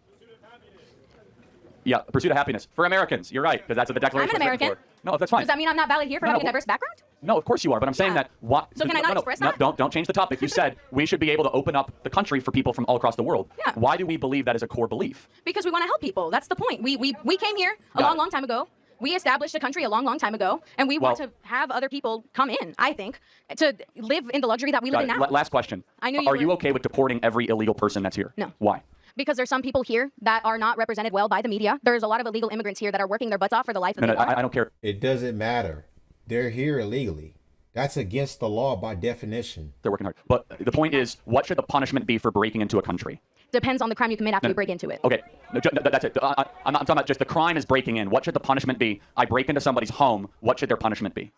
Yeah, pursuit of happiness for Americans. You're right, because that's what the Declaration. I'm an American. No, that's fine. Does that mean I'm not valid here for having a diverse background? No, of course you are, but I'm saying that what? So can I not express that? No, don't change the topic. You said we should be able to open up the country for people from all across the world. Yeah. Why do we believe that is a core belief? Because we want to help people. That's the point. We came here a long time ago. We established a country a long time ago, and we want to have other people come in, I think, to live in the luxury that we live in now. Last question. I knew you Are were- you okay with deporting every illegal person that's here? No. Why? Because there's some people here that are not represented well by the media. There's a lot of illegal immigrants here that are working their butts off for the life that they want. I don't care. It doesn't matter. They're here illegally. That's against the law by definition. They're working hard. But the point is, what should the punishment be for breaking into a country? Depends on the crime you commit after you break into it. Okay, that's it. I'm not talking about just the crime is breaking in. What should the punishment be? I break into somebody's home. What should their punishment be?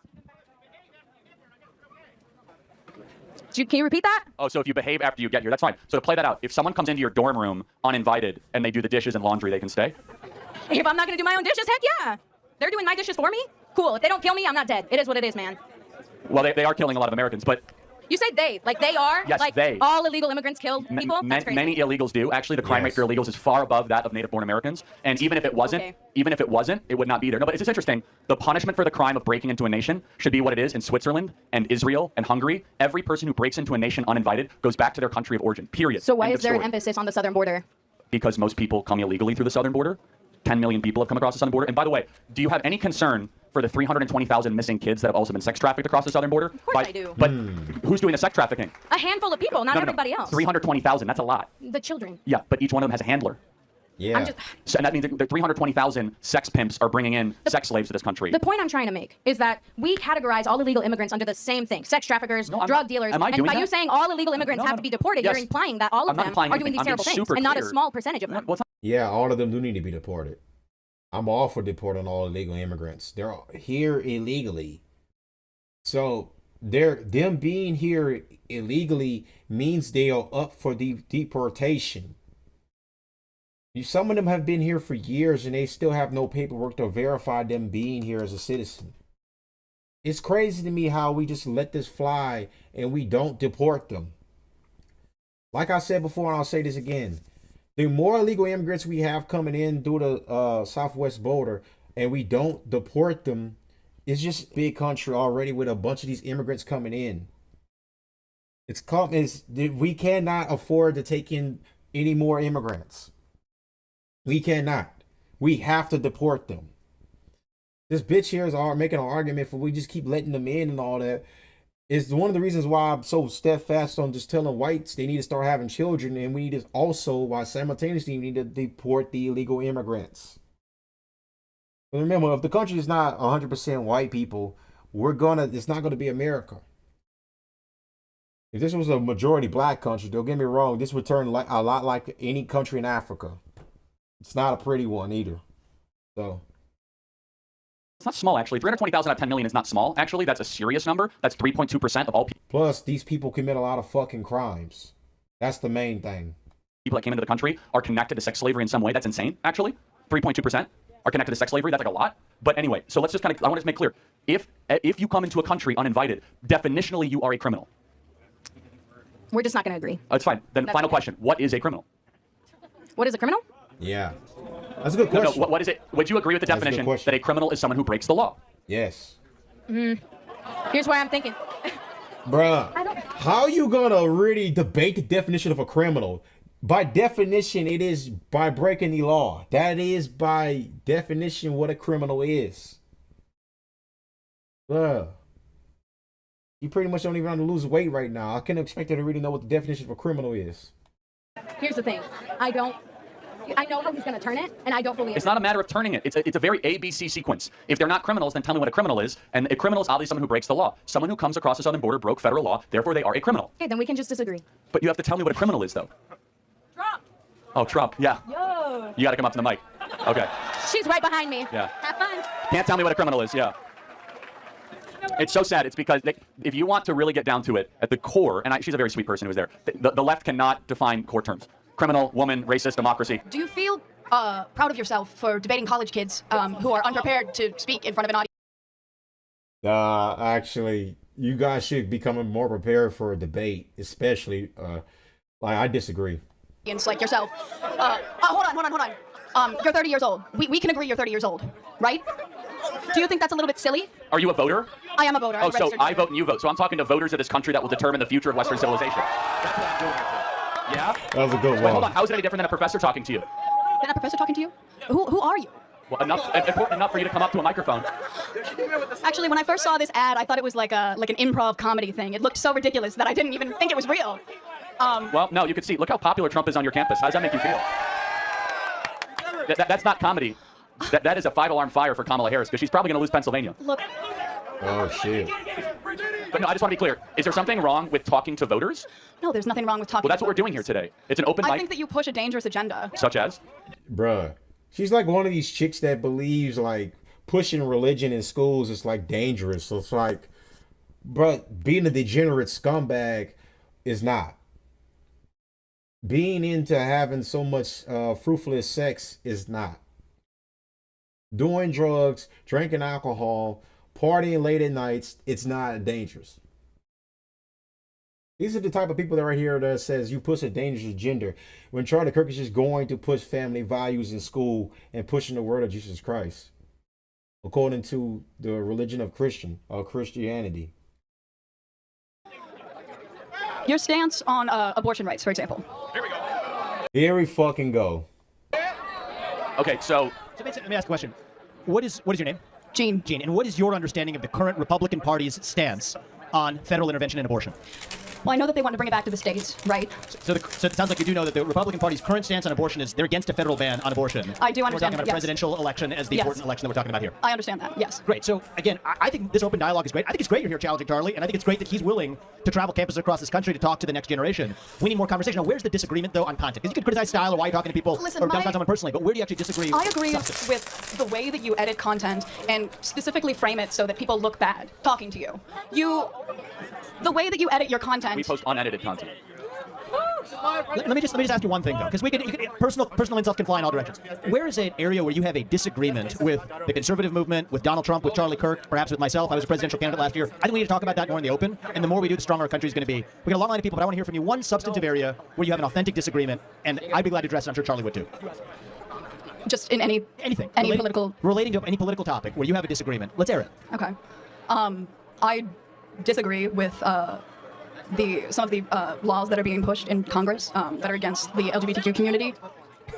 Can you repeat that? Oh, so if you behave after you get here, that's fine. So to play that out, if someone comes into your dorm room uninvited and they do the dishes and laundry, they can stay? If I'm not going to do my own dishes, heck yeah. They're doing my dishes for me? Cool. If they don't kill me, I'm not dead. It is what it is, man. Well, they are killing a lot of Americans, but... You say they. Like they are? Yes, like they. all illegal immigrants kill people? That's crazy. Many illegals do. Actually, the crime rate for illegals is far above that of native-born Americans. And even if it wasn't, it would not be there. No, but it's just interesting. The punishment for the crime of breaking into a nation should be what it is in Switzerland and Israel and Hungary. Every person who breaks into a nation uninvited goes back to their country of origin, period. So why End is of there an story. emphasis on the southern border? Because most people come illegally through the southern border. 10 million people have come across the southern border. And by the way, do you have any concern for the 320,000 missing kids that have also been sex trafficked across the southern border? Of course I do. But who's doing the sex trafficking? A handful of people, not everybody else. 320,000, that's a lot. The children. Yeah, but each one of them has a handler. I'm just- So, and that means that the 320,000 sex pimps are bringing in sex slaves to this country. The point I'm trying to make is that we categorize all illegal immigrants under the same thing. Sex traffickers, drug dealers. am I and doing by that? you saying all illegal immigrants have to be deported, Yes. you're implying that all I'm of not them implying are doing anything. these I'm being terrible things, super and not a clear. small percentage of them. Yeah, all of them do need to be deported. I'm all for deporting all illegal immigrants. They're here illegally. So them being here illegally means they are up for deportation. Some of them have been here for years and they still have no paperwork to verify them being here as a citizen. It's crazy to me how we just let this fly and we don't deport them. Like I said before, and I'll say this again. The more illegal immigrants we have coming in through the southwest border and we don't deport them, it's just a big country already with a bunch of these immigrants coming in. We cannot afford to take in any more immigrants. We cannot. We have to deport them. This bitch here is making an argument for we just keep letting them in and all that. It's one of the reasons why I'm so steadfast on just telling whites they need to start having children, and we need to also, while simultaneously, we need to deport the illegal immigrants. But remember, if the country is not 100% white people, it's not gonna be America. If this was a majority black country, don't get me wrong, this would turn like a lot like any country in Africa. It's not a pretty one either. So. It's not small, actually. 320,000 out of 10 million is not small. Actually, that's a serious number. That's 3.2% of all people. Plus, these people commit a lot of fucking crimes. That's the main thing. People that came into the country are connected to sex slavery in some way. That's insane, actually. 3.2% are connected to sex slavery. That's like a lot. But anyway, so let's just I want to make clear. If you come into a country uninvited, definitionally you are a criminal. We're just not going to agree. It's fine. Then final question. What is a criminal? What is a criminal? Yeah. That's a good question. No, what is it? Would you agree with the definition that a criminal is someone who breaks the law? Yes. Here's why I'm thinking. Bruh, how you gonna really debate the definition of a criminal? By definition, it is by breaking the law. That is by definition what a criminal is. Bruh. You pretty much don't even have to lose weight right now. I can't expect you to really know what the definition of a criminal is. Here's the thing. I know how he's going to turn it, and I don't believe It's not a matter of turning it. It's a very ABC sequence. If they're not criminals, then tell me what a criminal is. And a criminal is obviously someone who breaks the law. Someone who comes across the southern border broke federal law, therefore they are a criminal. Okay, then we can just disagree. But you have to tell me what a criminal is, though. Trump. Oh, Trump, yeah. Yo. You got to come up to the mic. Okay. She's right behind me. Yeah. Have fun. Can't tell me what a criminal is, yeah. It's so sad. It's because if you want to really get down to it, at the core, and she's a very sweet person who was there, the left cannot define core terms. Criminal, woman, racist, democracy. Do you feel proud of yourself for debating college kids who are unprepared to speak in front of an audience? Actually, you guys should become more prepared for a debate, especially, I disagree. Like yourself. Hold on. You're 30 years old. We can agree you're 30 years old, right? Do you think that's a little bit silly? Are you a voter? I am a voter. I'm Oh, a so registered I voter. vote and you vote. So I'm talking to voters of this country that will determine the future of Western civilization. That's what I'm doing here today. Yeah? That was a good one. Wait, hold on. How is it any different than a professor talking to you? Then a professor talking to you? Who are you? Well, important enough for you to come up to a microphone. Actually, when I first saw this ad, I thought it was like an improv comedy thing. It looked so ridiculous that I didn't even think it was real. Well, no, you can see. Look how popular Trump is on your campus. How does that make you feel? That's not comedy. That is a 5-alarm fire for Kamala Harris, because she's probably going to lose Pennsylvania. Look. Oh, shit. But no, I just want to be clear. Is there something wrong with talking to voters? No, there's nothing wrong with talking. Well, that's what we're doing here today. It's an open I mic. think that you push a dangerous agenda. Such as? Bruh. She's like one of these chicks that believes like pushing religion in schools is like dangerous. So it's like, bruh, being a degenerate scumbag is not. Being into having so much fruitless sex is not. Doing drugs, drinking alcohol, partying late at nights, it's not dangerous. These are the type of people that are here that says you push a dangerous agenda when Charlie Kirk is just going to push family values in school and pushing the word of Jesus Christ, according to the religion of Christianity. Your stance on abortion rights, for example. Here we fucking go. Okay, so let me ask a question. What is your name? Jean. Jean. And what is your understanding of the current Republican Party's stance on federal intervention in abortion? Well, I know that they want to bring it back to the states, right? So it sounds like you do know that the Republican Party's current stance on abortion is they're against a federal ban on abortion. I do understand. We're talking about a yes. presidential election as the Yes. important election that we're talking about here. I understand that, yes. Great. So, again, I think this open dialogue is great. I think it's great you're here challenging Charlie, and I think it's great that he's willing to travel campuses across this country to talk to the next generation. We need more conversation. Now, where's the disagreement, though, on content? Because you can criticize style or why you're talking to people Listen, or dump on someone personally, but where do you actually disagree? I agree substance? with the way that you edit content and specifically frame it so that people look bad talking to you. The way that you edit your content. we post unedited content. Let me just ask you one thing, though, because personal insults can fly in all directions. Where is an area where you have a disagreement with the conservative movement, with Donald Trump, with Charlie Kirk, perhaps with myself? I was a presidential candidate last year. I think we need to talk about that more in the open, and the more we do, the stronger our country is going to be. We got a long line of people, but I want to hear from you one substantive area where you have an authentic disagreement, and I'd be glad to address it. I'm sure Charlie would too. Just in anything, relating to any political topic where you have a disagreement. Let's air it. Okay. I disagree with some of the laws that are being pushed in Congress that are against the LGBTQ community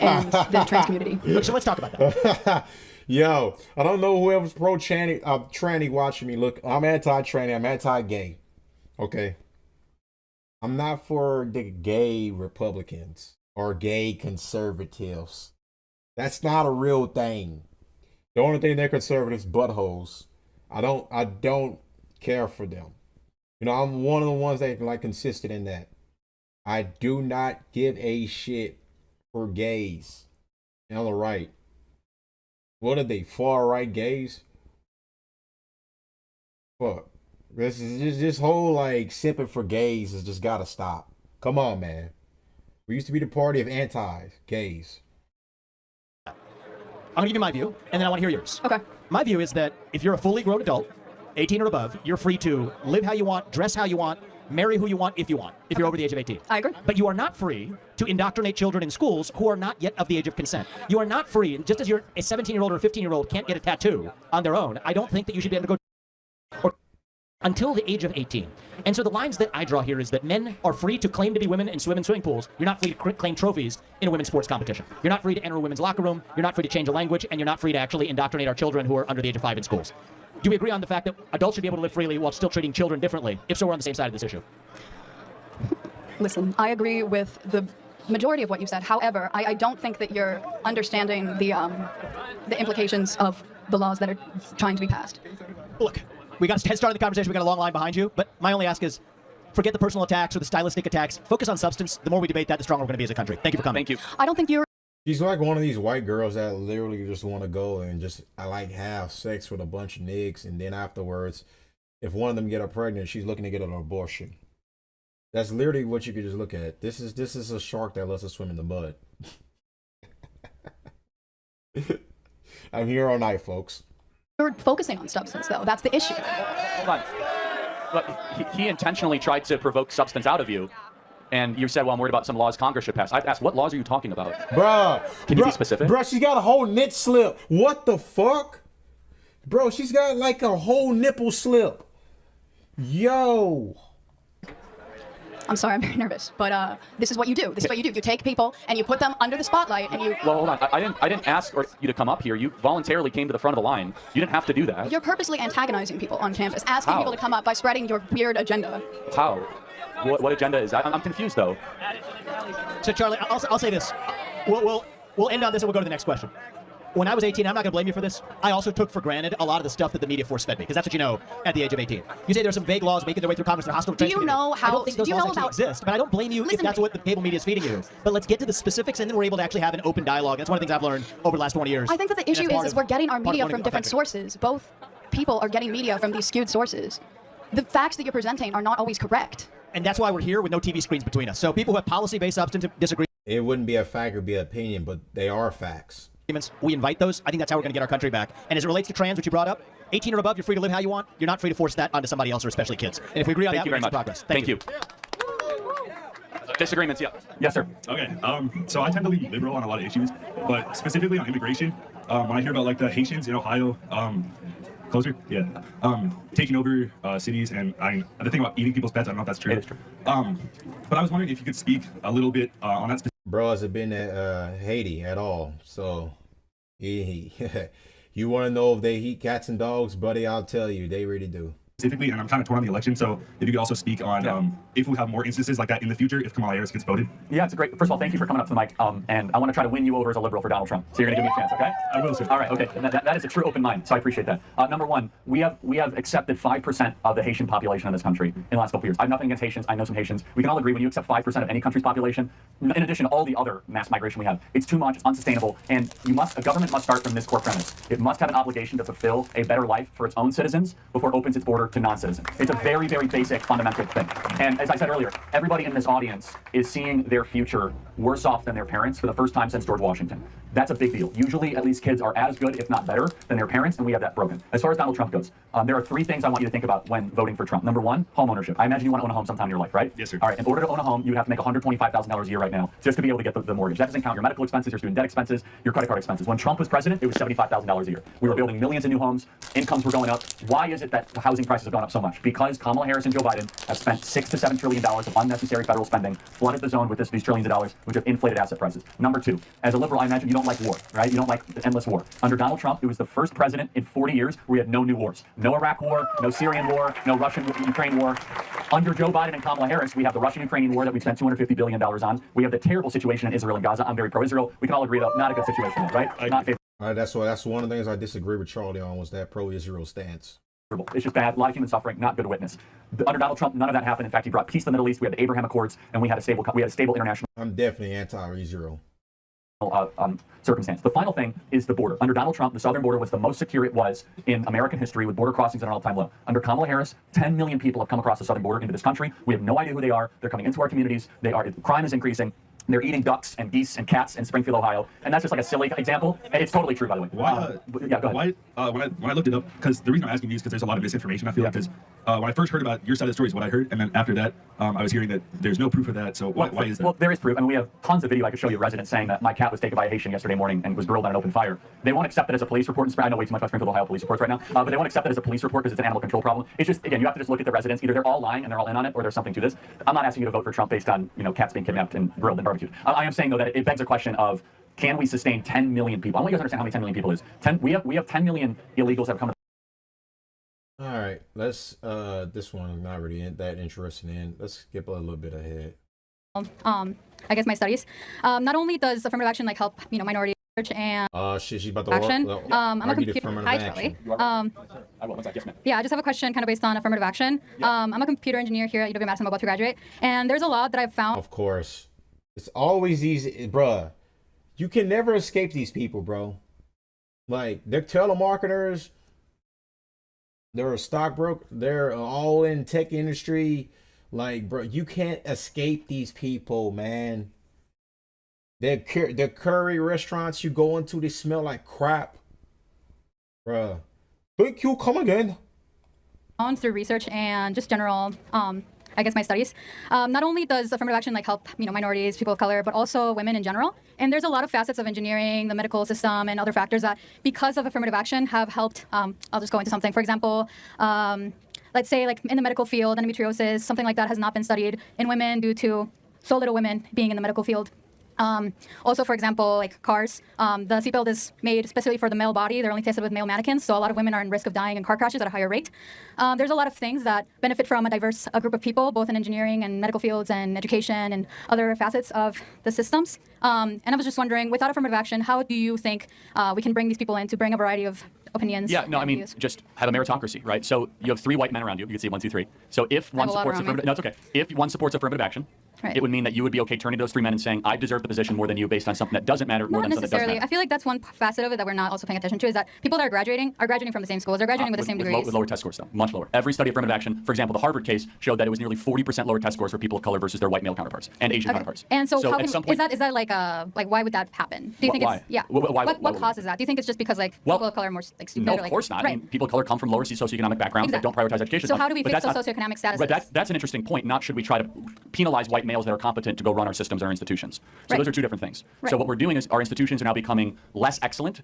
and the trans community. So let's talk about that. Yo, I don't know whoever's tranny watching me. Look, I'm anti-tranny. I'm anti-gay. Okay. I'm not for the gay Republicans or gay conservatives. That's not a real thing. The only thing they're conservatives buttholes. I don't care for them. You know, I'm one of the ones that like consistent in that. I do not give a shit for gays. And on the right. What are they, far right gays? Fuck. This is just this whole like simping for gays has just gotta stop. Come on, man. We used to be the party of anti-gays. I'm going to give you my view, and then I want to hear yours. Okay. My view is that if you're a fully grown adult, 18 or above, you're free to live how you want, dress how you want, marry who you want if you're over the age of 18. I agree. But you are not free to indoctrinate children in schools who are not yet of the age of consent. You are not free, just as you're a 17-year-old or a 15-year-old can't get a tattoo on their own, I don't think that you should be able to go until the age of 18. And so the lines that I draw here is that men are free to claim to be women and swim in swimming pools. You're not free to claim trophies in a women's sports competition. You're not free to enter a women's locker room. You're not free to change a language. And you're not free to actually indoctrinate our children who are under the age of 5 in schools. Do we agree on the fact that adults should be able to live freely while still treating children differently? If so, we're on the same side of this issue. Listen, I agree with the majority of what you said. However, I don't think that you're understanding the implications of the laws that are trying to be passed. Look, we got a head start in the conversation. We got a long line behind you. But my only ask is, forget the personal attacks or the stylistic attacks. Focus on substance. The more we debate that, the stronger we're going to be as a country. Thank you for coming. Thank you. I don't think you're... She's like one of these white girls that literally just want to go and just have sex with a bunch of niggas, and then afterwards, if one of them get her pregnant, she's looking to get an abortion. That's literally what you could just look at. This is a shark that lets us swim in the mud. I'm here all night, folks. You're focusing on substance, though. That's the issue. Hold on. But he intentionally tried to provoke substance out of you. And you said, well, I'm worried about some laws Congress should pass. I've asked, what laws are you talking about? Bruh. Can you be specific? Bruh, she's got a whole knit slip. What the fuck? Bro, she's got like a whole nipple slip. Yo. I'm sorry, I'm very nervous, but this is what you do. This is what you do. You take people and you put them under the spotlight, and you. Well, hold on. I didn't ask you to come up here. You voluntarily came to the front of the line. You didn't have to do that. You're purposely antagonizing people on campus, asking How? people to come up by spreading your weird agenda. How? What agenda is that? I'm confused though. So Charlie, I'll say this. We'll end on this and we'll go to the next question. When I was 18, I'm not going to blame you for this. I also took for granted a lot of the stuff that the media force fed me, because that's what you know at the age of 18. You say there's some vague laws making their way through Congress, they're hostile to Do you know how? I don't think those laws actually exist, but I don't blame you if that's what the cable media is feeding you. But let's get to the specifics, and then we're able to actually have an open dialogue. That's one of the things I've learned over the last 20 years. I think that the issue is we're getting our media from different sources. Both people are getting media from these skewed sources. The facts that you're presenting are not always correct. And that's why we're here with no TV screens between us. So people who have policy-based substantive disagreements. It wouldn't be a fact, it would be an opinion, but they are facts. We invite those. I think that's how we're going to get our country back. And as it relates to trans, which you brought up, 18 or above, you're free to live how you want. You're not free to force that onto somebody else, or especially kids. And if we agree on that, we make some progress. Thank you. Disagreements, yeah. Yes, sir. Okay, so I tend to lean liberal on a lot of issues, but specifically on immigration, when I hear about like the Haitians in Ohio, closer, yeah, taking over cities, and the thing about eating people's pets, I don't know if that's true. It is true. But I was wondering if you could speak a little bit on that. Bro hasn't been to Haiti at all, so you want to know if they eat cats and dogs, buddy? I'll tell you, they really do. Specifically, and I'm kind of torn on the election, so if you could also speak on if we have more instances like that in the future, if Kamala Harris gets voted. Yeah, it's a great. First of all, thank you for coming up to the mic, and I want to try to win you over as a liberal for Donald Trump. So you're going to give me a chance, okay? I will, sir. All right, okay. That is a true open mind, so I appreciate that. Number one, we have accepted 5% of the Haitian population in this country in the last couple of years. I have nothing against Haitians. I know some Haitians. We can all agree when you accept 5% of any country's population, in addition to all the other mass migration we have, it's too much, it's unsustainable, and a government must start from this core premise. It must have an obligation to fulfill a better life for its own citizens before it opens its border to non-citizens. It's a very, very basic, fundamental thing. And as I said earlier, everybody in this audience is seeing their future worse off than their parents for the first time since George Washington. That's a big deal. Usually, at least kids are as good, if not better, than their parents, and we have that broken. As far as Donald Trump goes, there are three things I want you to think about when voting for Trump. Number one, home ownership. I imagine you want to own a home sometime in your life, right? Yes, sir. All right, in order to own a home, you have to make $125,000 a year right now just to be able to get the mortgage. That doesn't count your medical expenses, your student debt expenses, your credit card expenses. When Trump was president, it was $75,000 a year. We were building millions of new homes, incomes were going up. Why is it that housing prices have gone up so much? Because Kamala Harris and Joe Biden have spent $6 to $7 trillion of unnecessary federal spending, flooded the zone with these trillions of dollars, which have inflated asset prices. Number two, as a liberal, I imagine you don't like war, right? You don't like the endless war. Under Donald Trump, it was the first president in 40 years where we had no new wars. No Iraq war, no Syrian war, no Russian-Ukraine war. Under Joe Biden and Kamala Harris, we have the Russian-Ukrainian war that we spent $250 billion on. We have the terrible situation in Israel and Gaza. I'm very pro-Israel. We can all agree, though, not a good situation, right? Not favorable. All right, that's one of the things I disagree with Charlie on, was that pro-Israel stance. It's just bad. A lot of human suffering, not good to witness. Under Donald Trump, none of that happened. In fact, he brought peace to the Middle East. We had the Abraham Accords, and we had a stable international. I'm definitely anti-Israel. Circumstance. The final thing is the border. Under Donald Trump, the southern border was the most secure it was in American history, with border crossings at an all-time low. Under Kamala Harris, 10 million people have come across the southern border into this country. We have no idea who they are. They're coming into our communities. Crime is increasing. They're eating ducks and geese and cats in Springfield, Ohio, and that's just like a silly example. And it's totally true, by the way. Yeah, go ahead. When I looked it up, because the reason I'm asking you is because there's a lot of misinformation. I feel like, because when I first heard about your side of the story is what I heard, and then after that, I was hearing that there's no proof of that. So why is that? Well, there is proof. I mean, we have tons of video I could show you. Residents saying that my cat was taken by a Haitian yesterday morning and was grilled on an open fire. They won't accept it as a police report. I know way too much about Springfield, Ohio police reports right now, but they won't accept it as a police report because it's an animal control problem. It's just, again, you have to just look at the residents. Either they're all lying and they're all in on it, or there's something to this. I'm not asking you to vote for Trump based on cats being kidnapped and grilled and barbecued. I am saying though that it begs a question of, can we sustain 10 million people? I want you guys to understand how many 10 million people is. We have 10 million illegals that have come to. All right, let's this one I'm not really that interested in. Let's skip a little bit ahead. I guess my studies. Not only does affirmative action help minority research and she's about to action. I'm a argue the computer. affirmative Hi, action. Charlie. Yeah, I just have a question kind of based on affirmative action. I'm a computer engineer here at UW-Madison. I'm about to graduate, and there's a law that I've found. Of course, it's always easy, bruh. You can never escape these people, bro. Like, they're telemarketers. They're a stockbroker. They're all in tech industry. Like, bro, you can't escape these people, man. The curry restaurants you go into, they smell like crap. Bruh. Thank you, come again. Through research and just general I guess, my studies. Not only does affirmative action like help, minorities, people of color, but also women in general. And there's a lot of facets of engineering, the medical system, and other factors that, because of affirmative action, have helped. I'll just go into something. For example, let's say like in the medical field, endometriosis, something like that has not been studied in women due to so little women being in the medical field. Also, for example, like cars, the seatbelt is made specifically for the male body. They're only tested with male mannequins, so a lot of women are in risk of dying in car crashes at a higher rate. There's a lot of things that benefit from a diverse group of people, both in engineering and medical fields and education and other facets of the systems. And I was just wondering, without affirmative action, how do you think we can bring these people in to bring a variety of opinions? Yeah, no, I mean, just have a meritocracy, right? So you have 3 white men around you. You can see 1, 2, 3. So if one supports affirmative, no, it's okay. If one supports affirmative action, it would mean that you would be okay turning to those 3 men and saying, I deserve the position more than you based on something that doesn't matter more than something that does matter. Not necessarily. I feel like that's one facet of it that we're not also paying attention to, is that people that are graduating from the same schools. They're graduating with the same degrees. With lower test scores, though. Much lower. Every study of affirmative action, for example, the Harvard case showed that it was nearly 40% lower test scores for people of color versus their white male counterparts and Asian counterparts. And so how at some can, point, is that like why would that happen? Do you think why? it's, yeah. What causes that? Do you think it's just because like people of color are more like stupid? No, or, of like, course not. Right. I mean, people of color come from lower socioeconomic backgrounds that don't prioritize education. So how do we fix those socioeconomic statuses? But that's an interesting point. Not should we try to penalize white males that are competent to go run our systems and our institutions. So those are 2 different things. So what we're doing is our institutions are now becoming less excellent.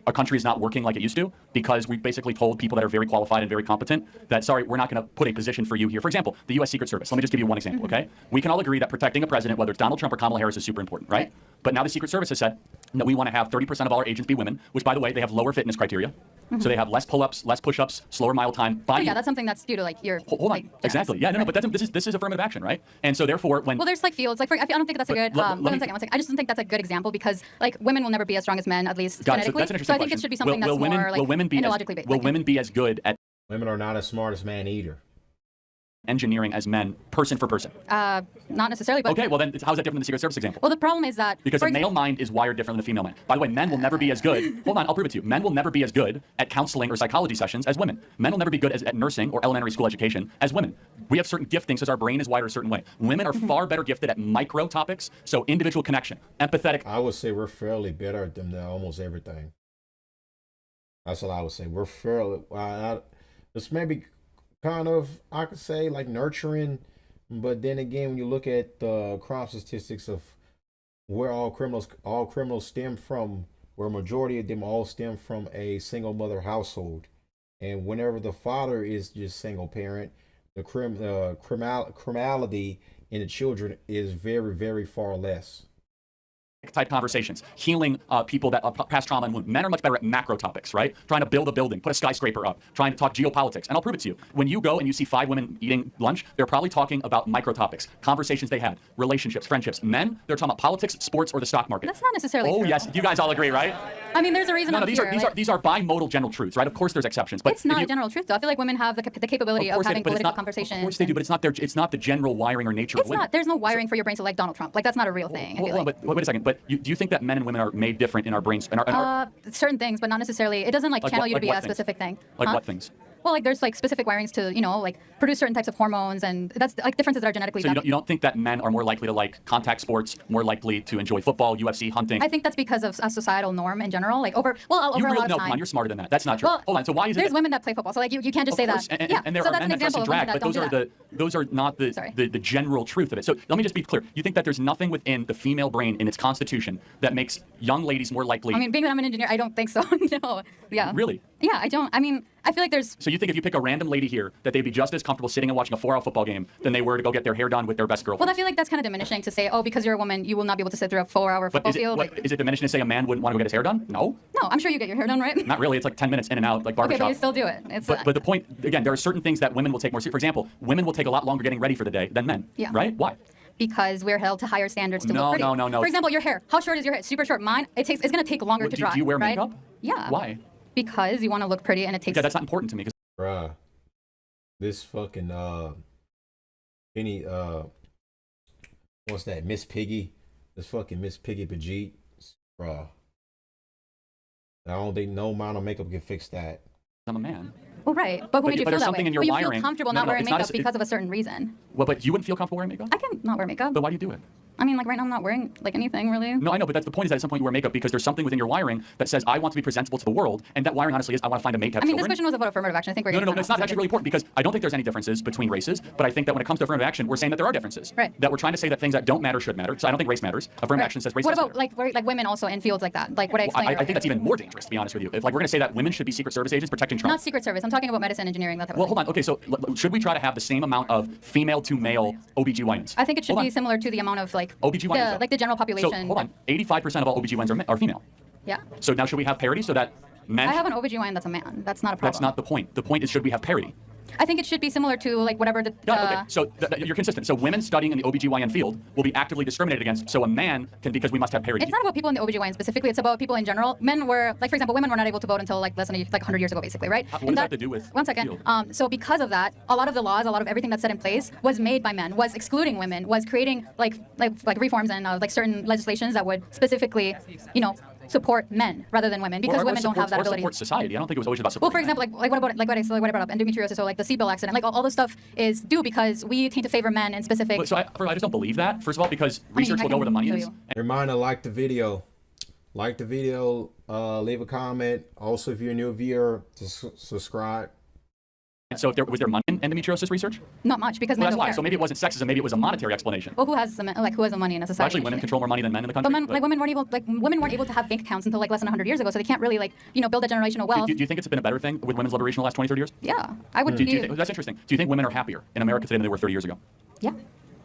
Our country is not working like it used to because we basically told people that are very qualified and very competent that, sorry, we're not going to put a position for you here. For example, the U.S. Secret Service. Let me just give you one example, okay? We can all agree that protecting a president, whether it's Donald Trump or Kamala Harris, is super important, right? But now the Secret Service has said that we want to have 30% of all our agents be women, which, by the way, they have lower fitness criteria. So they have less pull-ups, less push-ups, slower mile time. Oh, yeah, that's something that's due to like your. Hold on. Exactly. Yeah, no, but this is affirmative action, right? And so therefore, when there's like fields like I don't think that's a good. One second. I just don't think that's a good example because like women will never be as strong as men, at least genetically. That's an interesting so I think it should be something that's more like ideologically based. Will women be as good at? Women are not as smart as man either. Engineering as men, person for person. Not necessarily, but okay. Well, then how's that different than the Secret Service example? Well, the problem is that because the male mind is wired different than the female mind. By the way, men will never be as good. Hold on, I'll prove it to you. Men will never be as good at counseling or psychology sessions as women. Men will never be good at nursing or elementary school education as women. We have certain giftings because our brain is wired a certain way. Women are far better gifted at micro topics, so individual connection, empathetic. I would say we're fairly better at them than almost everything. That's what I would say. We're fairly. It's maybe kind of, I could say, like nurturing, but then again, when you look at the crime statistics of where all criminals stem from, where a majority of them all stem from a single mother household, and whenever the father is just single parent, the criminality in the children is very, very far less. Type conversations, healing people that past trauma and wound. Men are much better at macro topics, right? Trying to build a building, put a skyscraper up, trying to talk geopolitics. And I'll prove it to you. When you go and you see 5 women eating lunch, they're probably talking about micro topics, conversations they had, relationships, friendships. Men, they're talking about politics, sports, or the stock market. That's not necessarily true. Oh, yes. You guys all agree, right? I mean, there's a reason. No, these are bimodal general truths, right? Of course there's exceptions. But it's not a general truth, though. I feel like women have the capability of having political conversations. Of course they do, but it's not the general wiring or nature of women. It's not. There's no wiring for your brain to like Donald Trump. Like, that's not a real thing. Hold on, but wait a second. But do you think that men and women are made different in our brains? Certain things, but not necessarily. It doesn't like channel you to be a specific thing. Like what things? Well, like there's like specific wirings to, like produce certain types of hormones, and that's like differences that are genetically. So you don't think that men are more likely to like contact sports, more likely to enjoy football, UFC, hunting? I think that's because of a societal norm in general. Like over a lot of time. Come on, you're smarter than that. That's not true. Well, hold on. So why is it? There's women that play football, so like you can't just say that. And there are men that dress in drag, but those are not the general truth of it. So let me just be clear. You think that there's nothing within the female brain in its constitution that makes young ladies more likely? I mean, being that I'm an engineer, I don't think so. No. Yeah. Really? Yeah, I don't. I mean, I feel like there's. So you think if you pick a random lady here, that they'd be just as comfortable sitting and watching a 4-hour football game than they were to go get their hair done with their best girlfriend? Well, I feel like that's kind of diminishing to say, oh, because you're a woman, you will not be able to sit through a 4-hour football field. Is it diminishing to say a man wouldn't want to go get his hair done? No. No, I'm sure you get your hair done, right? Not really. It's like 10 minutes in and out, like barbershop. Okay, but you still do it. But the point, again, there are certain things that women will take more seriously. For example, women will take a lot longer getting ready for the day than men. Yeah. Right? Why? Because we're held to higher standards to look pretty. No. For example, your hair. How short is your hair? Super short. Mine, it's going to take longer to dry. Do you wear right? makeup? Yeah. Why? Because you want to look pretty, and it takes. Yeah, that's not important to me. Bruh, this fucking Penny what's that? Miss Piggy, this fucking Miss Piggy Pajit, bruh. I don't think no amount of makeup can fix that. I'm a man. Well, right, but who made you feel that way? In your wiring. You feel comfortable not wearing makeup because of a certain reason. Well, but you wouldn't feel comfortable wearing makeup? I can not wear makeup. But why do you do it? I mean, like right now I'm not wearing like anything really. No, I know, but that's the point is that at some point you wear makeup because there's something within your wiring that says I want to be presentable to the world, and that wiring honestly is I want to find a mate to have I mean, children. this question was about affirmative action. I think we're No, it's not actually really important because I don't think there's any differences between races, but I think that when it comes to affirmative action, we're saying that there are differences. Right. That we're trying to say that things that don't matter should matter. So I don't think race matters. Affirmative action says race What doesn't about matter. like women also in fields like that? Like what I explained I think that's even more dangerous, to be honest with you. If like we're going to say that women should be Secret Service agents protecting Trump. Not Secret Service. I'm talking about medicine, engineering, that type of Well, thing. hold on. Okay, so should we try to have the same amount of female to male OBGYNs? I think it should be similar to the amount of like OBGYNs, like the general population. So hold on, 85% of all OBGYNs are female. Yeah. So now should we have parity so that men? I have an OBGYN that's a man. That's not a problem. That's not the point. The point is should we have parity? I think it should be similar to like whatever the. Okay, so you're consistent. So women studying in the OBGYN field will be actively discriminated against. So a man can, because we must have parity. It's not about people in the OBGYN specifically. It's about people in general. Men were, like for example, women were not able to vote until like less than like 100 years ago, basically, right? What does that have to do with? One second. So because of that, a lot of the laws, a lot of everything that's set in place was made by men, was excluding women, was creating like reforms and like certain legislations that would specifically, support men rather than women because women don't have that ability. Support society. I don't think it was always about Well, supporting. for example, like what about endometriosis or like the seatbelt accident? Like all this stuff is due because we tend to favor men in specific. But, so I just don't believe that. First of all, because research will go where the money is. Reminder: like the video, leave a comment. Also, if you're a new viewer, subscribe. So was there money in endometriosis research? Not much because Well, men that's don't why. care. So maybe it wasn't sexism. Maybe it was a monetary explanation. Well, who has the money in a Well, society? actually, women control more money than men in the country. But women weren't able to have bank accounts until like less than 100 years ago, so they can't really build a generational wealth. Do you think it's been a better thing with women's liberation in the last 20, 30 years? Yeah, I would. Do you think, that's interesting. Do you think women are happier in America today than they were 30 years ago? Yeah.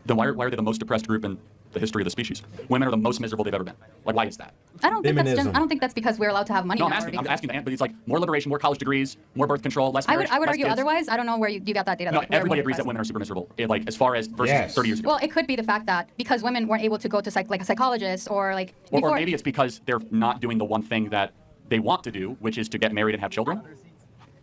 Then why are they the most depressed group in the history of the species? Women are the most miserable they've ever been. Like, why is that? I don't think that's because we're allowed to have money. No, now I'm asking the but it's like more liberation, more college degrees, more birth control, less I marriage, would less argue kids. otherwise. I don't know where you got that data. No, that we're everybody more agrees that depressed. women are super miserable. Like as far as versus 30 years ago. Well, it could be the fact that because women weren't able to go to a psychologist or like. Or maybe it's because they're not doing the one thing that they want to do, which is to get married and have children.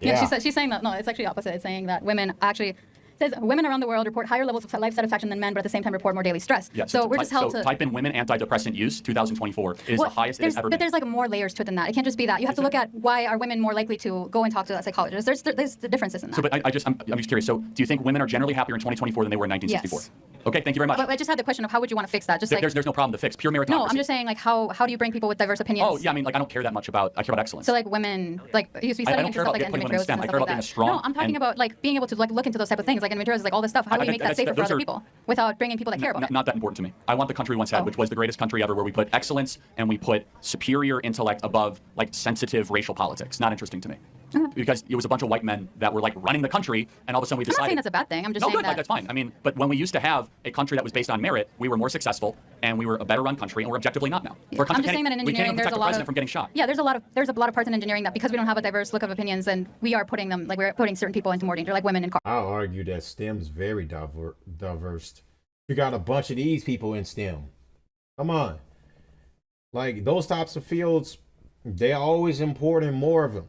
Yeah, she's saying that. No, it's actually opposite. It's saying that women actually. Says women around the world report higher levels of life satisfaction than men, but at the same time report more daily stress. Yeah, so we're just held to type in women antidepressant use 2024 is the highest it has ever but been. there's like more layers to it than that. It can't just be that. You have to look at why are women more likely to go and talk to a psychologist. There's the differences in that. So, but I'm just curious. So, do you think women are generally happier in 2024 than they were in 1964? Yes. Okay, thank you very much. But I just had the question of how would you want to fix that? Just there's no problem to fix. Pure meritocracy. No, I'm just saying like how do you bring people with diverse opinions? Oh yeah, I mean like I don't care that much about. I care about excellence. So like women, like you used to be I studying don't into care stuff about like putting women in endometriosis STEM. and I stuff care like about being that. a strong No, I'm talking about like being able to like look into those type of things, like endometriosis, like all this stuff. How do we make that safer for other people without bringing people that care about it? Not that important to me. I want the country we once had, which was the greatest country ever, where we put excellence and we put superior intellect above like sensitive racial politics. Not interesting to me. Because it was a bunch of white men that were like running the country, and all of a sudden we I'm not decided. saying that's a bad thing. I'm just No, saying good. that. Like, that's fine. I mean, but when we used to have a country that was based on merit, we were more successful and we were a better run country, and we're objectively not now. I'm just saying that in we can't engineering even there's protect a the lot president of from getting shot. Yeah, there's a lot of parts in engineering that because we don't have a diverse look of opinions, and we are putting them like we're putting certain people into more danger, like women in cars. I'll argue that STEM's very diverse. You got a bunch of these people in STEM. Come on. Like those types of fields, they're always importing more of them.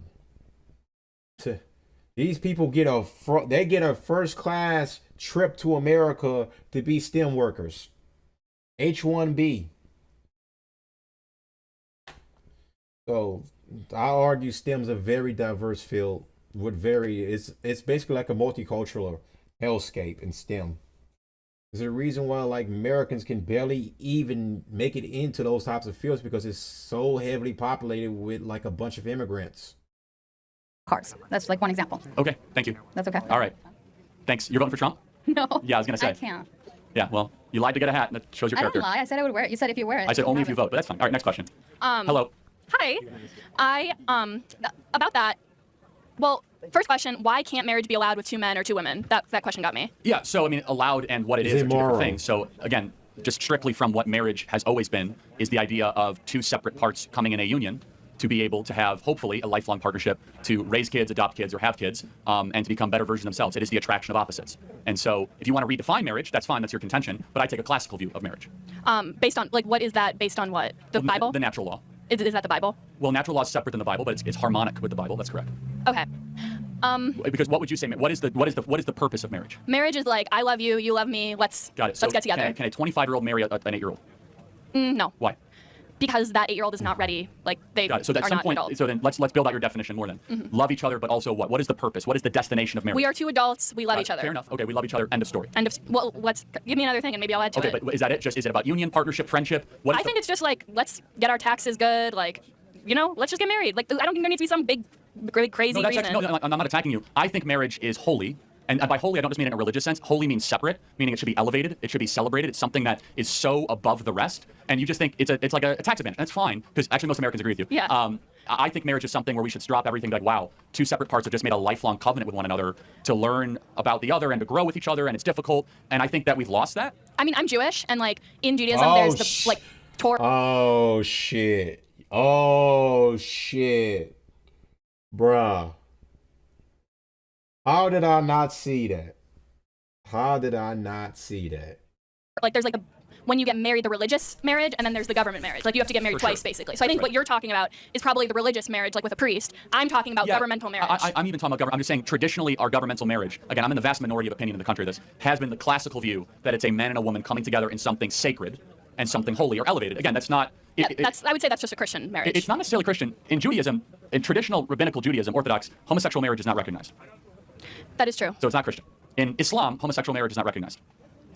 These people get a first class trip to America to be STEM workers. H-1B. So I argue STEM's a very diverse field with it's basically like a multicultural hellscape in STEM. There's a reason why like Americans can barely even make it into those types of fields because it's so heavily populated with like a bunch of immigrants. Cars. That's like one example. Okay, thank you. That's okay. All right. Thanks. You're voting for Trump? No. Yeah, I was gonna say. I can't. Yeah, well, you lied to get a hat, and that shows your I character. don't lie. I said I would wear it. You said if you wear it. I said only if you vote, but that's fine. All right, next question. Hello. Hi. About that. Well, first question, why can't marriage be allowed with two men or two women? That question got me. Yeah, so I mean, allowed and what it is are two different things. So again, just strictly from what marriage has always been is the idea of two separate parts coming in a union to be able to have, hopefully, a lifelong partnership to raise kids, adopt kids, or have kids, and to become better versions of themselves. It is the attraction of opposites. And so if you want to redefine marriage, that's fine, that's your contention, but I take a classical view of marriage. Based on, like, what is that based on what? The Bible? The natural law. Is that the Bible? Well, natural law is separate than the Bible, but it's harmonic with the Bible, that's correct. Okay. Because what would you say, what is the purpose of marriage? Marriage is like, I love you, you love me, let's Got it. So get together. Can a 25-year-old marry an 8-year-old? No. Why? Because that 8-year-old is not ready. Like they Got it. So at are some not point, adults. so then let's build out your definition more then. Love each other, but also what? What is the purpose? What is the destination of marriage? We are 2 adults. We love each other. Fair enough. Okay, we love each other. End of story. Well, let's give me another thing, and maybe I'll add to it. Okay, but is that it? Just is it about union, partnership, friendship? What is I think it's just like let's get our taxes good. Like, you know, let's just get married. Like, I don't think there needs to be some big, crazy no, that's reason. actually, no, I'm not attacking you. I think marriage is holy. And by holy, I don't just mean it in a religious sense. Holy means separate, meaning it should be elevated. It should be celebrated. It's something that is so above the rest. And you just think it's like a tax advantage. That's fine, because actually most Americans agree with you. Yeah. I think marriage is something where we should drop everything, like, wow, 2 separate parts have just made a lifelong covenant with one another to learn about the other and to grow with each other, and it's difficult. And I think that we've lost that. I mean, I'm Jewish, and like in Judaism, there's the like Torah. Oh shit! Oh shit, bruh. How did I not see that? How did I not see that? Like there's like when you get married, the religious marriage, and then there's the government marriage. Like you have to get married twice, basically. So I think what you're talking about is probably the religious marriage, like with a priest. I'm talking about governmental marriage. I'm even talking about government. I'm just saying traditionally our governmental marriage, again, I'm in the vast minority of opinion in the country of this, has been the classical view that it's a man and a woman coming together in something sacred and something holy or elevated. Again, that's not... I would say that's just a Christian marriage. It's not necessarily Christian. In Judaism, in traditional rabbinical Judaism, Orthodox, homosexual marriage is not recognized. That is true. So it's not Christian. In Islam, homosexual marriage is not recognized.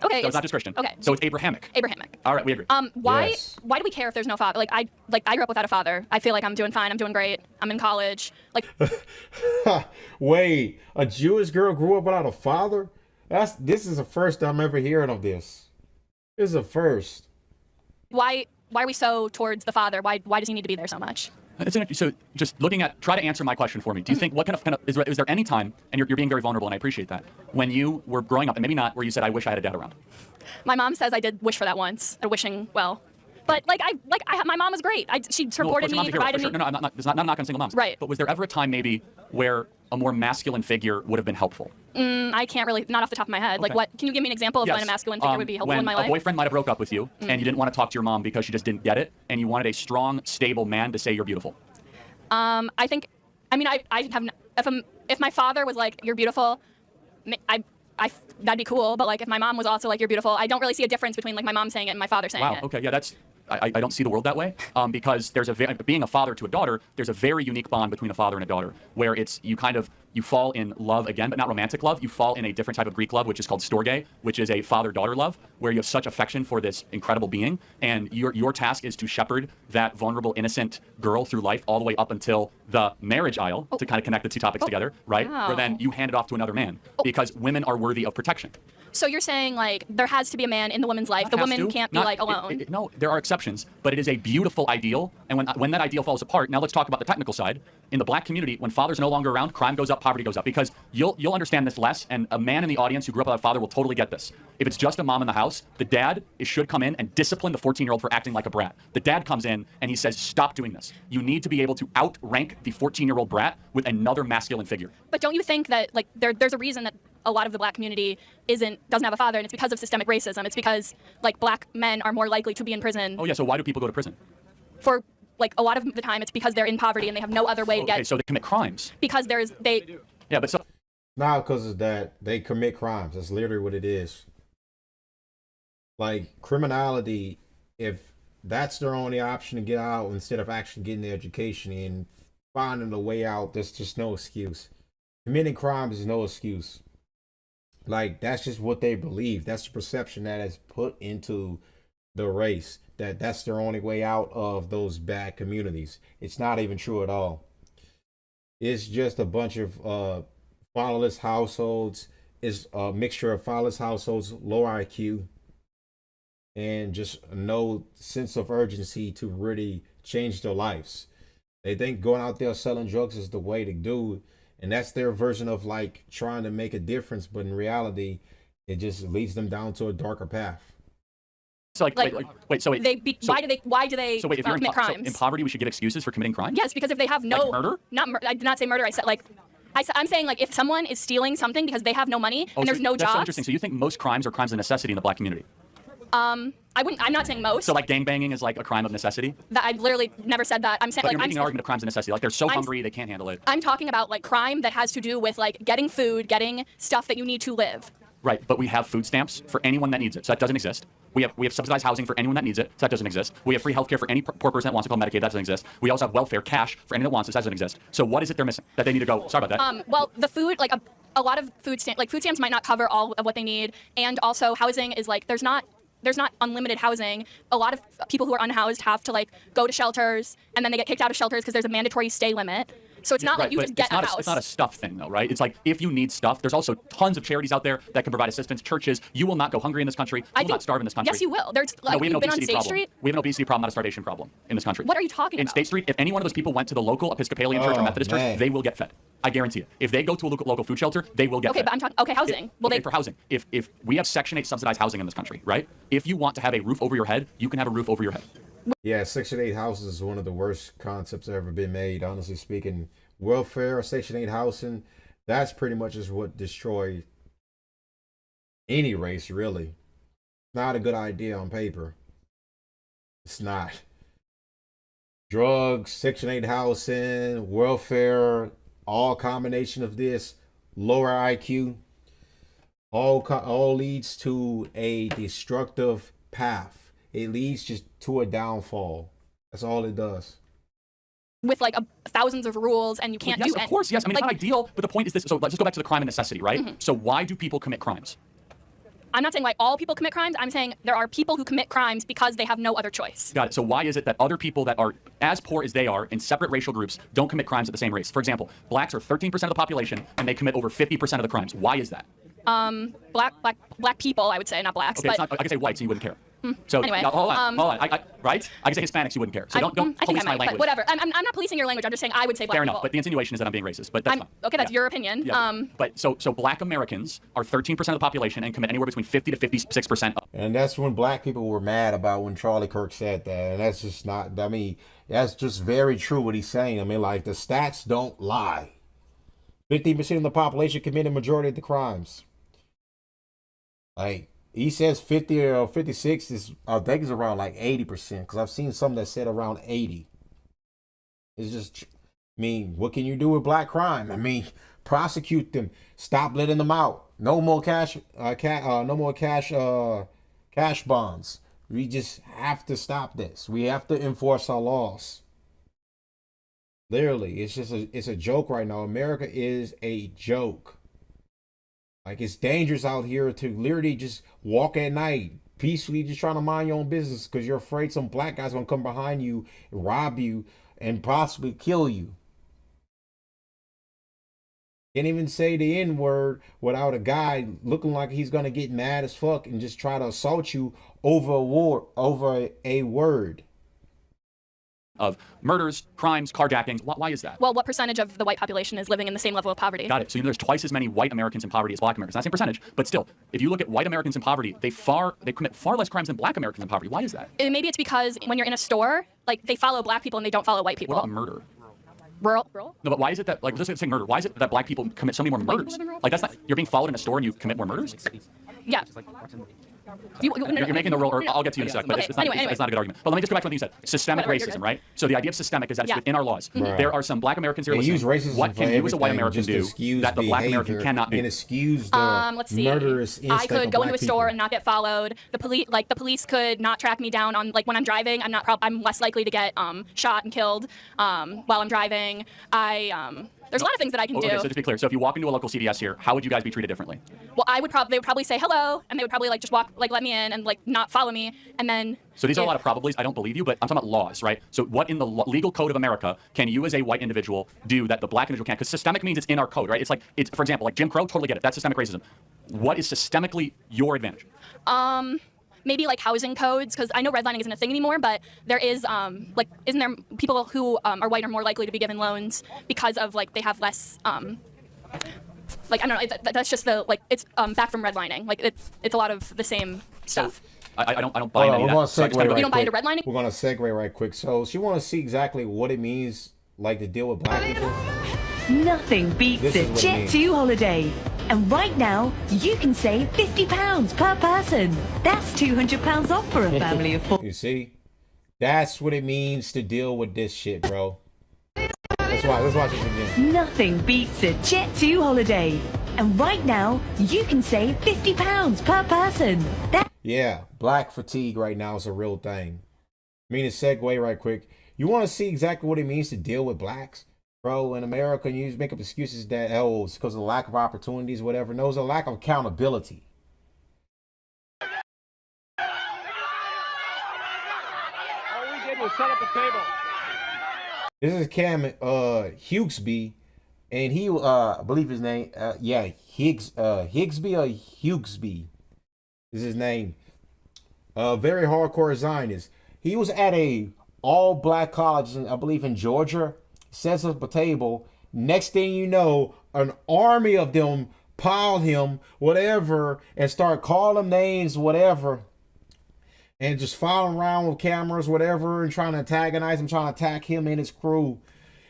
Okay. So it's not just Christian. Okay. So it's Abrahamic. Abrahamic. All right, we agree. Why do we care if there's no father? Like I grew up without a father. I feel like I'm doing fine. I'm doing great. I'm in college. Like Wait, a Jewish girl grew up without a father? This is the first I'm ever hearing of this. This is a first. why are we so towards the father? Why does he need to be there so much? So just looking at, try to answer my question for me. Do you think, what kind of is there any time, and you're being very vulnerable and I appreciate that, when you were growing up, and maybe not, where you said, I wish I had a dad around? My mom says I did wish for that once, or wishing well. But my mom was great. She supported me, provided me. No, I'm not on single moms. Right. But was there ever a time maybe where a more masculine figure would have been helpful? I can't really, not off the top of my head. Like Okay. what? Can you give me an example of when a masculine figure would be helpful in my life? When a boyfriend might have broke up with you, and you didn't want to talk to your mom because she just didn't get it, and you wanted a strong, stable man to say you're beautiful. I think, I mean, I have, if my father was like, you're beautiful, that'd be cool. But like, if my mom was also like, you're beautiful, I don't really see a difference between like my mom saying it and my father saying it. Wow. Okay. Yeah. I don't see the world that way, because there's being a father to a daughter, there's a very unique bond between a father and a daughter, where you fall in love again, but not romantic love. You fall in a different type of Greek love, which is called storge, which is a father-daughter love, where you have such affection for this incredible being, and your task is to shepherd that vulnerable, innocent girl through life all the way up until the marriage aisle, to kind of connect the two topics together, right? Wow. Where then you hand it off to another man, because women are worthy of protection. So you're saying like there has to be a man in the woman's life. The woman can't be like alone. No, there are exceptions, but it is a beautiful ideal. And when that ideal falls apart, now let's talk about the technical side. In the black community, when father's no longer around, crime goes up, poverty goes up, because you'll understand this less. And a man in the audience who grew up without a father will totally get this. If it's just a mom in the house, the dad should come in and discipline the 14-year-old for acting like a brat. The dad comes in and he says, stop doing this. You need to be able to outrank the 14-year-old brat with another masculine figure. But don't you think that like there's a reason that a lot of the black community doesn't have a father, and it's because of systemic racism. It's because like black men are more likely to be in prison. Oh yeah, so why do people go to prison? For like a lot of the time, it's because they're in poverty and they have no other way to get. Okay, so they commit crimes. Because Yeah, but so. Not because of that. They commit crimes. That's literally what it is. Like criminality, if that's their only option to get out instead of actually getting the education and finding a way out, there's just no excuse. Committing crimes is no excuse. Like, that's just what they believe. That's the perception that is put into the race, that's their only way out of those bad communities. It's not even true at all. It's just a bunch of fatherless households. It's a mixture of fatherless households, low IQ, and just no sense of urgency to really change their lives. They think going out there selling drugs is the way to do it. And that's their version of like trying to make a difference, but in reality, it just leads them down to a darker path. So why do they if you're commit crimes? So in poverty, we should give excuses for committing crime? Yes, because if they have no murder? I did not say murder. I said I'm saying like if someone is stealing something because they have no money and there's no That's jobs. so interesting. So you think most crimes are crimes of necessity in the black community? I'm not saying most. So like gangbanging is like a crime of necessity? I literally never said that. I'm saying But you're making an argument of crimes of necessity. Like they're so hungry they can't handle it. I'm talking about like crime that has to do with like getting food, getting stuff that you need to live. Right, but we have food stamps for anyone that needs it. So that doesn't exist. We have subsidized housing for anyone that needs it. So that doesn't exist. We have free healthcare for any poor person that wants to call Medicaid. That doesn't exist. We also have welfare cash for anyone that wants it. That doesn't exist. So what is it they're missing that they need to go? Sorry about that. Well, the food, like a lot of food stamps might not cover all of what they need, and also housing is like there's not unlimited housing. A lot of people who are unhoused have to like go to shelters, and then they get kicked out of shelters because there's a mandatory stay limit. So it's not like you just get a house. It's not a stuff thing, though, right? It's like if you need stuff, there's also tons of charities out there that can provide assistance. Churches, you will not go hungry in this country. You will not starve in this country. Yes, you will. There's like, we have an you've been on obesity State problem. Street. We have an obesity problem, not a starvation problem in this country. What are you talking about? In State Street, if any one of those people went to the local Episcopalian church or Methodist church, they will get fed. I guarantee it. If they go to a local food shelter, they will get fed. But I'm talking. Housing. For housing, if we have Section 8 subsidized housing in this country, right? If you want to have a roof over your head, you can have a roof over your head. Yeah, Section 8 houses is one of the worst concepts that ever been made, honestly speaking. Welfare, Section 8 housing, that's pretty much is what destroyed any race, really. Not a good idea on paper. It's not. Drugs, Section 8 housing, welfare, all combination of this, lower IQ, all leads to a destructive path. It leads just to a downfall. That's all it does. With like thousands of rules, and you can't do anything. Of course, yes. I mean, it's not ideal, but the point is this. So let's just go back to the crime and necessity, right? Mm-hmm. So why do people commit crimes? I'm not saying why all people commit crimes. I'm saying there are people who commit crimes because they have no other choice. Got it. So why is it that other people that are as poor as they are in separate racial groups don't commit crimes at the same race? For example, blacks are 13% of the population, and they commit over 50% of the crimes. Why is that? Black people, I would say, not blacks. Okay, but it's not, I can say whites, and you wouldn't care. So anyway, hold on. Right? I can say Hispanics, you wouldn't care. So don't police my language. But whatever. I'm not policing your language. I'm just saying I would say black Fair people. enough. But the insinuation is that I'm being racist. But that's fine. Okay, that's your opinion. Yeah, but so black Americans are 13% of the population and commit anywhere between 50 to 56%. And that's when black people were mad about when Charlie Kirk said that. And that's just not, I mean, that's just very true what he's saying. I mean, like, the stats don't lie. 50% of the population commit a majority of the crimes. Like, he says 50 or 56 is, I think it's around like 80%, because I've seen some that said around 80. It's just, I mean, what can you do with black crime? I mean, prosecute them, stop letting them out. No more cash bonds. We just have to stop this. We have to enforce our laws. Literally, it's a joke right now. America is a joke. Like, it's dangerous out here to literally just walk at night, peacefully just trying to mind your own business because you're afraid some black guy's going to come behind you, rob you, and possibly kill you. Can't even say the N-word without a guy looking like he's going to get mad as fuck and just try to assault you over a word. Of murders, crimes, carjackings. Why is that? Well, what percentage of the white population is living in the same level of poverty? Got it. So there's twice as many white Americans in poverty as black Americans. Not the same percentage, but still, if you look at white Americans in poverty, they commit far less crimes than black Americans in poverty. Why is that? Maybe it's because when you're in a store, like, they follow black people and they don't follow white people. What about murder? Rural? No, but why is it that, like, just saying murder, why is it that black people commit so many more murders? Like, that's not, you're being followed in a store and you commit more murders? Yeah. You're making the role, or I'll get to you in a sec, but it's not a good argument. But let me just go back to what you said. Systemic racism, right? So the idea of systemic is that it's within our laws. Right. There are some black Americans here They listening. use racism What can you as a white American do that the black American cannot do? And excuse the let's see. murderous instinct I could of go black into a store people. and not get followed. The police could not track me down on, like, when I'm driving. I'm less likely to get shot and killed while I'm driving. There's a lot of things that I can do. Okay, so just be clear. So if you walk into a local CVS here, how would you guys be treated differently? Well, they would probably say hello, and they would probably like just walk, like, let me in and like not follow me, and then. So these are a lot of probablys. I don't believe you, but I'm talking about laws, right? So what in the legal code of America can you as a white individual do that the black individual can't? Because systemic means it's in our code, right? It's for example, like Jim Crow, totally get it. That's systemic racism. What is systemically your advantage? Maybe like housing codes, because I know redlining isn't a thing anymore, but there is isn't there people who are white are more likely to be given loans because of, like, they have less like, I don't know, that's just the, like, it's back from redlining, like it's a lot of the same stuff. I don't buy any of that. You don't buy into redlining? We're going to segue right quick. So she want to see exactly what it means, like, to deal with black people. Nothing beats a Jet2 holiday. And right now, you can save £50 per person. That's £200 off for a family of 4. You see? That's what it means to deal with this shit, bro. Let's watch this again. Nothing beats a Jet2 holiday. And right now, you can save £50 per person. Yeah, black fatigue right now is a real thing. I mean, to segue right quick. You want to see exactly what it means to deal with blacks? Bro, in America, you just make up excuses that, oh, it's because of the lack of opportunities, whatever. No, it's a lack of accountability. All we did was set up a table. This is Cam Huggsby, and he I believe his name Higgsby or Huggsby is his name. Very hardcore Zionist. He was at a all black college, I believe in Georgia, sets up a table. Next thing you know, an army of them piled him, whatever, and start calling him names, whatever. And just following around with cameras, whatever, and trying to antagonize him, trying to attack him and his crew.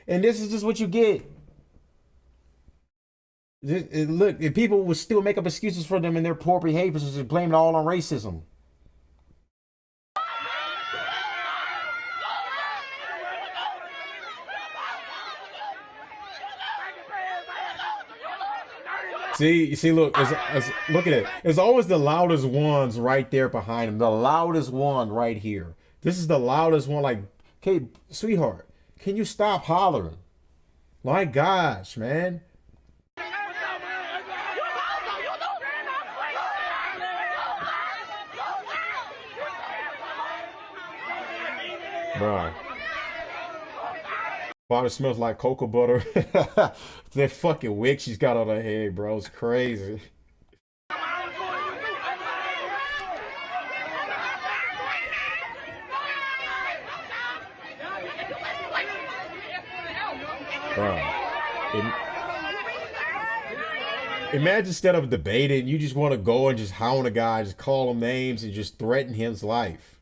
And this is just what you get. Look, if people would still make up excuses for them and their poor behaviors and just blame it all on racism. See, look, look at it. It's always the loudest ones right there behind him. The loudest one right here. This is the loudest one. Like, okay, sweetheart, can you stop hollering? My gosh, man. Bro. Body smells like cocoa butter. That fucking wig she's got on her head, bro. It's crazy. Bro. Imagine instead of debating, you just want to go and just hound a guy, just call him names and just threaten his life.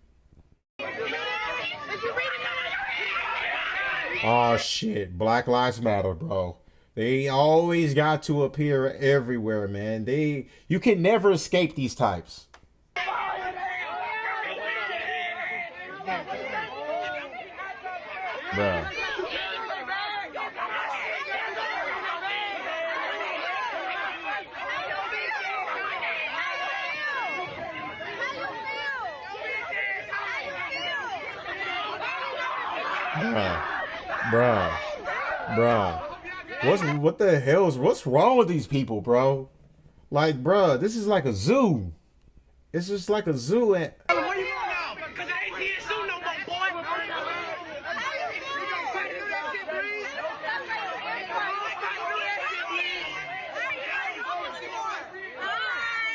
Oh shit, Black Lives Matter, bro. They always got to appear everywhere, man. You can never escape these types. Bro. Bruh. What the what's wrong with these people, bro? Like, bruh, this is like a zoo. It's just like a zoo and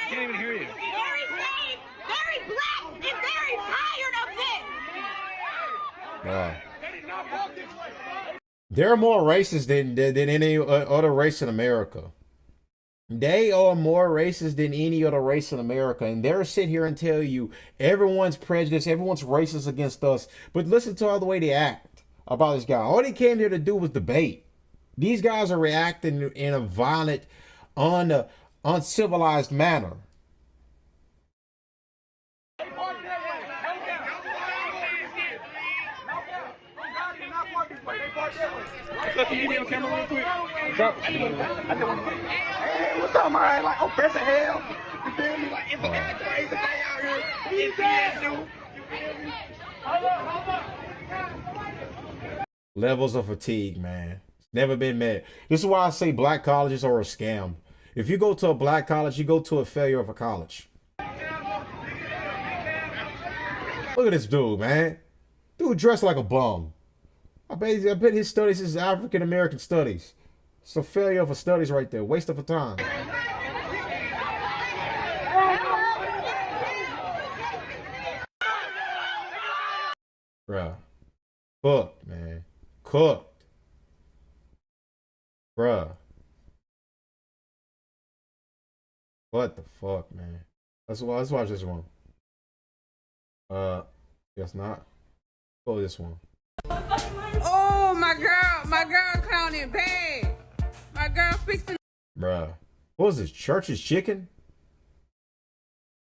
Can't even hear you. Very safe, very black, and very tired of this. bruh. They're more racist than any other race in America. They are more racist than any other race in America. And they're sit here and tell you everyone's prejudiced, everyone's racist against us. But listen to all the way they act about this guy. All they came here to do was debate. These guys are reacting in a violent, uncivilized manner. What's up? Hey, what's up, man? Like, I'm pressing hell. You feel me? Like, it's a crazy day out here. You feel me? Levels of fatigue, man. It's never been met. This is why I say black colleges are a scam. If you go to a black college, you go to a failure of a college. Look at this dude, man. Dude dressed like a bum. I bet his studies is African American studies. It's a failure of a studies right there. Waste of a time. Bruh. Cooked, man. Cooked. Bruh. What the fuck, man? Let's watch this one. Guess not. Oh, this one. Oh, my girl clowning bad. My girl fixing. Bruh. What was this? Church's chicken?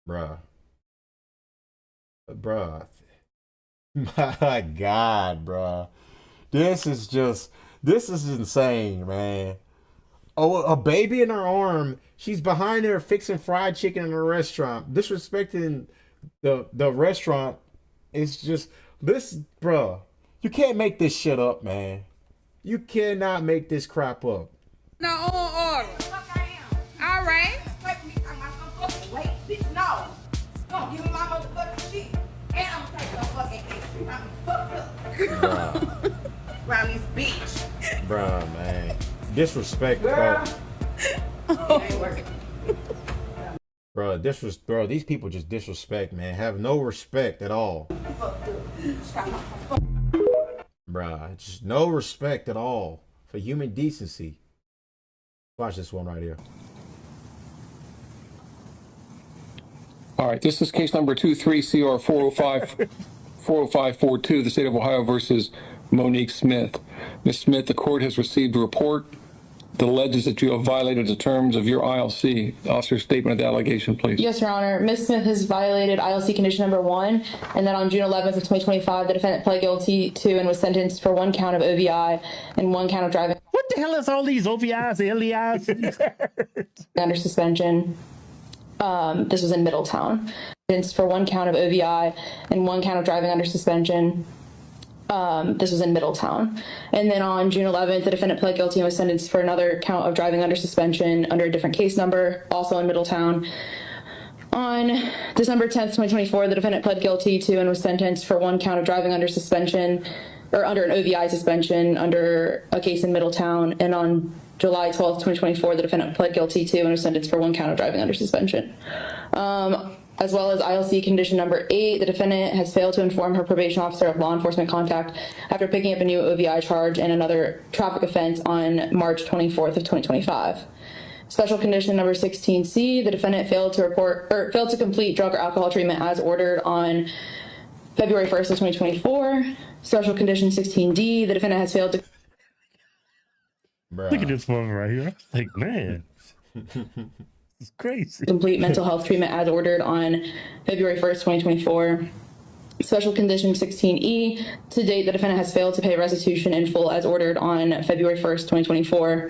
Bruh. Bruh. My God, bruh. This is insane, man. Oh, a baby in her arm. She's behind her fixing fried chicken in a restaurant. Disrespecting the restaurant is just this, bruh. You can't make this shit up, man. You cannot make this crap up. No, on order. All right. Wait, bitch, no. Don't give me my motherfucking shit. And I'm gonna take your fucking extra. I'm fucked up. Bruh. Around this bitch. Bruh, man. Disrespect, bro. It ain't working. Bro, these people just disrespect, man. Have no respect at all. Bruh, just no respect at all for human decency. Watch this one right here. All right, this is case number 23CR 40542, the state of Ohio versus Monique Smith. Ms. Smith, the court has received a report that alleges that you have violated the terms of your ILC. Officer's statement of the allegation, please. Yes, Your Honor. Ms. Smith has violated ILC condition number 1, and then on June 11th of 2025, the defendant pled guilty to and was sentenced for 1 count of OVI and 1 count of driving. What the hell is all these OVIs, LEIs? Under suspension. This was in Middletown. Sentenced for 1 count of OVI and 1 count of driving under suspension. This was in Middletown. And then on June 11th, the defendant pled guilty and was sentenced for another count of driving under suspension under a different case number, also in Middletown. On December 10th, 2024, the defendant pled guilty to and was sentenced for 1 count of driving under suspension, or under an OVI suspension under a case in Middletown. And on July 12th, 2024, the defendant pled guilty to and was sentenced for 1 count of driving under suspension. As well as ILC condition number 8, the defendant has failed to inform her probation officer of law enforcement contact after picking up a new OVI charge and another traffic offense on March 24th of 2025. Special condition number 16C, the defendant failed to complete drug or alcohol treatment as ordered on February 1st of 2024. Special condition 16D, the defendant has failed to... Look at this woman right here. I'm like, man. It's crazy. Complete mental health treatment as ordered on February 1st, 2024. Special condition 16E, to date, the defendant has failed to pay restitution in full as ordered on February 1st, 2024.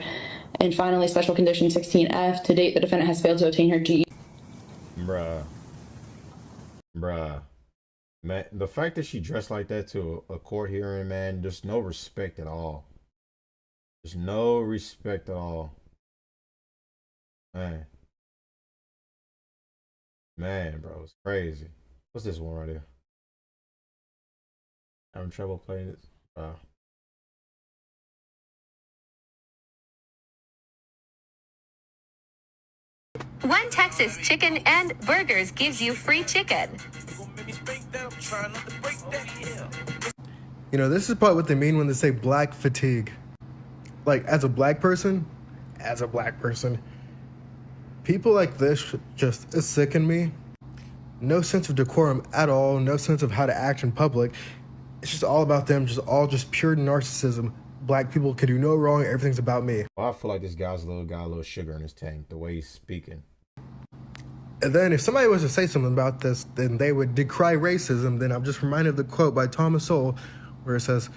And finally, special condition 16F, to date, the defendant has failed to obtain her GED. Bruh. Man, the fact that she dressed like that to a court hearing, man, there's no respect at all. There's no respect at all. Man, bro, it's crazy. What's this one right here? Having trouble playing this? One Texas Chicken and Burgers gives you free chicken. You know, this is probably what they mean when they say black fatigue. Like, as a black person, people like this just sicken me. No sense of decorum at all, no sense of how to act in public. It's just all about them, just pure narcissism. Black people can do no wrong, everything's about me. Well, I feel like this guy's got a little sugar in his tank, the way he's speaking. And then if somebody was to say something about this, then they would decry racism. Then I'm just reminded of the quote by Thomas Sowell, where it says,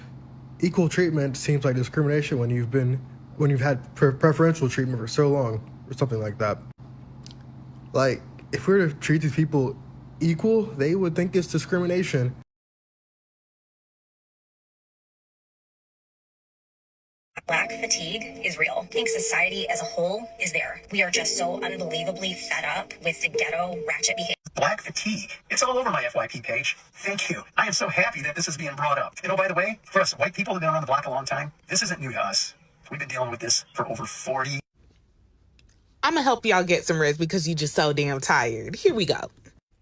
equal treatment seems like discrimination when you've had preferential treatment for so long, or something like that. Like, if we were to treat these people equal, they would think it's discrimination. Black fatigue is real. I think society as a whole is there. We are just so unbelievably fed up with the ghetto ratchet behavior. Black fatigue. It's all over my FYP page. Thank you. I am so happy that this is being brought up. And oh, by the way, for us white people who've been around the block a long time, this isn't new to us. We've been dealing with this for over 40. I'm gonna help y'all get some rest because you just so damn tired. Here we go.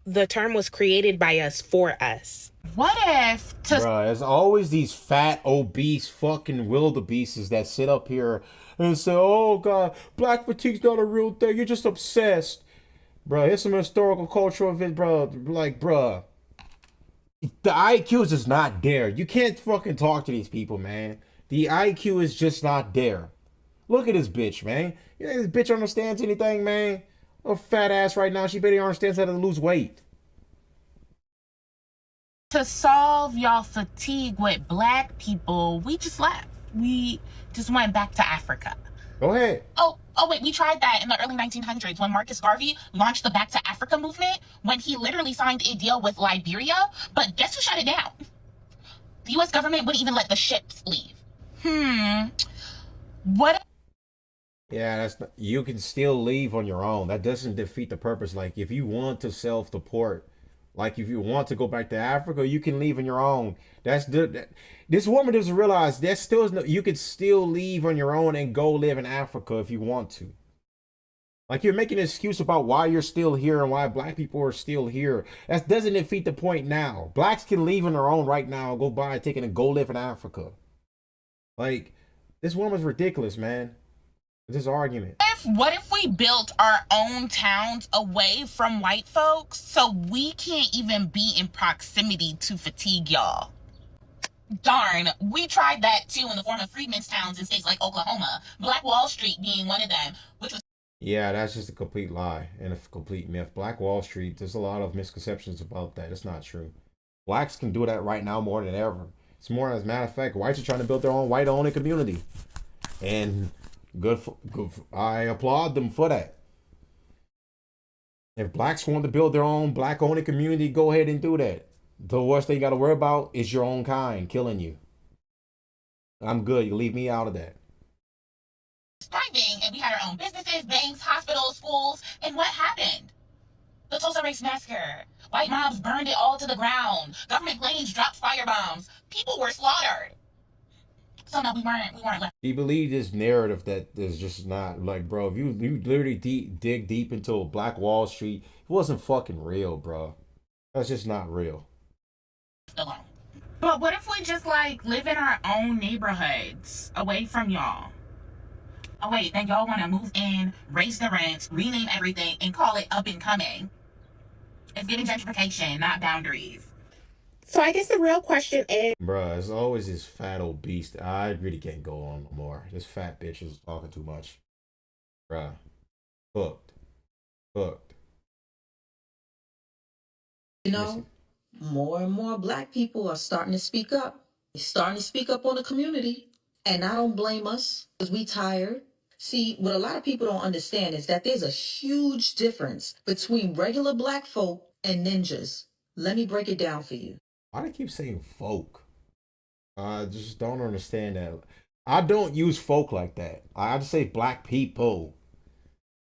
The term was created by us for us. What if Bruh, there's always these fat, obese, fucking wildebeests that sit up here and say, oh God, black fatigue's not a real thing. You're just obsessed. Bruh, here's some historical culture of it, bro. Like, bruh, the IQ is just not there. You can't fucking talk to these people, man. The IQ is just not there. Look at this bitch, man. You think this bitch understands anything, man? A fat ass right now. She barely understands how to lose weight. to solve y'all fatigue with black people, we just left. We just went back to Africa. Go ahead. Oh wait, we tried that in the early 1900s when Marcus Garvey launched the Back to Africa movement when he literally signed a deal with Liberia. But guess who shut it down? The U.S. government wouldn't even let the ships leave. What? Yeah, that's not, you can still leave on your own. That doesn't defeat the purpose. Like if you want to self-deport, like if you want to go back to Africa, you can leave on your own. That's this woman doesn't realize that still is no, you could still leave on your own and go live in Africa if you want to. Like you're making an excuse about why you're still here and why black people are still here. That doesn't defeat the point now. Blacks can leave on their own right now, go buy a ticket and go live in Africa. Like this woman's ridiculous, man. This argument. What if we built our own towns away from white folks so we can't even be in proximity to fatigue, y'all? Darn, we tried that too in the form of freedmen's towns in states like Oklahoma, Black Wall Street being one of them, which was... Yeah, that's just a complete lie and a complete myth. Black Wall Street, there's a lot of misconceptions about that. It's not true. Blacks can do that right now more than ever. It's more, as a matter of fact, whites are trying to build their own white-owned community. And I applaud them for that. If blacks want to build their own black-owned community, go ahead and do that. The worst thing you got to worry about is your own kind killing you. I'm good. You leave me out of that. Thriving, and we had our own businesses, banks, hospitals, schools, and what happened? The Tulsa Race Massacre. White mobs burned it all to the ground. Government planes dropped firebombs. People were slaughtered. So no, we weren't left. You believe this narrative that is just not like, bro, if you literally dig deep into Black Wall Street, it wasn't fucking real, bro. That's just not real. Alone. But what if we just like live in our own neighborhoods away from y'all? Oh wait, then y'all want to move in, raise the rents, rename everything, and call it up and coming. It's giving gentrification, not boundaries. So I guess the real question is... Bruh, it's always this fat old beast. I really can't go on no more. This fat bitch is talking too much. Bruh. Hooked. You know, more and more black people are starting to speak up. They're starting to speak up on the community. And I don't blame us because we tired. See, what a lot of people don't understand is that there's a huge difference between regular black folk and ninjas. Let me break it down for you. Why do I keep saying folk? I just don't understand that. I don't use folk like that. I just say black people.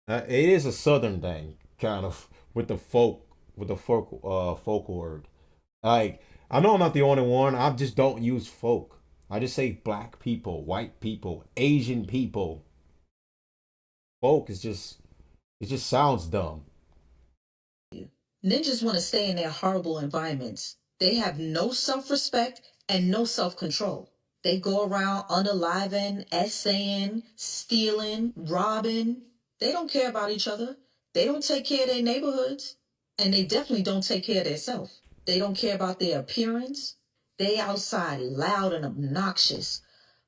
It is a southern thing, kind of, with the folk word. Like, I know I'm not the only one. I just don't use folk. I just say black people, white people, Asian people. Folk is just, it just sounds dumb. Ninjas want to stay in their horrible environments. They have no self-respect and no self-control. They go around unaliving, essaying, stealing, robbing. They don't care about each other. They don't take care of their neighborhoods. And they definitely don't take care of themselves. They don't care about their appearance. They outside loud and obnoxious.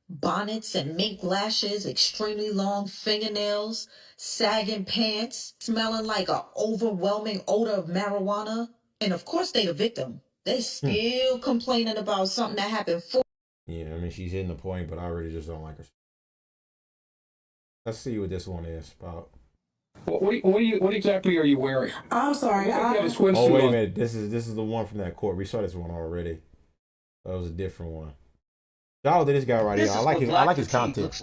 Bonnets and mink lashes, extremely long fingernails, sagging pants, smelling like an overwhelming odor of marijuana. And of course they the victim. They still complaining about something that happened Yeah, I mean, she's hitting the point, but I really just don't like her. Let's see what this one is about. What exactly are you wearing? I'm sorry. Oh, wait a minute. This is the one from that court. We saw this one already. That was a different one. Shout out to this guy right here. I like his content.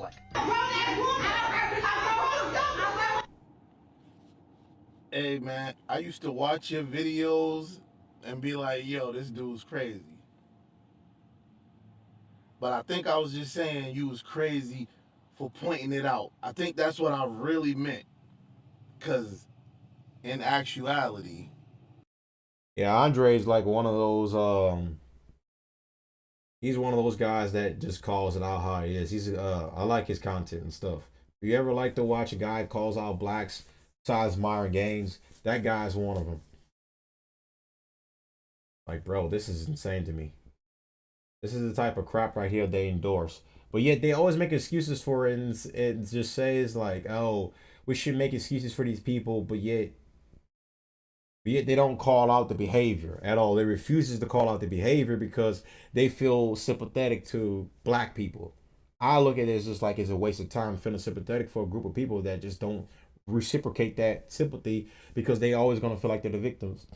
Hey man, I used to watch your videos and be like, yo, this dude's crazy. But I think I was just saying you was crazy for pointing it out. I think that's what I really meant. Because in actuality... Yeah, Andre's like one of those, he's one of those guys that just calls it out how he is. I like his content and stuff. If you ever like to watch a guy that calls out blacks besides Myron Gaines, that guy's one of them. Like, bro, this is insane to me. This is the type of crap right here they endorse. But yet they always make excuses for it and just says like, oh, we should make excuses for these people, but yet they don't call out the behavior at all. They refuses to call out the behavior because they feel sympathetic to black people. I look at it as just like it's a waste of time feeling sympathetic for a group of people that just don't reciprocate that sympathy because they always gonna feel like they're the victims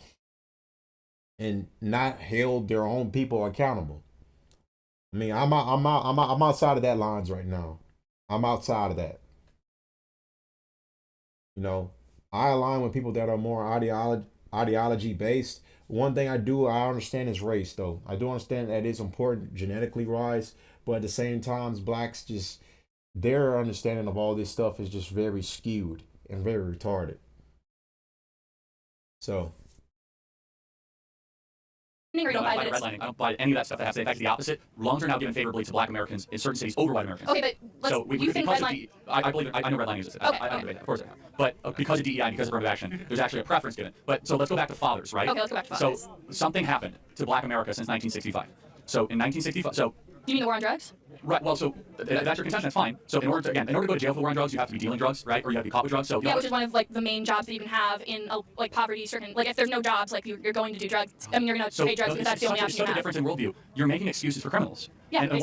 and not held their own people accountable. I mean, I'm outside of that lines right now. I'm outside of that. You know, I align with people that are more ideology based. One thing I understand is race though. I do understand that it's important genetically wise, but at the same time, blacks just their understanding of all this stuff is just very skewed and very retarded. So I don't buy redlining. I don't buy any of that stuff that has to. In fact, the opposite. Loans are now given favorably to Black Americans in certain cities over white Americans. Okay, but so we, you think redlining? I believe I know redlining exists. Okay, I don't debate that. Of course I know. But because of DEI, because of affirmative action, there's actually a preference given. But so let's go back to fathers, right? Okay, let's go back to fathers. So something happened to Black America since 1965. So in 1965, so. You mean the war on drugs? Right. Well, so that's your contention. That's fine. So in order to go to jail for war on drugs, you have to be dealing drugs, right? Or you have to be caught with drugs. So yeah, which is one of like the main jobs that you can have in like poverty. Certain like if there's no jobs, like you're going to do drugs. I mean, you're going to pay drugs because that's the only option you have. Such a difference in worldview. You're making excuses for criminals. Yeah. And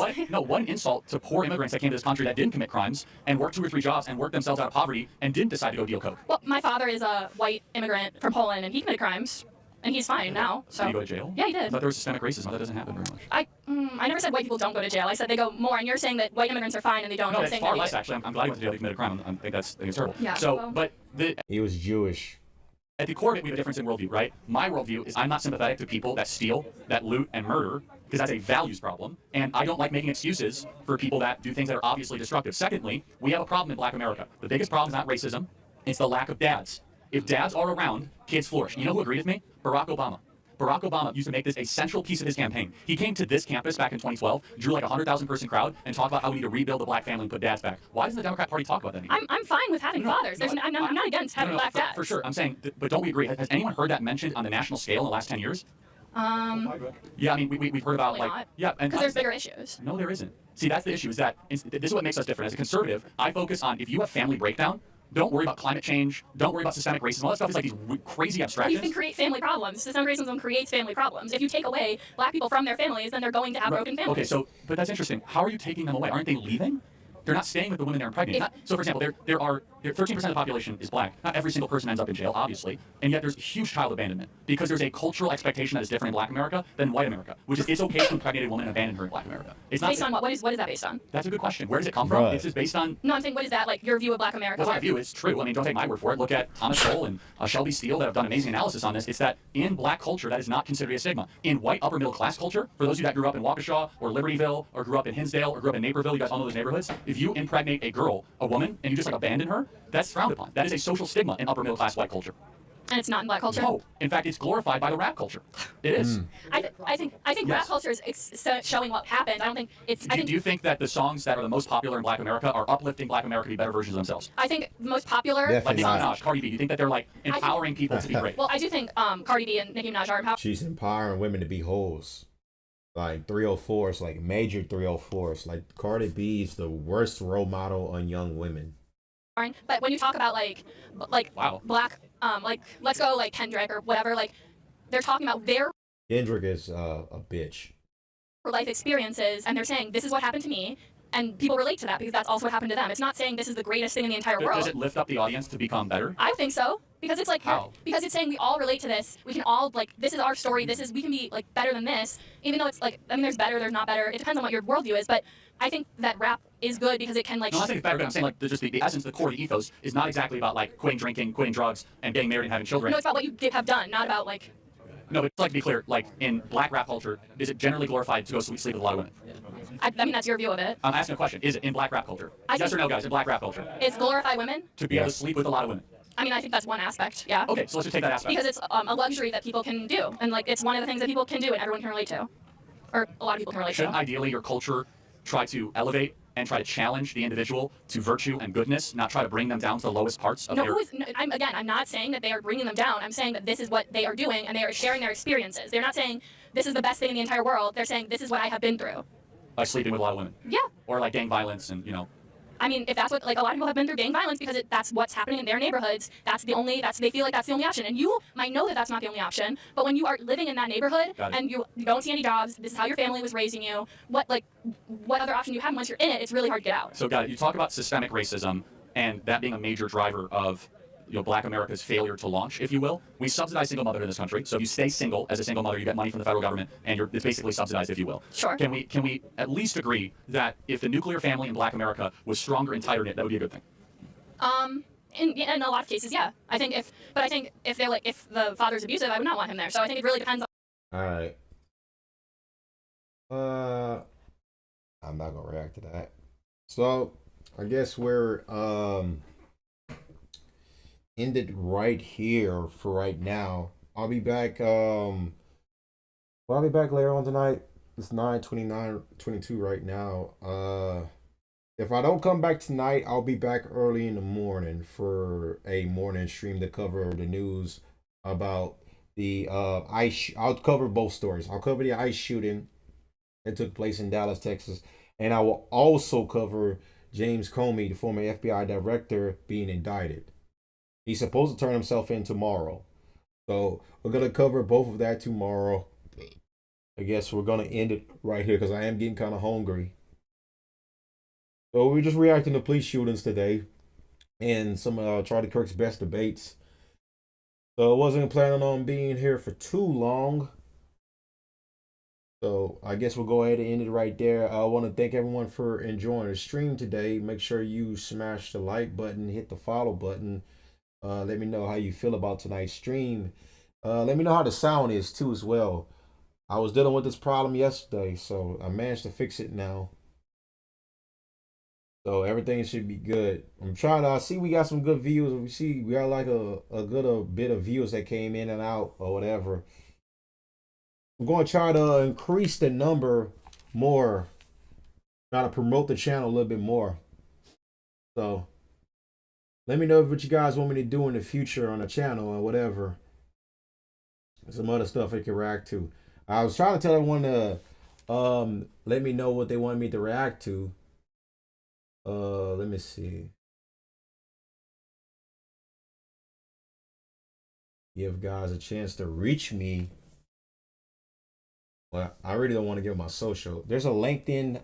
what an insult to poor immigrants that came to this country that didn't commit crimes and worked 2 or 3 jobs and worked themselves out of poverty and didn't decide to go deal coke. Well, my father is a white immigrant from Poland, and he committed crimes. And he's fine now. So. Did he go to jail? Yeah, he did. I thought there was systemic racism. That doesn't happen very much. I never said white people don't go to jail. I said they go more, and you're saying that white immigrants are fine and they don't. No, that's far less actually. I'm glad he went to jail. He committed a crime. I think that's terrible. Yeah. So, well, but he was Jewish. At the core of it, we have a difference in worldview, right? My worldview is I'm not sympathetic to people that steal, that loot, and murder because that's a values problem, and I don't like making excuses for people that do things that are obviously destructive. Secondly, we have a problem in Black America. The biggest problem is not racism; it's the lack of dads. If dads are around, kids flourish. You know who agreed with me? Barack Obama. Barack Obama used to make this a central piece of his campaign. He came to this campus back in 2012, drew like a 100,000 person crowd, and talked about how we need to rebuild the black family and put dads back. Why doesn't the Democrat Party talk about that anymore? I'm fine with having fathers. I'm not against having black dads. For sure. I'm saying, but don't we agree? Has anyone heard that mentioned on the national scale in the last 10 years? Yeah, I mean, we've heard about like, yeah. Because there's bigger issues. No, there isn't. See, that's the issue, is that this is what makes us different. As a conservative, I focus on if you have family breakdown, don't worry about climate change. Don't worry about systemic racism. All that stuff is like these crazy abstractions. You can create family problems. Systemic racism creates family problems. If you take away black people from their families, then they're going to have broken families. Okay, so, but that's interesting. How are you taking them away? Aren't they leaving? They're not staying with the women they're impregnating. So, for example, there are 13% of the population is black. Not every single person ends up in jail, obviously, and yet there's huge child abandonment because there's a cultural expectation that is different in Black America than white America, which is it's okay to impregnate a woman and abandon her in Black America. It's not based on what? What is that based on? That's a good question. Where does it come from? It's just based on. No, I'm saying what is that like your view of Black America? Well, my view is true. I mean, don't take my word for it. Look at Thomas Sowell and Shelby Steele that have done amazing analysis on this. It's that in black culture that is not considered a stigma. In white upper middle class culture, for those of you that grew up in Waukesha or Libertyville or grew up in Hinsdale or grew up in Naperville, you guys all know those neighborhoods. If you impregnate a girl, a woman, and you just like abandon her, that's frowned upon. That is a social stigma in upper middle class white culture. And it's not in black culture? No. In fact, it's glorified by the rap culture. It is. I think rap culture is showing what happened. I don't think it's... Do you think that the songs that are the most popular in Black America are uplifting Black America to be better versions of themselves? I think the most popular... Like Nicki Minaj, Cardi B. Do you think that they're like empowering people to be great? Well, I do think Cardi B and Nicki Minaj are empowering... She's empowering women to be hoes. Like 304s, like major 304s. Like Cardi B is the worst role model on young women. But when you talk about like wow. black, like let's go like Kendrick or whatever, like they're talking about their Kendrick is a bitch. life experiences, and they're saying this is what happened to me, and people relate to that because that's also what happened to them. It's not saying this is the greatest thing in the entire world. Does it lift up the audience to become better? I think so. Because it's like, how? Because it's saying we all relate to this. We can all, like, this is our story. We can be, like, better than this. Even though it's, like, I mean, there's better, there's not better. It depends on what your worldview is. But I think that rap is good because it can, like... No, I think it's better, but I'm saying, like, just the essence, the core, the ethos is not exactly about, like, quitting drinking, quitting drugs, and getting married and having children. No, it's about what you have done, not about, like... No, but like to be clear, like, in black rap culture, is it generally glorified to go sleep with a lot of women? I mean, that's your view of it. I'm asking a question. Is it in black rap culture? Yes or no, guys, in black rap culture? Is glorify women? To be able to sleep with a lot of women. I mean, I think that's one aspect, yeah. Okay, so let's just take that aspect. Because it's a luxury that people can do. And, like, it's one of the things that people can do and everyone can relate to. Or a lot of people can relate Shouldn't to. ideally your culture try to elevate and try to challenge the individual to virtue and goodness, not try to bring them down to the lowest parts of their... I'm not saying that they are bringing them down. I'm saying that this is what they are doing and they are sharing their experiences. They're not saying this is the best thing in the entire world. They're saying this is what I have been through. Like sleeping with a lot of women. Yeah. Or like gang violence and, you know... I mean, if that's what, like, a lot of people have been through gang violence because that's what's happening in their neighborhoods. They feel like that's the only option. And you might know that that's not the only option, but when you are living in that neighborhood and you don't see any jobs, this is how your family was raising you, what other option do you have? And once you're in it, it's really hard to get out. So got it. You talk about systemic racism and that being a major driver of Black America's failure to launch, if you will. We subsidize single motherhood in this country. So if you stay single as a single mother, you get money from the federal government, and it's basically subsidized, if you will. Sure. Can we at least agree that if the nuclear family in Black America was stronger and tighter knit, that would be a good thing? In a lot of cases, yeah. I think if the father's abusive, I would not want him there. So I think it really depends on. All right. I'm not gonna react to that. So I guess we're ended right here for right now. I'll be back. I'll be back later on tonight. It's 9:22 right now. If I don't come back tonight, I'll be back early in the morning for a morning stream to cover the news about the ice. I'll cover both stories. I'll cover the ice shooting that took place in Dallas, Texas, and I will also cover James Comey, the former FBI director, being indicted. He's supposed to turn himself in tomorrow. So we're going to cover both of that tomorrow. I guess we're going to end it right here because I am getting kind of hungry. So we're just reacting to police shootings today and some Charlie Kirk's best debates. So I wasn't planning on being here for too long. So I guess we'll go ahead and end it right there. I want to thank everyone for enjoying the stream today. Make sure you smash the like button, hit the follow button. Let me know how you feel about tonight's stream. Let me know how the sound is too as well. I was dealing with this problem yesterday, so I managed to fix it now. So everything should be good. I'm trying to I see we got some good views. We got like a good bit of views that came in and out or whatever. I'm going to try to increase the number more. Try to promote the channel a little bit more. So let me know what you guys want me to do in the future on the channel or whatever. Some other stuff I can react to. I was trying to tell everyone to let me know what they want me to react to. Let me see. Give guys a chance to reach me. Well, I really don't want to give my social. There's a LinkedIn.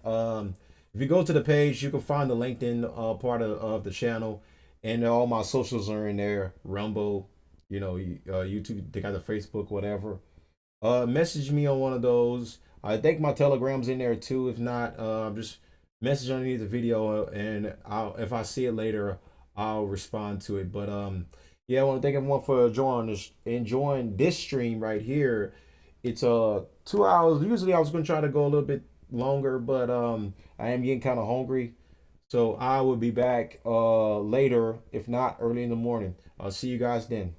If you go to the page, you can find the LinkedIn part of the channel. And all my socials are in there. Rumble, YouTube, they got the Facebook, whatever. Message me on one of those. I think my Telegram's in there too. If not, just message underneath the video, and if I see it later, I'll respond to it. But yeah, I want to thank everyone for enjoying this stream right here. It's 2 hours. Usually I was gonna try to go a little bit longer, but I am getting kind of hungry. So I will be back later, if not early in the morning. I'll see you guys then.